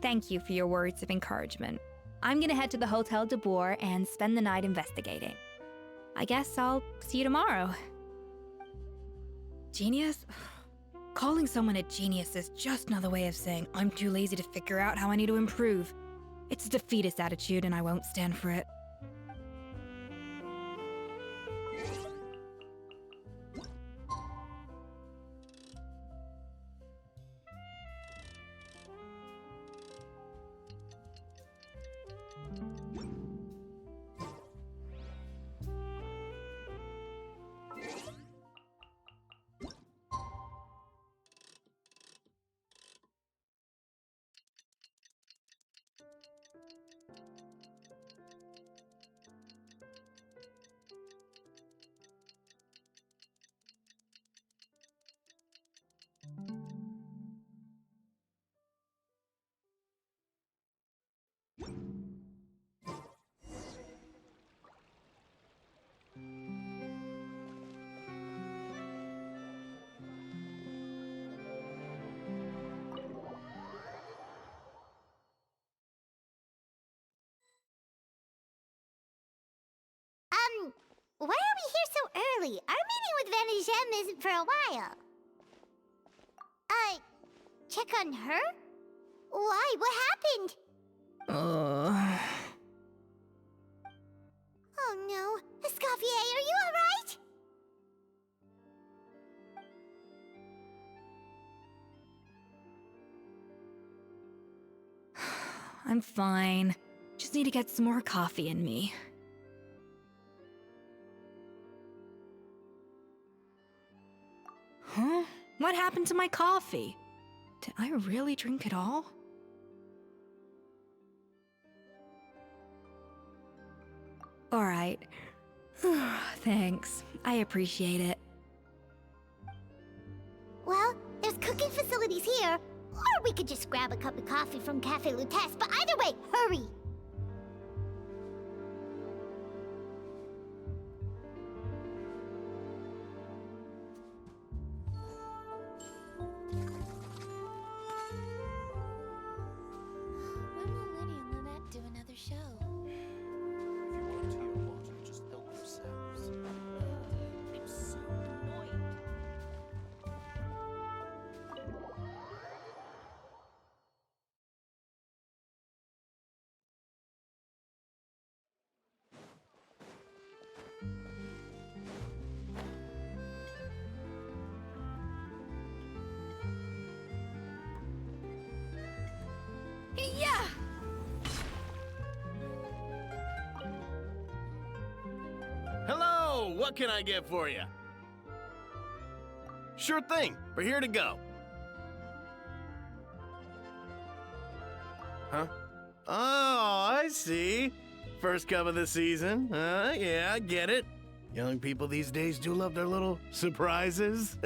Speaker 7: Thank you for your words of encouragement. I'm gonna head to the Hotel de Boer and spend the night investigating. I guess I'll see you tomorrow. Genius? Calling someone a genius is just another way of saying I'm too lazy to figure out how I need to improve. It's a defeatist attitude and I won't stand for it.
Speaker 3: Why are we here so early? Our meeting with Vanigem isn't for a while. Check on her? Why? What happened? Oh no. Eskofye, are you alright?
Speaker 7: I'm fine. Just need to get some more coffee in me. Huh? What happened to my coffee? Did I really drink it all? Alright. Thanks. I appreciate it.
Speaker 3: Well, there's cooking facilities here. Or we could just grab a cup of coffee from Cafe Lutece, but either way, hurry!
Speaker 17: What can I get for you? Sure thing. We're here to go. Huh? Oh, I see. First cup of the season. Yeah, I get it. Young people these days do love their little surprises.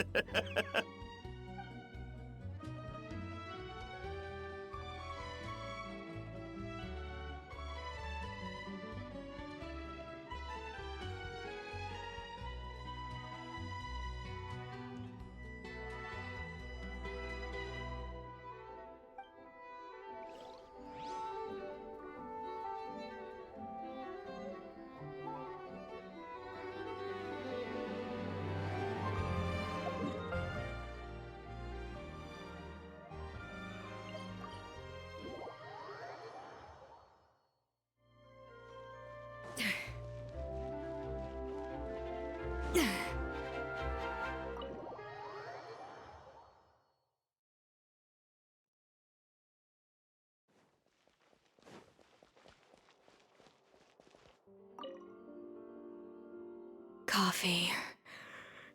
Speaker 7: Coffee.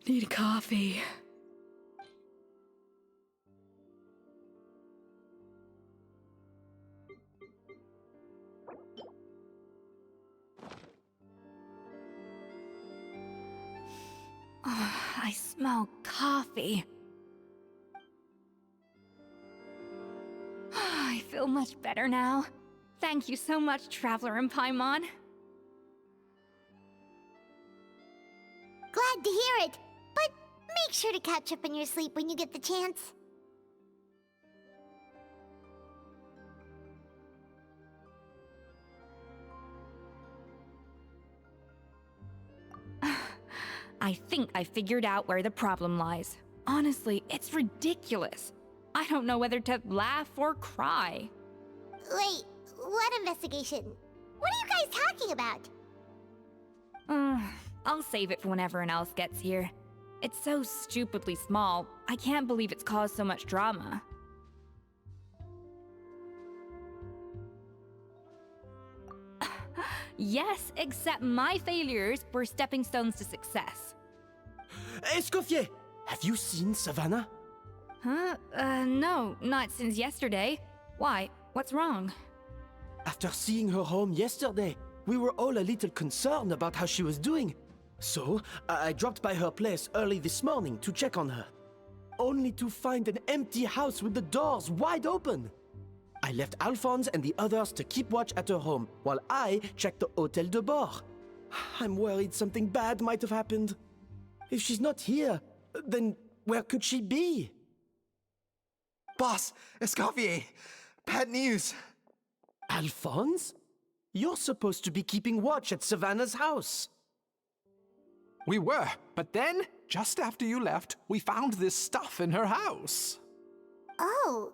Speaker 7: Need coffee. Oh, I smell coffee. I feel much better now. Thank you so much, Traveler and Paimon.
Speaker 3: Glad to hear it, but make sure to catch up on your sleep when you get the chance.
Speaker 7: I think I figured out where the problem lies. Honestly, it's ridiculous. I don't know whether to laugh or cry.
Speaker 3: Wait, what investigation? What are you guys talking about?
Speaker 7: I'll save it for when everyone else gets here. It's so stupidly small, I can't believe it's caused so much drama. Yes, except my failures were stepping stones to success.
Speaker 6: Эскофье! Have you seen Savannah?
Speaker 7: Huh? No, not since yesterday. Why? What's wrong?
Speaker 6: After seeing her home yesterday, we were all a little concerned about how she was doing. So, I dropped by her place early this morning to check on her. Only to find an empty house with the doors wide open. I left Alphonse and the others to keep watch at her home, while I checked the Hôtel de Bord. I'm worried something bad might have happened. If she's not here, then where could she be?
Speaker 15: Boss, Escoffier, bad news.
Speaker 6: Alphonse? You're supposed to be keeping watch at Savannah's house.
Speaker 14: We were, but then, just after you left, we found this stuff in her house.
Speaker 3: Oh,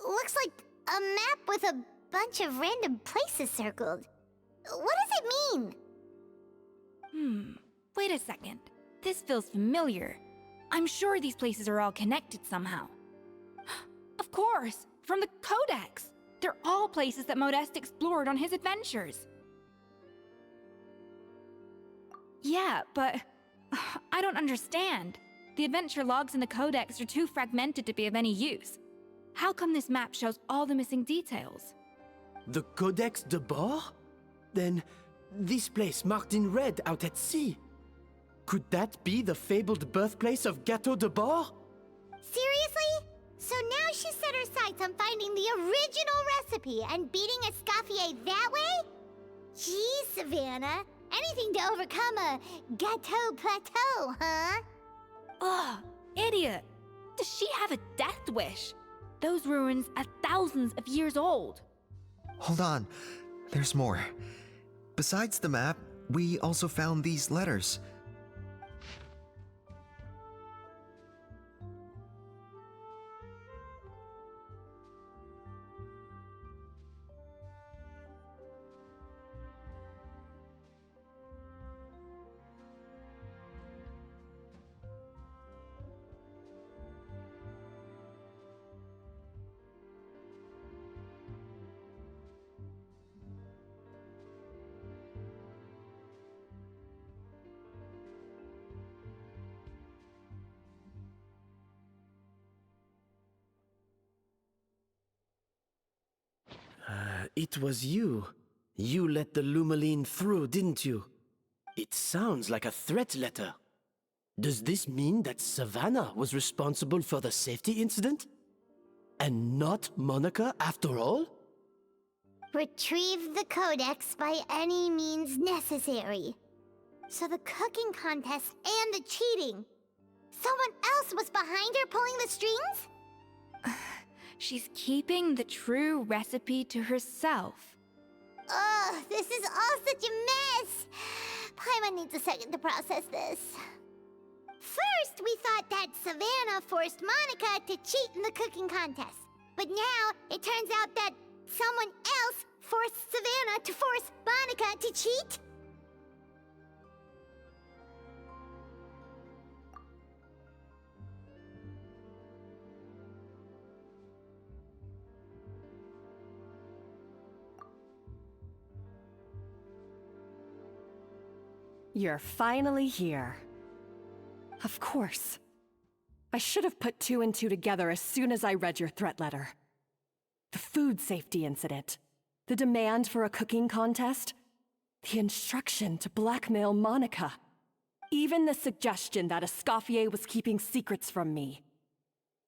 Speaker 3: looks like a map with a bunch of random places circled. What does it mean?
Speaker 7: Wait a second. This feels familiar. I'm sure these places are all connected somehow. Of course, from the Codex. They're all places that Modeste explored on his adventures. Yeah, but I don't understand. The adventure logs in the Codex are too fragmented to be of any use. How come this map shows all the missing details?
Speaker 6: The Codex de Bord? Then, this place marked in red out at sea. Could that be the fabled birthplace of Gâteau de Bord?
Speaker 3: Seriously? So now she set her sights on finding the original recipe and beating Escoffier that way? Geez, Savannah. Anything to overcome a gâteau plateau, huh?
Speaker 7: Ugh, idiot. Does she have a death wish? Those ruins are thousands of years old.
Speaker 15: Hold on, there's more. Besides the map, we also found these letters.
Speaker 6: It was you. You let the Lumaline through, didn't you? It sounds like a threat letter. Does this mean that Savannah was responsible for the safety incident? And not Monica after all?
Speaker 3: Retrieve the codex by any means necessary. So the cooking contest and the cheating. Someone else was behind her pulling the strings?
Speaker 7: She's keeping the true recipe to herself.
Speaker 3: Ugh, this is all such a mess. Paimon needs a second to process this. First, we thought that Savannah forced Monica to cheat in the cooking contest. But now, it turns out that someone else forced Savannah to force Monica to cheat?
Speaker 1: You're finally here. Of course. I should have put 2 and 2 together as soon as I read your threat letter. The food safety incident, the demand for a cooking contest, the instruction to blackmail Monica, even the suggestion that Eskofье was keeping secrets from me.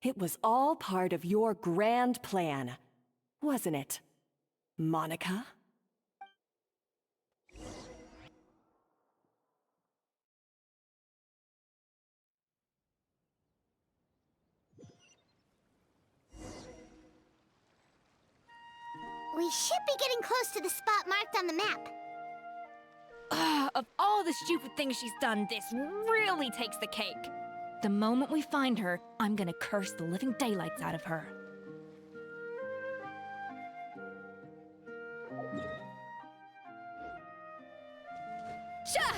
Speaker 1: It was all part of your grand plan, wasn't it, Monica?
Speaker 3: We should be getting close to the spot marked on the map.
Speaker 7: Of all the stupid things she's done, this really takes the cake. The moment we find her, I'm gonna curse the living daylights out of her. Shah!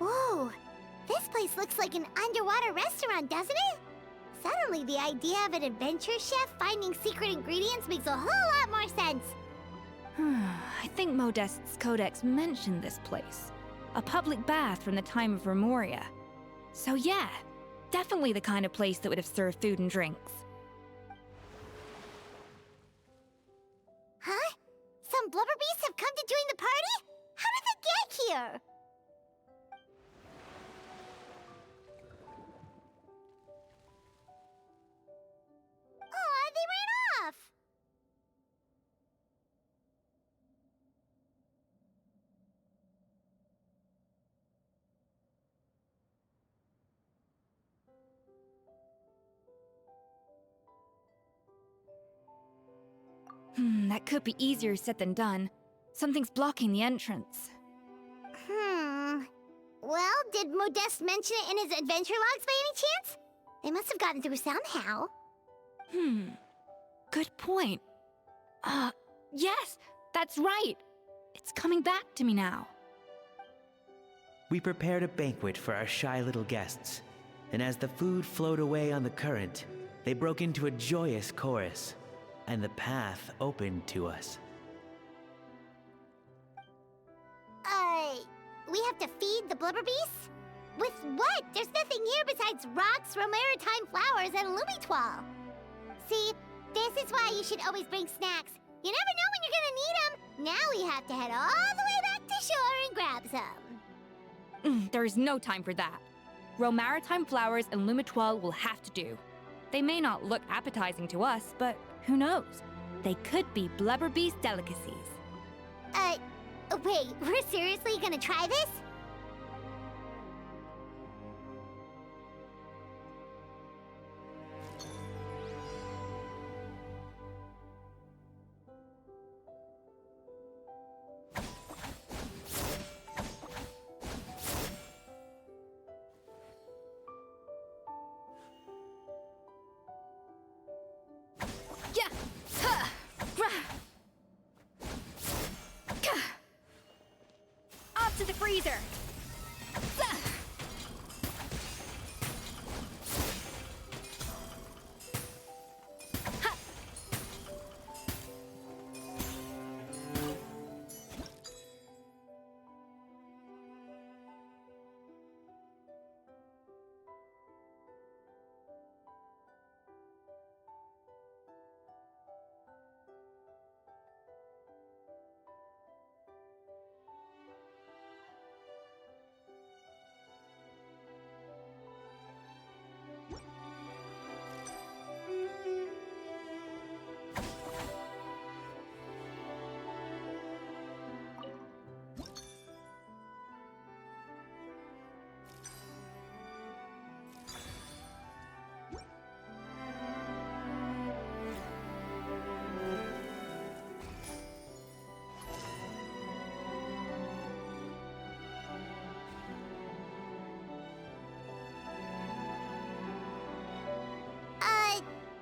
Speaker 3: Whoa, this place looks like an underwater restaurant, doesn't it? Suddenly, the idea of an adventure chef finding secret ingredients makes a whole lot more sense.
Speaker 7: I think Modest's codex mentioned this place. A public bath from the time of Remoria. So yeah, definitely the kind of place that would have served food and drinks.
Speaker 3: Huh? Some blubber beasts have come to join the party? How did they get here? Aw, they ran off!
Speaker 7: That could be easier said than done. Something's blocking the entrance.
Speaker 3: Well, did Modeste mention it in his adventure logs by any chance? They must have gotten through somehow.
Speaker 7: Good point. Yes, that's right. It's coming back to me now.
Speaker 18: We prepared a banquet for our shy little guests.
Speaker 5: and as the food flowed away on the current, they broke into a joyous chorus, and the path opened to us.
Speaker 3: We have to feed the blubber beasts? With what? There's nothing here besides rocks, romaritime flowers, and lumitoile. See, this is why you should always bring snacks. You never know when you're gonna need them. Now we have to head all the way back to shore and grab some.
Speaker 7: There is no time for that. Romaritime flowers and lumitoile will have to do. They may not look appetizing to us, but who knows? They could be blubber beast delicacies.
Speaker 3: Wait, we're seriously gonna try this?
Speaker 7: Off to the freezer!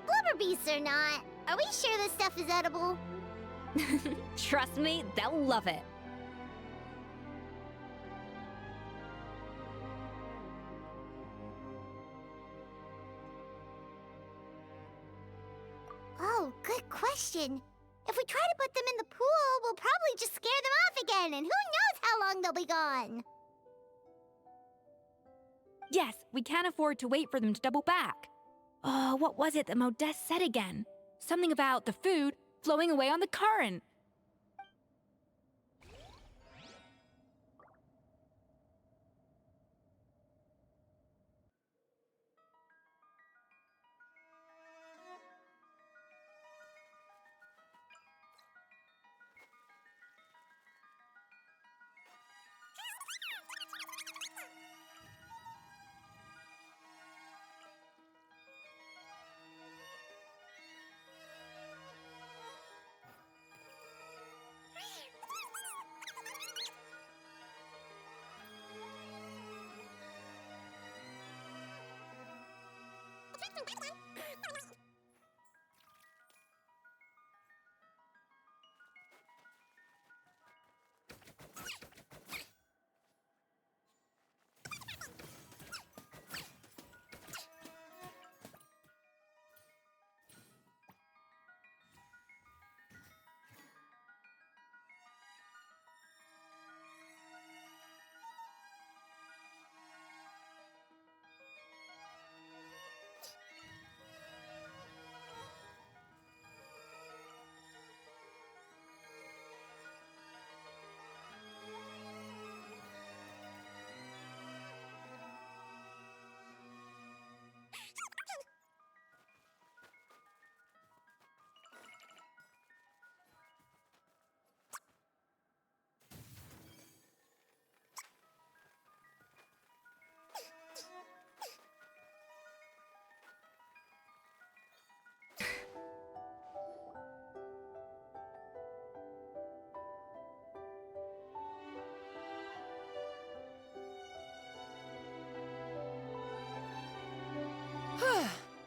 Speaker 7: Blubber beasts or not, are we sure this stuff is edible? Trust me, they'll love it.
Speaker 3: Oh, good question. If we try to put them in the pool, we'll probably just scare them off again, and who knows how long they'll be gone.
Speaker 7: Yes, we can't afford to wait for them to double back. What was it that Modeste said again? Something about the food flowing away on the current.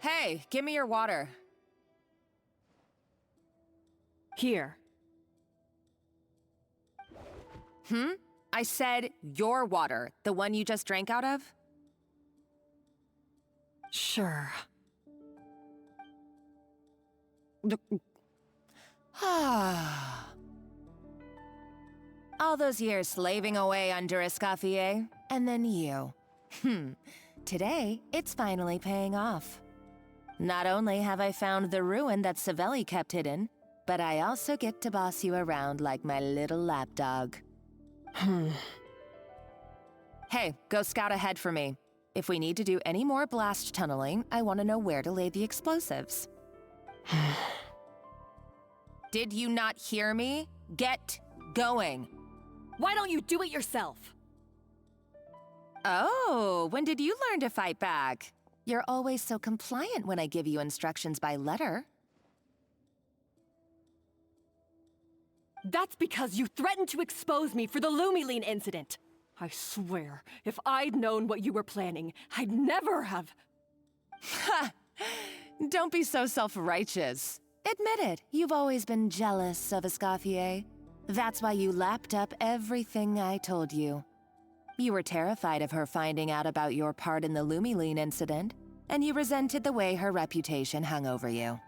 Speaker 9: Hey, give me your water.
Speaker 1: Here.
Speaker 9: I said your water, the one you just drank out of?
Speaker 1: Sure.
Speaker 18: All those years slaving away under Eskофье, and then you. Today, it's finally paying off. Not only have I found the ruin that Savelli kept hidden, but I also get to boss you around like my little lapdog. Hey, go scout ahead for me. If we need to do any more blast tunneling, I want to know where to lay the explosives. Did you not hear me? Get going.
Speaker 1: Why don't you do it yourself?
Speaker 18: Oh, when did you learn to fight back? You're always so compliant when I give you instructions by letter.
Speaker 1: That's because you threatened to expose me for the Lumiline incident. I swear, if I'd known what you were planning, I'd never have...
Speaker 18: Ha! Don't be so self-righteous. Admit it, you've always been jealous of Eskофье. That's why you lapped up everything I told you. You were terrified of her finding out about your part in the Lumiline incident, and you resented the way her reputation hung over you.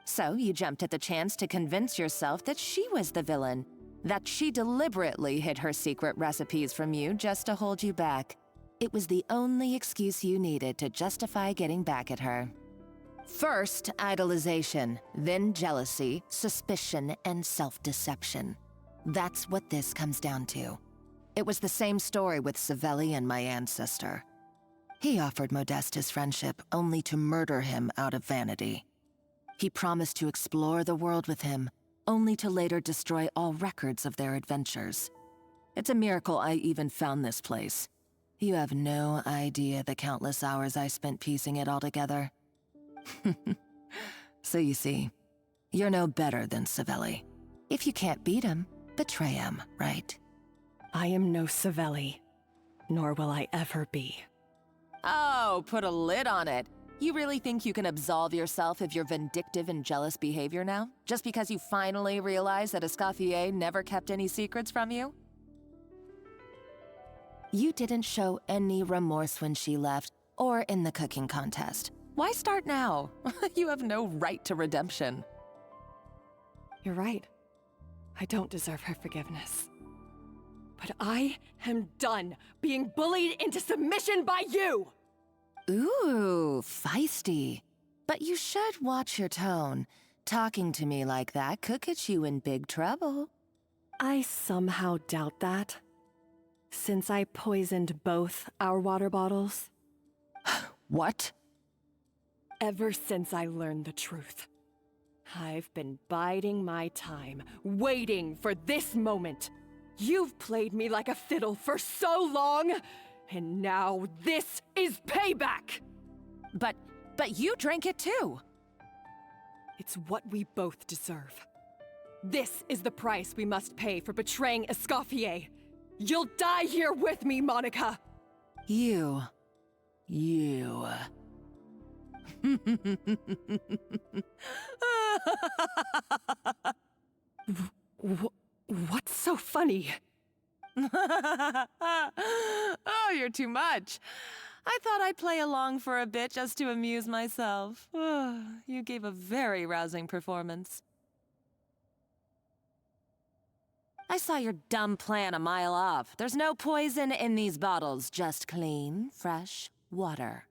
Speaker 18: So you jumped at the chance to convince yourself that she was the villain, that she deliberately hid her secret recipes from you just to hold you back. It was the only excuse you needed to justify getting back at her. First, idolization, then jealousy, suspicion, and self-deception. That's what this comes down to. It was the same story with Savelli and my ancestor. He offered Modeste his friendship only to murder him out of vanity. He promised to explore the world with him, only to later destroy all records of their adventures. It's a miracle I even found this place. You have no idea the countless hours I spent piecing it all together. So you see, you're no better than Savelli. If you can't beat him, betray him, right?
Speaker 1: I am no Savelli, nor will I ever be.
Speaker 18: Oh, put a lid on it. You really think you can absolve yourself of your vindictive and jealous behavior now? Just because you finally realize that Eskофье never kept any secrets from you? You didn't show any remorse when she left, or in the cooking contest. Why start now? You have no right to redemption.
Speaker 1: You're right. I don't deserve her forgiveness. But I am done being bullied into submission by you!
Speaker 18: Ooh, feisty. But you should watch your tone. Talking to me like that could get you in big trouble.
Speaker 1: I somehow doubt that, since I poisoned both our water bottles.
Speaker 18: What?
Speaker 1: Ever since I learned the truth, I've been biding my time, waiting for this moment. You've played me like a fiddle for so long, and now this is payback!
Speaker 18: But you drank it too!
Speaker 1: It's what we both deserve. This is the price we must pay for betraying Eskофье. You'll die here with me, Monica!
Speaker 18: You.
Speaker 1: What's so funny?
Speaker 18: Oh, you're too much. I thought I'd play along for a bit just to amuse myself. You gave a very rousing performance. I saw your dumb plan a mile off. There's no poison in these bottles, just clean, fresh water.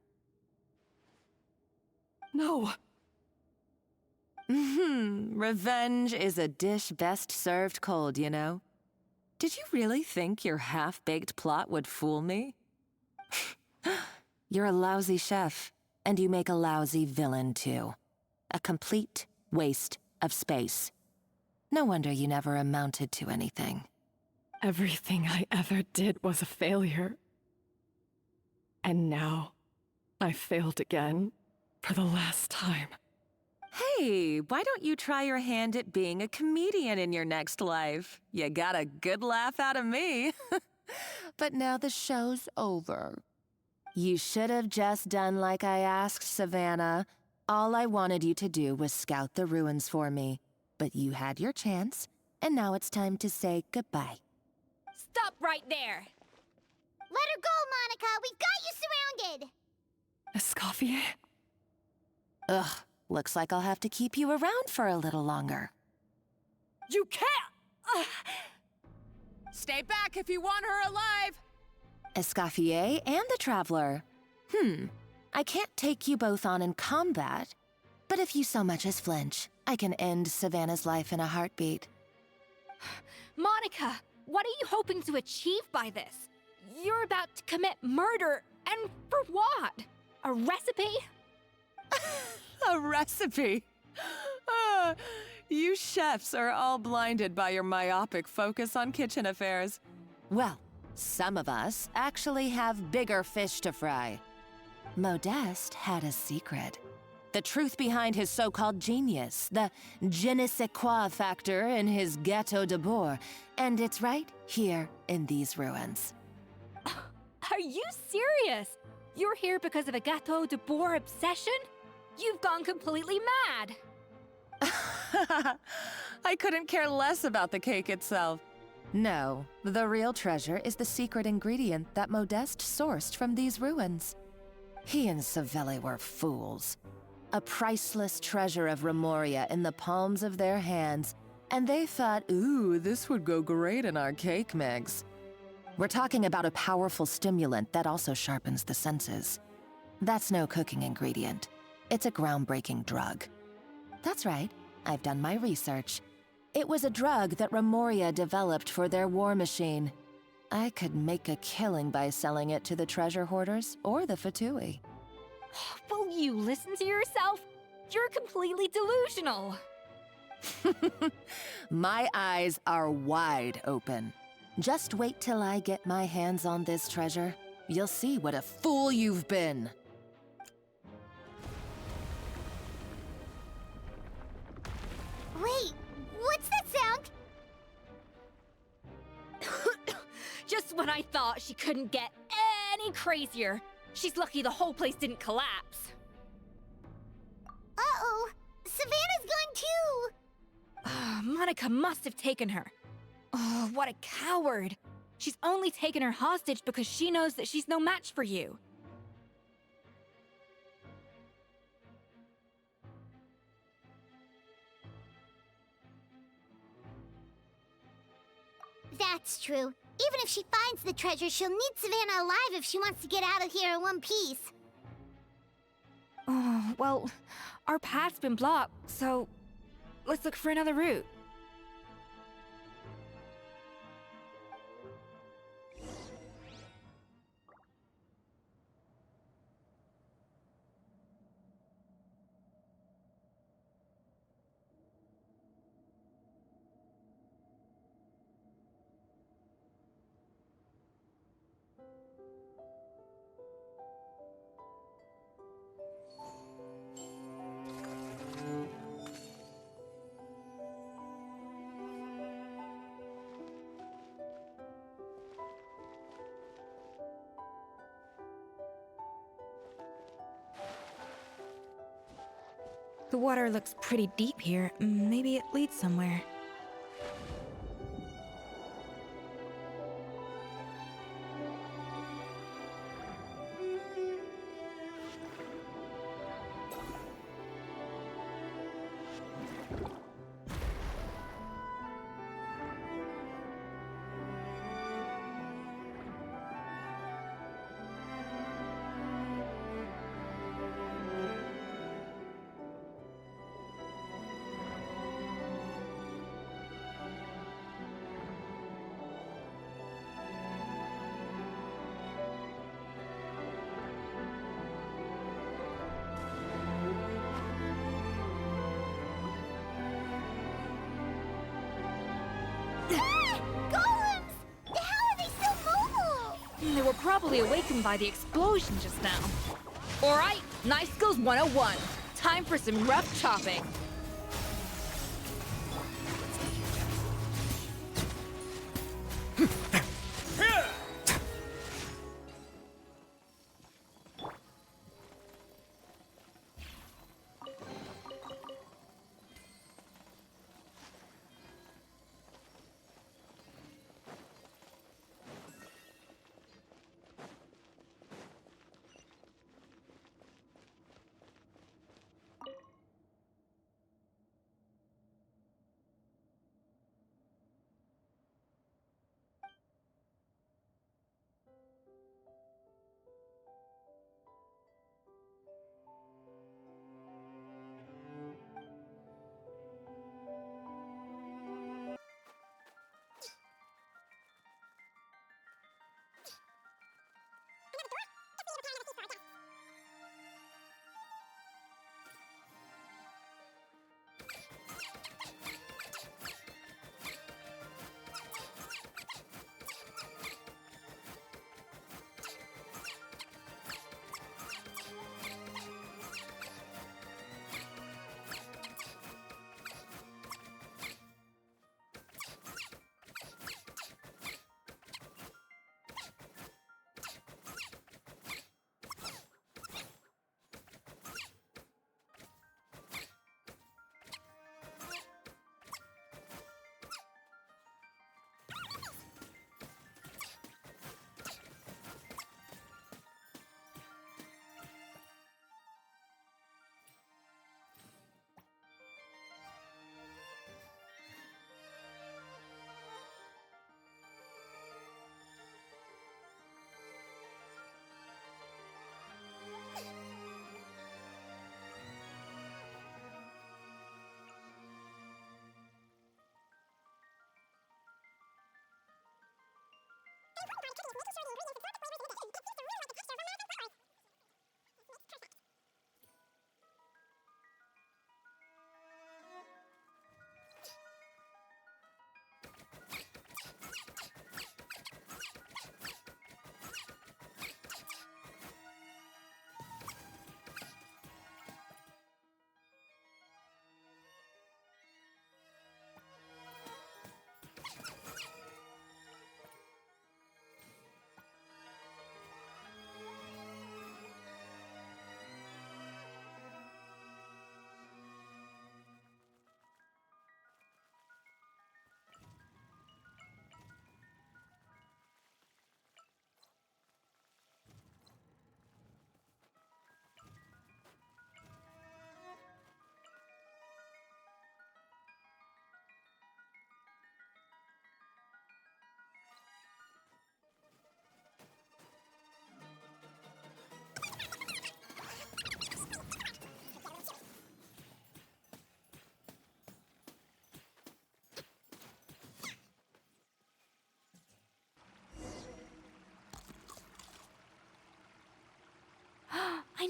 Speaker 1: No.
Speaker 18: Revenge is a dish best served cold, you know. Did you really think your half-baked plot would fool me? You're a lousy chef, and you make a lousy villain, too. A complete waste of space. No wonder you never amounted to anything.
Speaker 1: Everything I ever did was a failure. And now, I failed again, for the last time.
Speaker 18: Hey, why don't you try your hand at being a comedian in your next life? You got a good laugh out of me. But now the show's over. You should have just done like I asked, Savannah. All I wanted you to do was scout the ruins for me. But you had your chance, and now it's time to say goodbye.
Speaker 11: Stop right there!
Speaker 3: Let her go, Monica! We've got you surrounded!
Speaker 1: Eskofie?
Speaker 18: Ugh, looks like I'll have to keep you around for a little longer.
Speaker 1: You can't!
Speaker 18: Stay back if you want her alive! Escoffier and the Traveler. I can't take you both on in combat, but if you so much as flinch, I can end Savannah's life in a heartbeat.
Speaker 11: Monica, what are you hoping to achieve by this? You're about to commit murder, and for what? A recipe?
Speaker 18: A recipe? You chefs are all blinded by your myopic focus on kitchen affairs. Well, some of us actually have bigger fish to fry. Modeste had a secret. The truth behind his so-called genius, the je ne sais quoi factor in his Gâteau de Bourg, and it's right here in these ruins.
Speaker 11: Are you serious? You're here because of a Gâteau de Bourg obsession? You've gone completely mad!
Speaker 18: I couldn't care less about the cake itself. No, the real treasure is the secret ingredient that Modeste sourced from these ruins. He and Savelli were fools. A priceless treasure of Remoria in the palms of their hands, and they thought, ooh, this would go great in our cake mix. We're talking about a powerful stimulant that also sharpens the senses. That's no cooking ingredient. It's a groundbreaking drug. That's right, I've done my research. It was a drug that Remoria developed for their war machine. I could make a killing by selling it to the treasure hoarders or the Fatui.
Speaker 11: Will you listen to yourself? You're completely delusional.
Speaker 18: My eyes are wide open. Just wait till I get my hands on this treasure. You'll see what a fool you've been.
Speaker 3: Wait, what's that sound?
Speaker 11: Just when I thought she couldn't get any crazier. She's lucky the whole place didn't collapse.
Speaker 3: Uh-oh, Savannah's gone too!
Speaker 11: Monica must have taken her. Oh, what a coward. She's only taken her hostage because she knows that she's no match for you.
Speaker 3: That's true. Even if she finds the treasure, she'll need Savannah alive if she wants to get out of here in one piece.
Speaker 11: Oh, well, our path's been blocked, so let's look for another route. The water looks pretty deep here. Maybe it leads somewhere. They were probably awakened by the explosion just now. Alright, Knife Skills 101. Time for some rough chopping.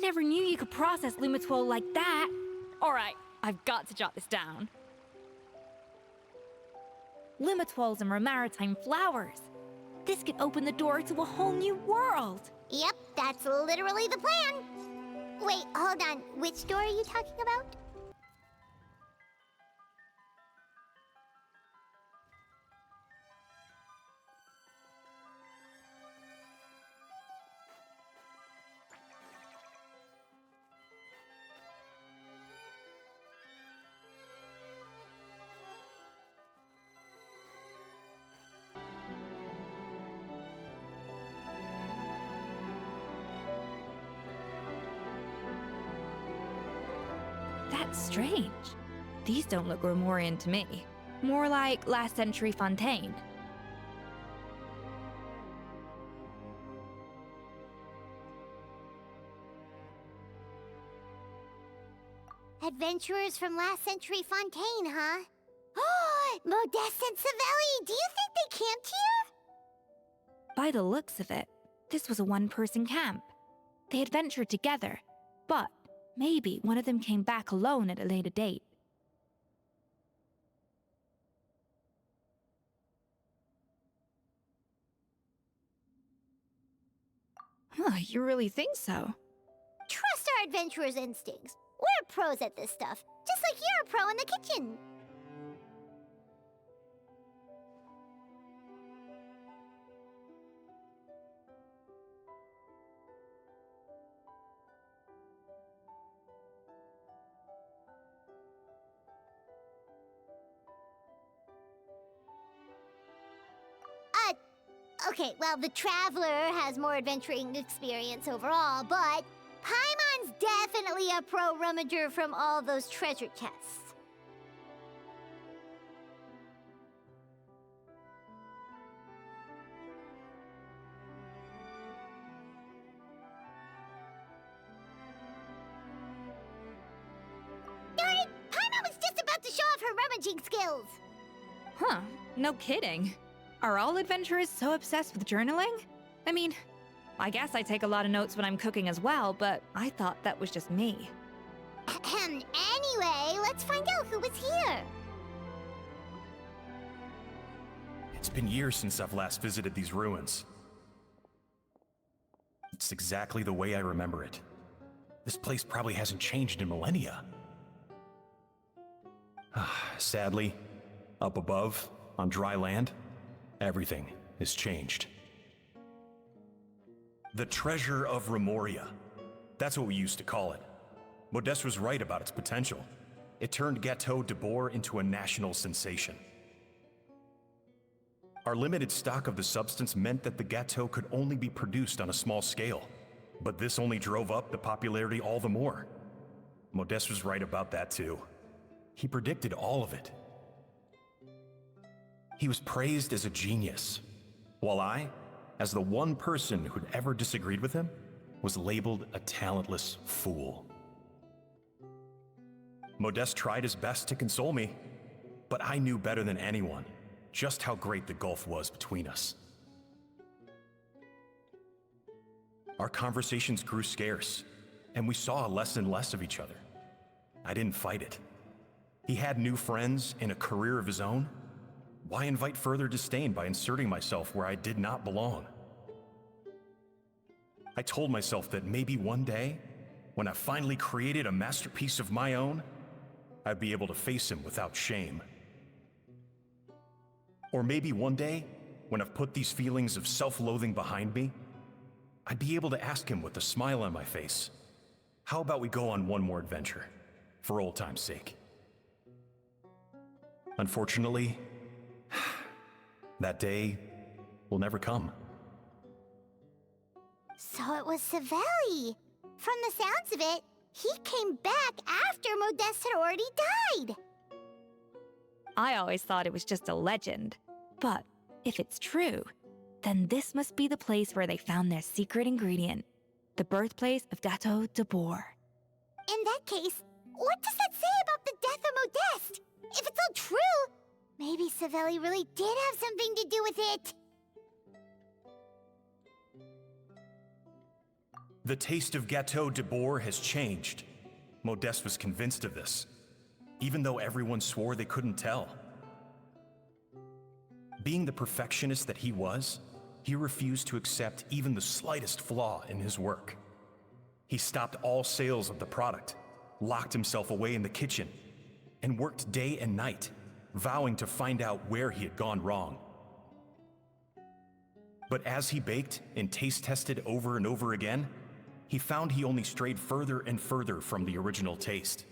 Speaker 11: never knew you could process lumitol like that. Alright, I've got to jot this down. Lumitols and maritime flowers. This could open the door to a whole new world.
Speaker 3: Yep, that's literally the plan. Wait, hold on. Which door are you talking about?
Speaker 11: That's strange. These don't look Romorian to me. More like last century Fontaine.
Speaker 3: Adventurers from last century Fontaine, huh? Oh, Modeste and Savelli, do you think they camped here?
Speaker 11: By the looks of it, this was a one-person camp. They adventured together, but maybe one of them came back alone at a later date. Huh, you really think so?
Speaker 3: Trust our adventurers' instincts. We're pros at this stuff, just like you're a pro in the kitchen. Okay, well, the Traveler has more adventuring experience overall, but Paimon's definitely a pro rummager from all those treasure chests. Darn it! Paimon was just about to show off her rummaging skills!
Speaker 11: Huh, no kidding. Are all adventurers so obsessed with journaling? I mean, I guess I take a lot of notes when I'm cooking as well, but I thought that was just me.
Speaker 3: Anyway, let's find out who was here.
Speaker 19: It's been years since I've last visited these ruins. It's exactly the way I remember it. This place probably hasn't changed in millennia. Sadly, up above, on dry land, everything has changed. The treasure of Remoria. That's what we used to call it. Modeste was right about its potential. It turned Gâteau de Bourg into a national sensation. Our limited stock of the substance meant that the gâteau could only be produced on a small scale. But this only drove up the popularity all the more. Modeste was right about that too. He predicted all of it. He was praised as a genius, while I, as the one person who'd ever disagreed with him, was labeled a talentless fool. Modeste tried his best to console me, but I knew better than anyone just how great the gulf was between us. Our conversations grew scarce, and we saw less and less of each other. I didn't fight it. He had new friends and a career of his own. Why invite further disdain by inserting myself where I did not belong? I told myself that maybe one day, when I finally created a masterpiece of my own, I'd be able to face him without shame. Or maybe one day, when I've put these feelings of self-loathing behind me, I'd be able to ask him with a smile on my face, how about we go on one more adventure, for old time's sake? Unfortunately, that day will never come.
Speaker 3: So it was Savelli. From the sounds of it, he came back after Modeste had already died.
Speaker 11: I always thought it was just a legend. But if it's true, then this must be the place where they found their secret ingredient, the birthplace of Gâteau de Bourg.
Speaker 3: In that case, what does that say about the death of Modeste? If it's all true, maybe Savelli really did have something to do with it.
Speaker 19: The taste of Gâteau de Bourg has changed. Modeste was convinced of this, even though everyone swore they couldn't tell. Being the perfectionist that he was, he refused to accept even the slightest flaw in his work. He stopped all sales of the product, locked himself away in the kitchen, and worked day and night, vowing to find out where he had gone wrong. But as he baked and taste tested over and over again, he found he only strayed further and further from the original taste.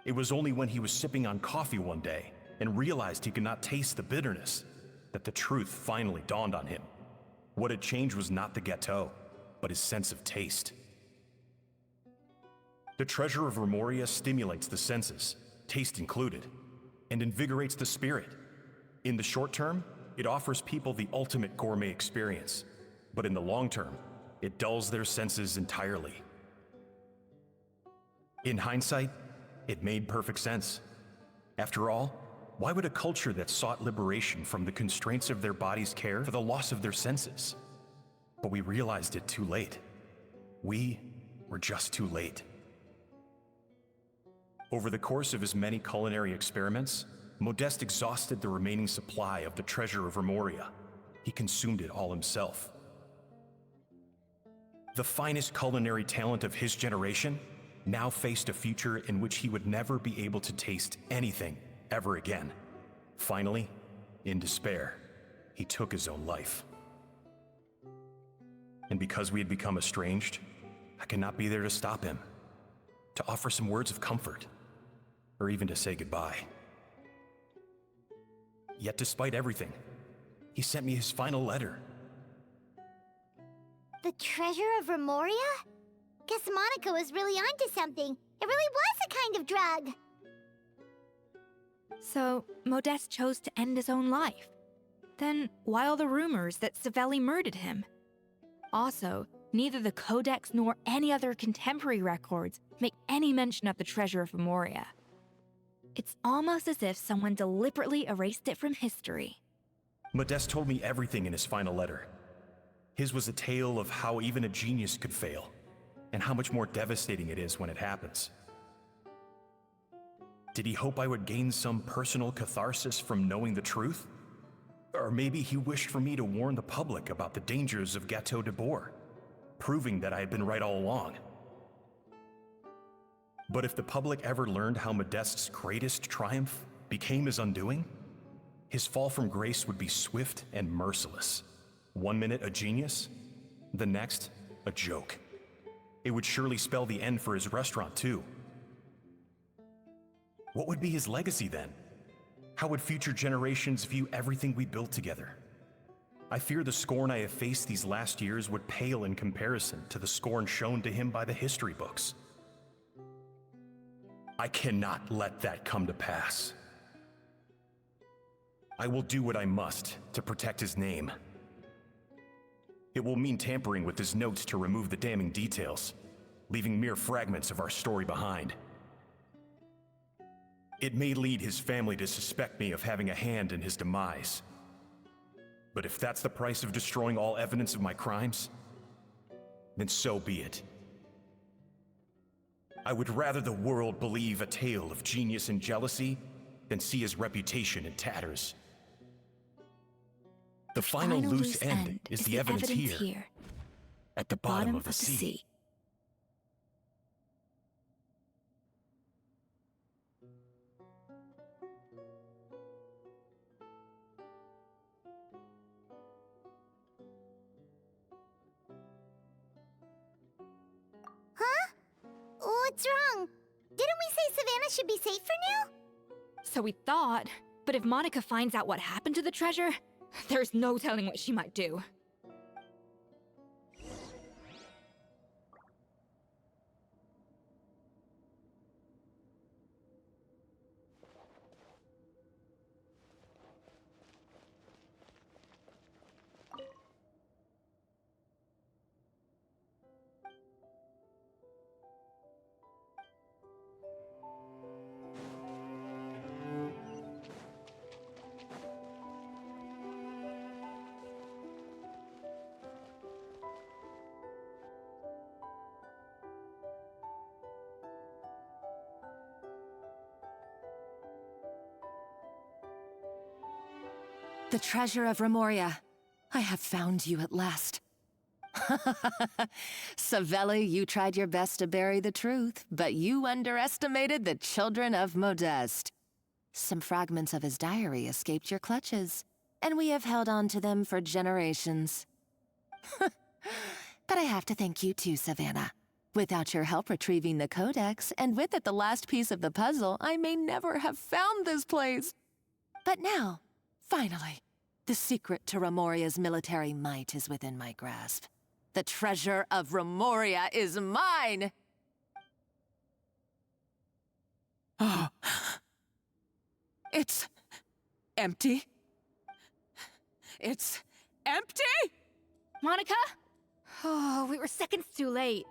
Speaker 19: It was only when he was sipping on coffee one day and realized he could not taste the bitterness that the truth finally dawned on him. What had changed was not the gâteau, but his sense of taste. The treasure of Remoria stimulates the senses, taste included, and invigorates the spirit. In the short term, it offers people the ultimate gourmet experience, but in the long term, it dulls their senses entirely. In hindsight, it made perfect sense. After all, why would a culture that sought liberation from the constraints of their bodies care for the loss of their senses? But we realized it too late. We were just too late. Over the course of his many culinary experiments, Modeste exhausted the remaining supply of the treasure of Remoria. He consumed it all himself. The finest culinary talent of his generation now faced a future in which he would never be able to taste anything ever again. Finally, in despair, he took his own life. And because we had become estranged, I cannot be there to stop him, to offer some words of comfort, or even to say goodbye. Yet despite everything, he sent me his final letter.
Speaker 3: The treasure of Remoria? Guess Monica was really onto something. It really was a kind of drug.
Speaker 7: So, Modeste chose to end his own life. Then, why all the rumors that Savelli murdered him? Also, neither the Codex nor any other contemporary records make any mention of the treasure of Remoria. It's almost as if someone deliberately erased it from history.
Speaker 19: Modeste told me everything in his final letter. His was a tale of how even a genius could fail, and how much more devastating it is when it happens. Did he hope I would gain some personal catharsis from knowing the truth? Or maybe he wished for me to warn the public about the dangers of Gâteau de Bourg, proving that I had been right all along. But if the public ever learned how Modeste's greatest triumph became his undoing, his fall from grace would be swift and merciless. 1 minute a genius, the next a joke. It would surely spell the end for his restaurant too. What would be his legacy then? How would future generations view everything we built together? I fear the scorn I have faced these last years would pale in comparison to the scorn shown to him by the history books. I cannot let that come to pass. I will do what I must to protect his name. It will mean tampering with his notes to remove the damning details, leaving mere fragments of our story behind. It may lead his family to suspect me of having a hand in his demise. But if that's the price of destroying all evidence of my crimes, then so be it. I would rather the world believe a tale of genius and jealousy than see his reputation in tatters. The final loose end is the evidence here, at the bottom of the sea.
Speaker 3: Huh? What's wrong? Didn't we say Savannah should be safe for now?
Speaker 7: So we thought, but if Monica finds out what happened to the treasure, there's no telling what she might do.
Speaker 18: The treasure of Remoria. I have found you at last. Savelli, you tried your best to bury the truth, but you underestimated the children of Modeste. Some fragments of his diary escaped your clutches, and we have held on to them for generations. But I have to thank you too, Savannah. Without your help retrieving the codex, and with it the last piece of the puzzle, I may never have found this place. But now, finally, the secret to Remoria's military might is within my grasp. The treasure of Remoria is mine! Oh. It's empty. It's empty?
Speaker 11: Monica? Oh, we were seconds too late.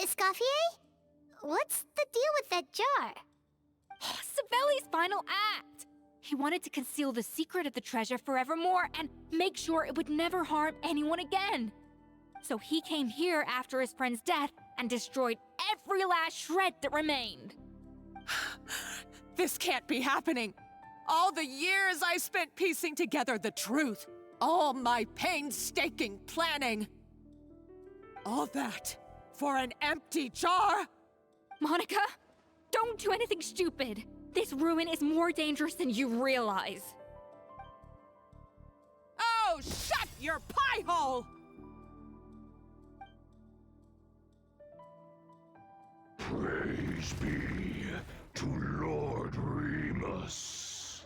Speaker 3: Eskofye? What's the deal with that jar?
Speaker 11: Savelli's final act! He wanted to conceal the secret of the treasure forevermore and make sure it would never harm anyone again. So he came here after his friend's death and destroyed every last shred that remained.
Speaker 18: This can't be happening. All the years I spent piecing together the truth. All my painstaking planning. All that for an empty jar?
Speaker 11: Monica, don't do anything stupid. This ruin is more dangerous than you realize.
Speaker 18: Oh, shut your pie hole!
Speaker 20: Praise be to Lord Remus.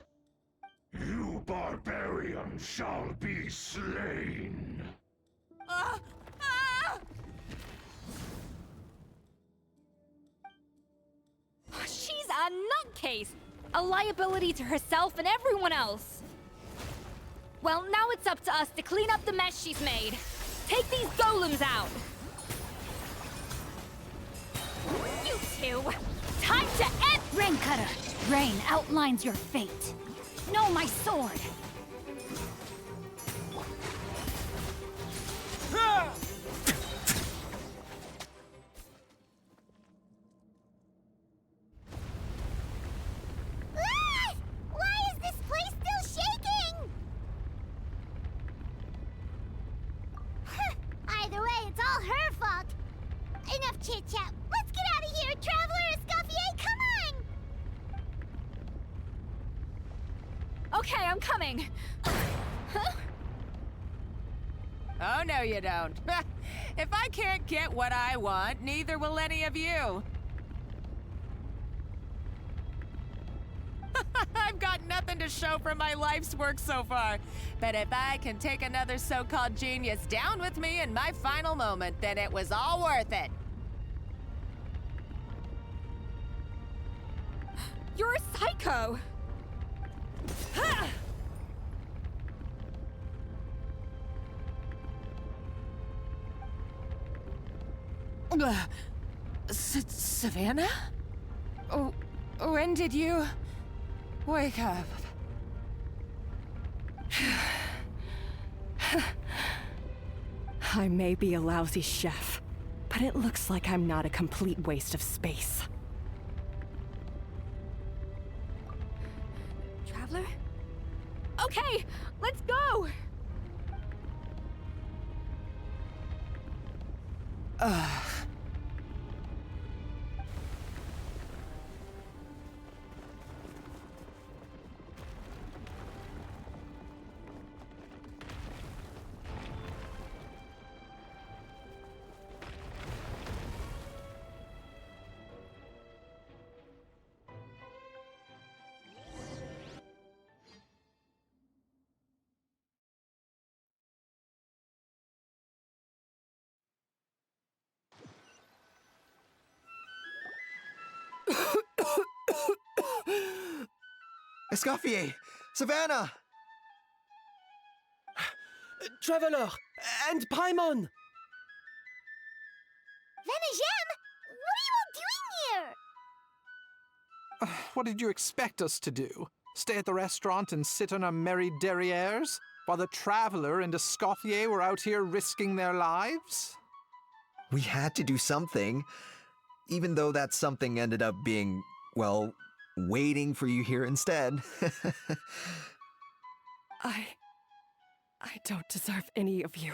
Speaker 20: You barbarian shall be slain.
Speaker 11: She's a nutcase! A liability to herself and everyone else! Well, now it's up to us to clean up the mess she's made. Take these golems out! You two! Time to end—
Speaker 21: Rain Cutter! Rain outlines your fate. Know my sword!
Speaker 3: Chit-chat. Let's get out of here, Traveler Eskofье, come on!
Speaker 11: Okay, I'm coming.
Speaker 18: Oh, no you don't. If I can't get what I want, neither will any of you. I've got nothing to show for my life's work so far. But if I can take another so-called genius down with me in my final moment, then it was all worth it.
Speaker 11: You're a psycho!
Speaker 18: Savannah? Oh, when did you wake up?
Speaker 1: I may be a lousy chef, but it looks like I'm not a complete waste of space.
Speaker 11: Traveler? Okay, let's go!
Speaker 15: Eskofье! Savannah!
Speaker 6: Traveler! And Paimon!
Speaker 3: Venejem! What are you all doing here?
Speaker 14: What did you expect us to do? Stay at the restaurant and sit on our merry derrieres? While the Traveler and Eskofье were out here risking their lives?
Speaker 15: We had to do something, even though that something ended up being, well, waiting for you here instead.
Speaker 1: I don't deserve any of you.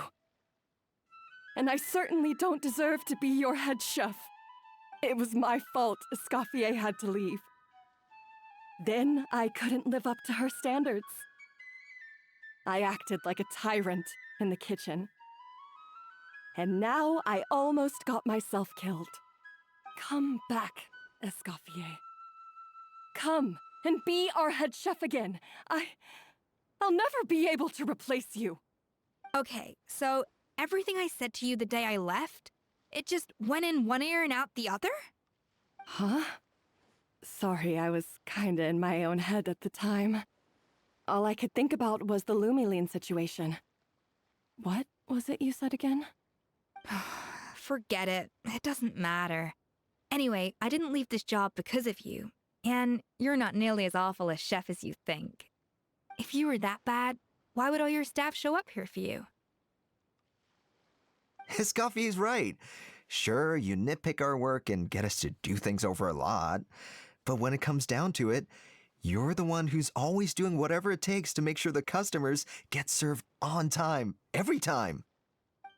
Speaker 1: And I certainly don't deserve to be your head chef. It was my fault Eskofье had to leave. Then I couldn't live up to her standards. I acted like a tyrant in the kitchen. And now I almost got myself killed. Come back, Eskofье. Come and be our head chef again. I'll never be able to replace you.
Speaker 7: Okay, so everything I said to you the day I left, it just went in one ear and out the other?
Speaker 1: Huh? Sorry, I was kinda in my own head at the time. All I could think about was the Lumiline situation. What was it you said again?
Speaker 7: Forget it. It doesn't matter. Anyway, I didn't leave this job because of you. And you're not nearly as awful a chef as you think. If you were that bad, why would all your staff show up here for you?
Speaker 15: Eskofьe's right. Sure, you nitpick our work and get us to do things over a lot. But when it comes down to it, you're the one who's always doing whatever it takes to make sure the customers get served on time, every time.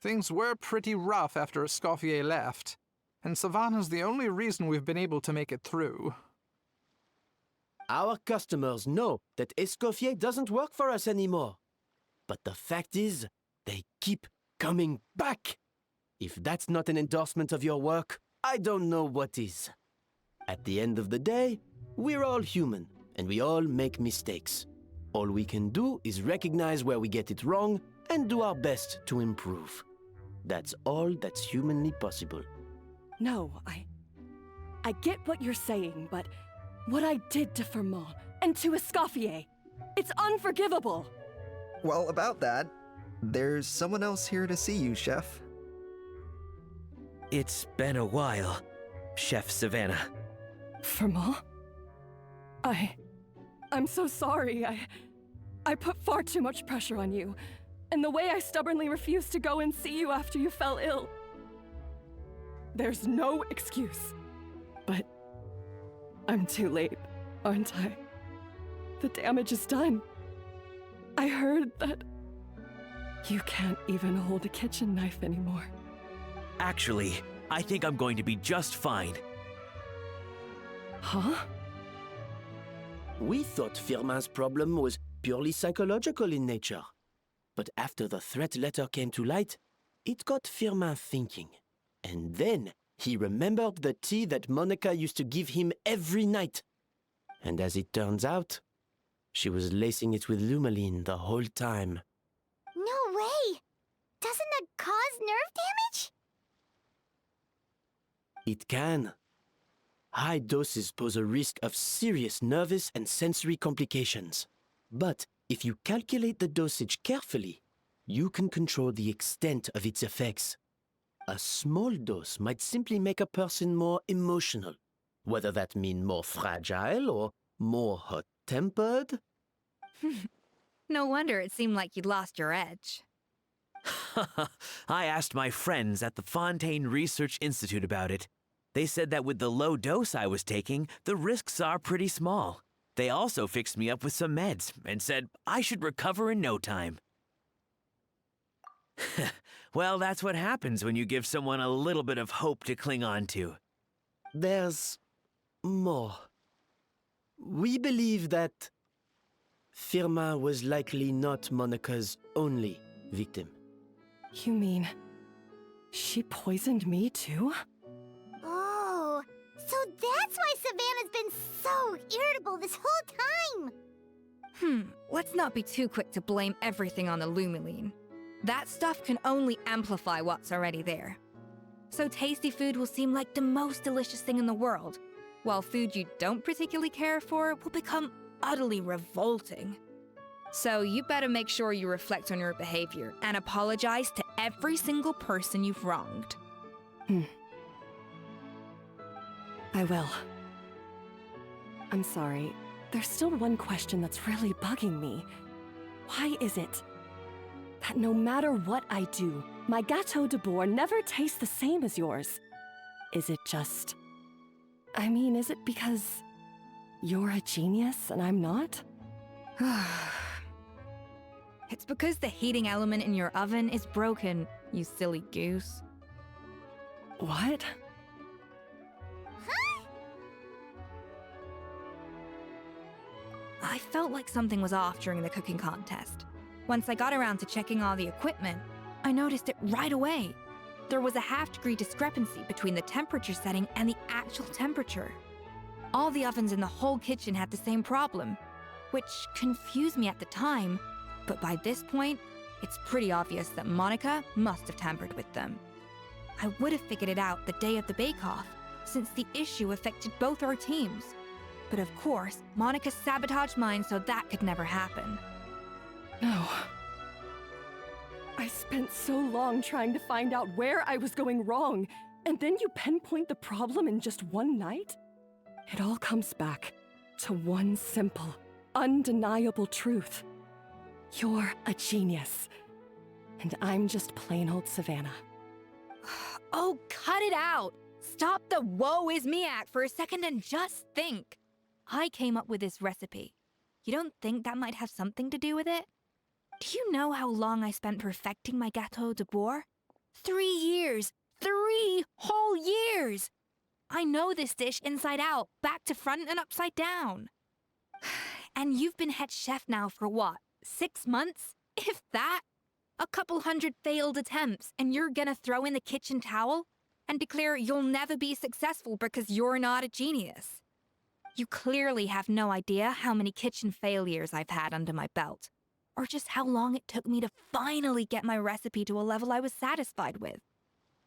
Speaker 14: Things were pretty rough after Eskofье left, and Savannah's the only reason we've been able to make it through.
Speaker 6: Our customers know that Éskoffier doesn't work for us anymore. But the fact is, they keep coming back. If that's not an endorsement of your work, I don't know what is. At the end of the day, we're all human, and we all make mistakes. All we can do is recognize where we get it wrong and do our best to improve. That's all that's humanly possible.
Speaker 1: No, I get what you're saying, but what I did to Fermont and to Eskofье, it's unforgivable.
Speaker 15: Well, about that, there's someone else here to see you, Chef.
Speaker 5: It's been a while, Chef Savannah.
Speaker 1: Fermont? I'm so sorry. I put far too much pressure on you, and the way I stubbornly refused to go and see you after you fell ill. There's no excuse. But I'm too late, aren't I? The damage is done. I heard that you can't even hold a kitchen knife anymore.
Speaker 5: Actually, I think I'm going to be just fine.
Speaker 1: Huh?
Speaker 6: We thought Firmin's problem was purely psychological in nature. But after the threat letter came to light, it got Firmin thinking. And then he remembered the tea that Monica used to give him every night. And as it turns out, she was lacing it with Lumiline the whole time.
Speaker 3: No way! Doesn't that cause nerve damage?
Speaker 6: It can. High doses pose a risk of serious nervous and sensory complications. But if you calculate the dosage carefully, you can control the extent of its effects. A small dose might simply make a person more emotional, whether that means more fragile or more hot-tempered.
Speaker 7: No wonder it seemed like you'd lost your edge.
Speaker 5: I asked my friends at the Fontaine Research Institute about it. They said that with the low dose I was taking, the risks are pretty small. They also fixed me up with some meds and said I should recover in no time. Well, that's what happens when you give someone a little bit of hope to cling on to.
Speaker 6: There's more. We believe that Firmin was likely not Monica's only victim.
Speaker 1: You mean she poisoned me too?
Speaker 3: Oh, so that's why Savannah's been so irritable this whole time.
Speaker 7: Let's not be too quick to blame everything on the Lumiline. That stuff can only amplify what's already there. So tasty food will seem like the most delicious thing in the world, while food you don't particularly care for will become utterly revolting. So you better make sure you reflect on your behavior and apologize to every single person you've wronged.
Speaker 1: I will. I'm sorry. There's still one question that's really bugging me. Why is it that no matter what I do, my gâteau de bourg never tastes the same as yours? Is it just... I mean, is it because you're a genius and I'm not?
Speaker 7: It's because the heating element in your oven is broken, you silly goose.
Speaker 1: What?
Speaker 7: I felt like something was off during the cooking contest. Once I got around to checking all the equipment, I noticed it right away. There was a half-degree discrepancy between the temperature setting and the actual temperature. All the ovens in the whole kitchen had the same problem, which confused me at the time, but by this point, it's pretty obvious that Monica must have tampered with them. I would have figured it out the day of the bake-off, since the issue affected both our teams. But of course, Monica sabotaged mine so that could never happen.
Speaker 1: No. I spent so long trying to find out where I was going wrong, and then you pinpoint the problem in just one night? It all comes back to one simple, undeniable truth. You're a genius, and I'm just plain old Savannah.
Speaker 7: Oh, cut it out! Stop the woe is me act for a second and just think. I came up with this recipe. You don't think that might have something to do with it? Do you know how long I spent perfecting my gâteau de bois? 3 years! 3 whole years! I know this dish inside out, back to front and upside down. And you've been head chef now for what, 6 months? If that? A couple hundred failed attempts, and you're gonna throw in the kitchen towel and declare you'll never be successful because you're not a genius. You clearly have no idea how many kitchen failures I've had under my belt, or just how long it took me to finally get my recipe to a level I was satisfied with.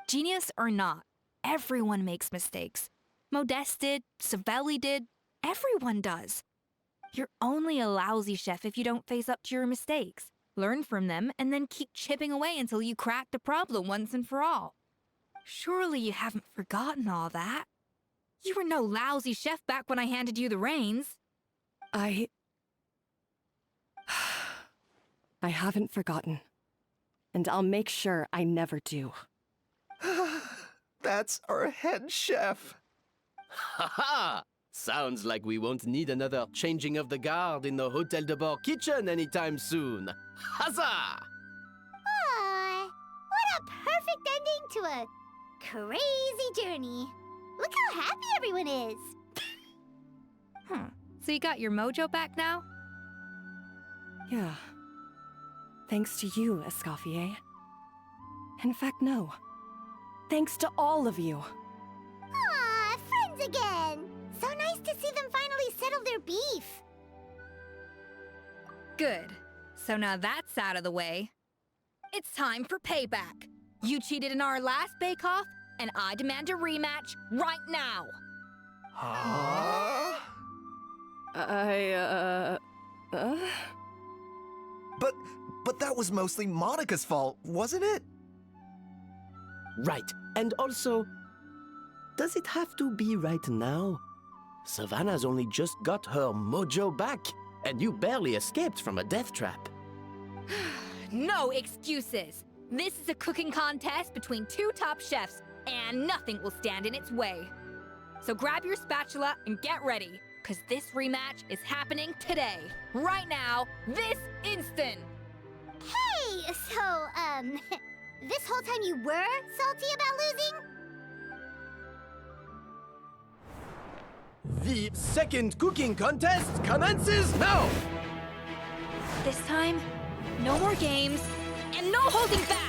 Speaker 7: Genius or not, everyone makes mistakes. Modeste did, Savelli did, everyone does. You're only a lousy chef if you don't face up to your mistakes, learn from them, and then keep chipping away until you crack the problem once and for all. Surely you haven't forgotten all that. You were no lousy chef back when I handed you the reins.
Speaker 1: I haven't forgotten. And I'll make sure I never do.
Speaker 15: That's our head chef.
Speaker 6: Ha ha! Sounds like we won't need another changing of the guard in the Hotel de Bord kitchen anytime soon. Huzzah!
Speaker 3: Aw, what a perfect ending to a crazy journey. Look how happy everyone is.
Speaker 7: So you got your mojo back now?
Speaker 1: Yeah. Thanks to you, Eskofье. In fact, no. Thanks to all of you.
Speaker 3: Aw, friends again. So nice to see them finally settle their beef.
Speaker 7: Good. So now that's out of the way. It's time for payback. You cheated in our last bake-off, and I demand a rematch right now.
Speaker 15: Huh? But that was mostly Monica's fault, wasn't it?
Speaker 6: Right. And also, does it have to be right now? Savannah's only just got her mojo back, and you barely escaped from a death trap.
Speaker 7: No excuses. This is a cooking contest between 2 top chefs, and nothing will stand in its way. So grab your spatula and get ready, because this rematch is happening today, right now, this instant.
Speaker 3: Hey, so, this whole time you were salty about losing?
Speaker 6: The second cooking contest commences now!
Speaker 7: This time, no more games, and no holding back!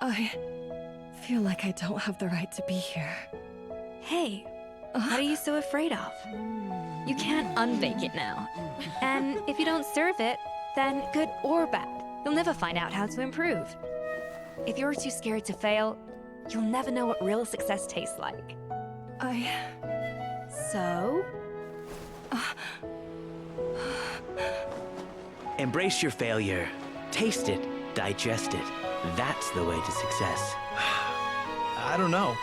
Speaker 1: I feel like I don't have the right to be here.
Speaker 7: Hey, what are you so afraid of? You can't unbake it now. And if you don't serve it, then good or bad, you'll never find out how to improve. If you're too scared to fail, you'll never know what real success tastes like. So?
Speaker 5: Embrace your failure. Taste it. Digest it. That's the way to success.
Speaker 19: I don't know.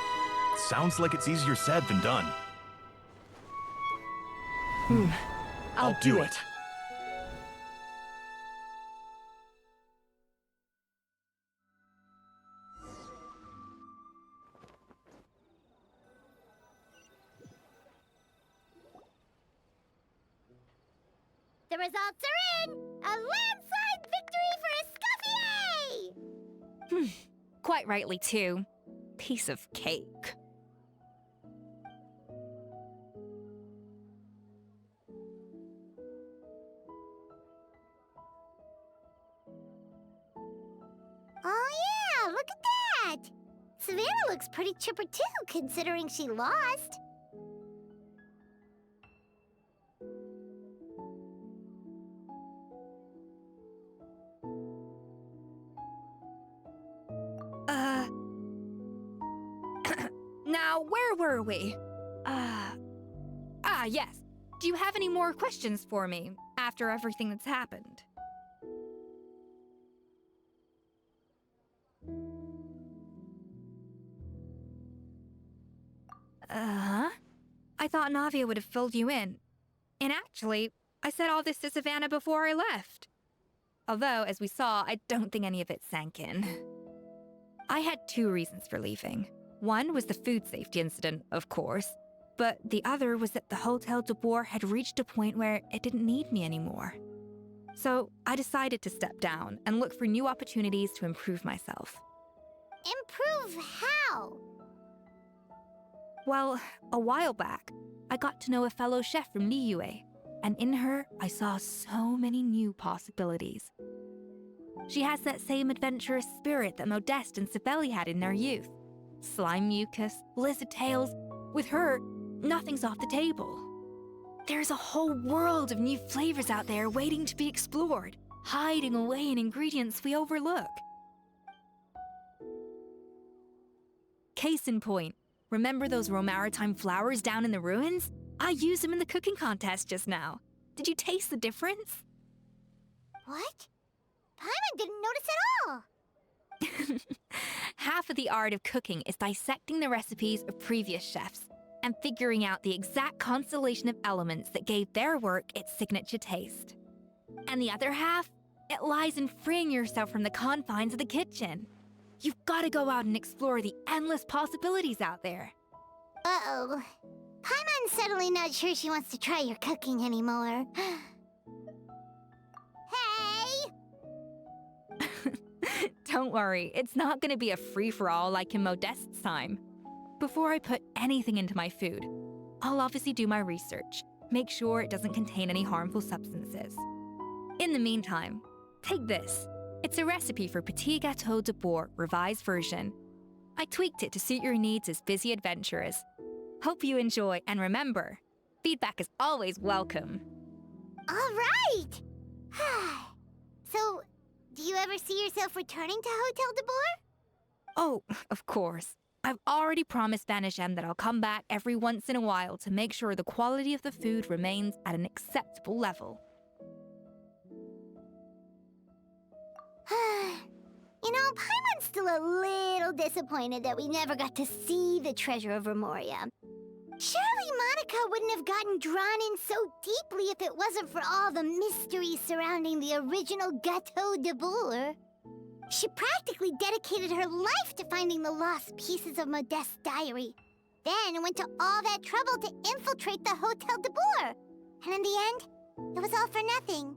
Speaker 19: Sounds like it's easier said than done.
Speaker 1: I'll do it.
Speaker 3: The results are in! A landslide victory for Eskofье!
Speaker 7: Quite rightly, too. Piece of cake.
Speaker 3: Oh yeah, look at that! Savannah looks pretty chipper too, considering she lost.
Speaker 7: Now, where were we? Yes. Do you have any more questions for me after everything that's happened? I thought Navia would have filled you in. And actually, I said all this to Savannah before I left. Although, as we saw, I don't think any of it sank in. I had two reasons for leaving. One was the food safety incident, of course, but the other was that the Hotel de Boer had reached a point where it didn't need me anymore. So I decided to step down and look for new opportunities to improve myself.
Speaker 3: Improve how?
Speaker 7: Well, a while back, I got to know a fellow chef from Liyue, and in her, I saw so many new possibilities. She has that same adventurous spirit that Modeste and Sibeli had in their youth. Slime mucus, lizard tails. With her, nothing's off the table. There's a whole world of new flavors out there waiting to be explored, hiding away in ingredients we overlook. Case in point, remember those Romaritime flowers down in the ruins? I used them in the cooking contest just now. Did you taste the difference?
Speaker 3: What? Paimon didn't notice at all.
Speaker 7: Half of the art of cooking is dissecting the recipes of previous chefs and figuring out the exact constellation of elements that gave their work its signature taste. And the other half, it lies in freeing yourself from the confines of the kitchen. You've got to go out and explore the endless possibilities out there.
Speaker 3: Uh-oh. Paimon's suddenly not sure she wants to try your cooking anymore. Hey!
Speaker 7: Don't worry, it's not going to be a free-for-all like in Modeste's time. Before I put anything into my food, I'll obviously do my research, make sure it doesn't contain any harmful substances. In the meantime, take this. It's a recipe for Petit Gâteau de Boer revised version. I tweaked it to suit your needs as busy adventurers. Hope you enjoy, and remember, feedback is always welcome.
Speaker 3: All right! So, do you ever see yourself returning to Hotel de Boer?
Speaker 7: Oh, of course. I've already promised Vanishem that I'll come back every once in a while to make sure the quality of the food remains at an acceptable level.
Speaker 3: You know, Paimon's still a little disappointed that we never got to see the treasure of Remoria. Surely Monica wouldn't have gotten drawn in so deeply if it wasn't for all the mystery surrounding the original Gâteau de Boer. She practically dedicated her life to finding the lost pieces of Modeste's diary, then went to all that trouble to infiltrate the Hotel de Boer. And in the end, it was all for nothing.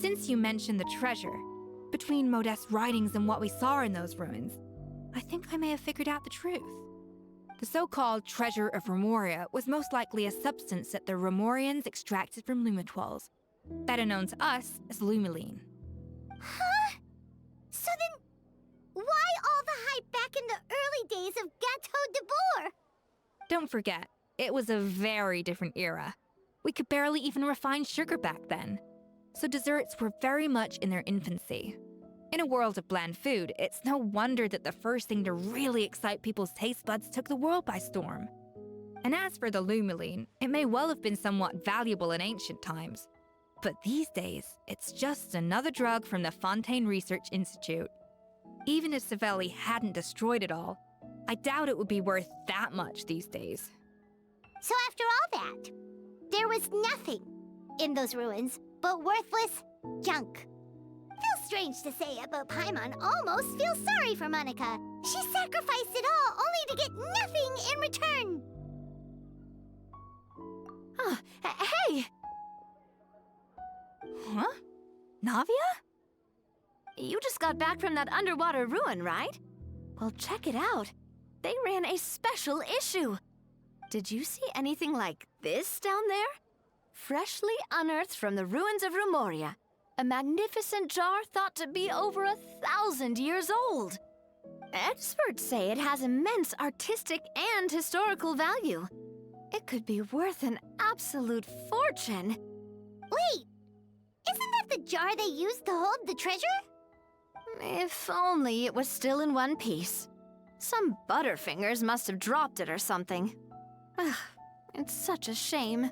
Speaker 7: Since you mentioned the treasure, between Modeste's writings and what we saw in those ruins, I think I may have figured out the truth. The so-called treasure of Remoria was most likely a substance that the Remorians extracted from lumitoiles, better known to us as lumiline.
Speaker 3: Huh? So then, why all the hype back in the early days of Gâteau de Bourg?
Speaker 11: Don't forget, it was a very different era. We could barely even refine sugar back then. So desserts were very much in their infancy. In a world of bland food, it's no wonder that the first thing to really excite people's taste buds took the world by storm. And as for the lumeline, it may well have been somewhat valuable in ancient times. But these days, it's just another drug from the Fontaine Research Institute. Even if Savelli hadn't destroyed it all, I doubt it would be worth that much these days.
Speaker 3: So after all that, there was nothing in those ruins but worthless junk. Feels strange to say it, but Paimon almost feels sorry for Monica. She sacrificed it all only to get nothing in return.
Speaker 4: Hey! Huh? Navia? You just got back from that underwater ruin, right? Well, check it out. They ran a special issue. Did you see anything like this down there? Freshly unearthed from the ruins of Rumoria. A magnificent jar thought to be over 1,000 years old. Experts say it has immense artistic and historical value. It could be worth an absolute fortune.
Speaker 3: Wait, isn't that the jar they used to hold the treasure?
Speaker 4: If only it was still in one piece. Some butterfingers must have dropped it or something. Ugh, it's such a shame.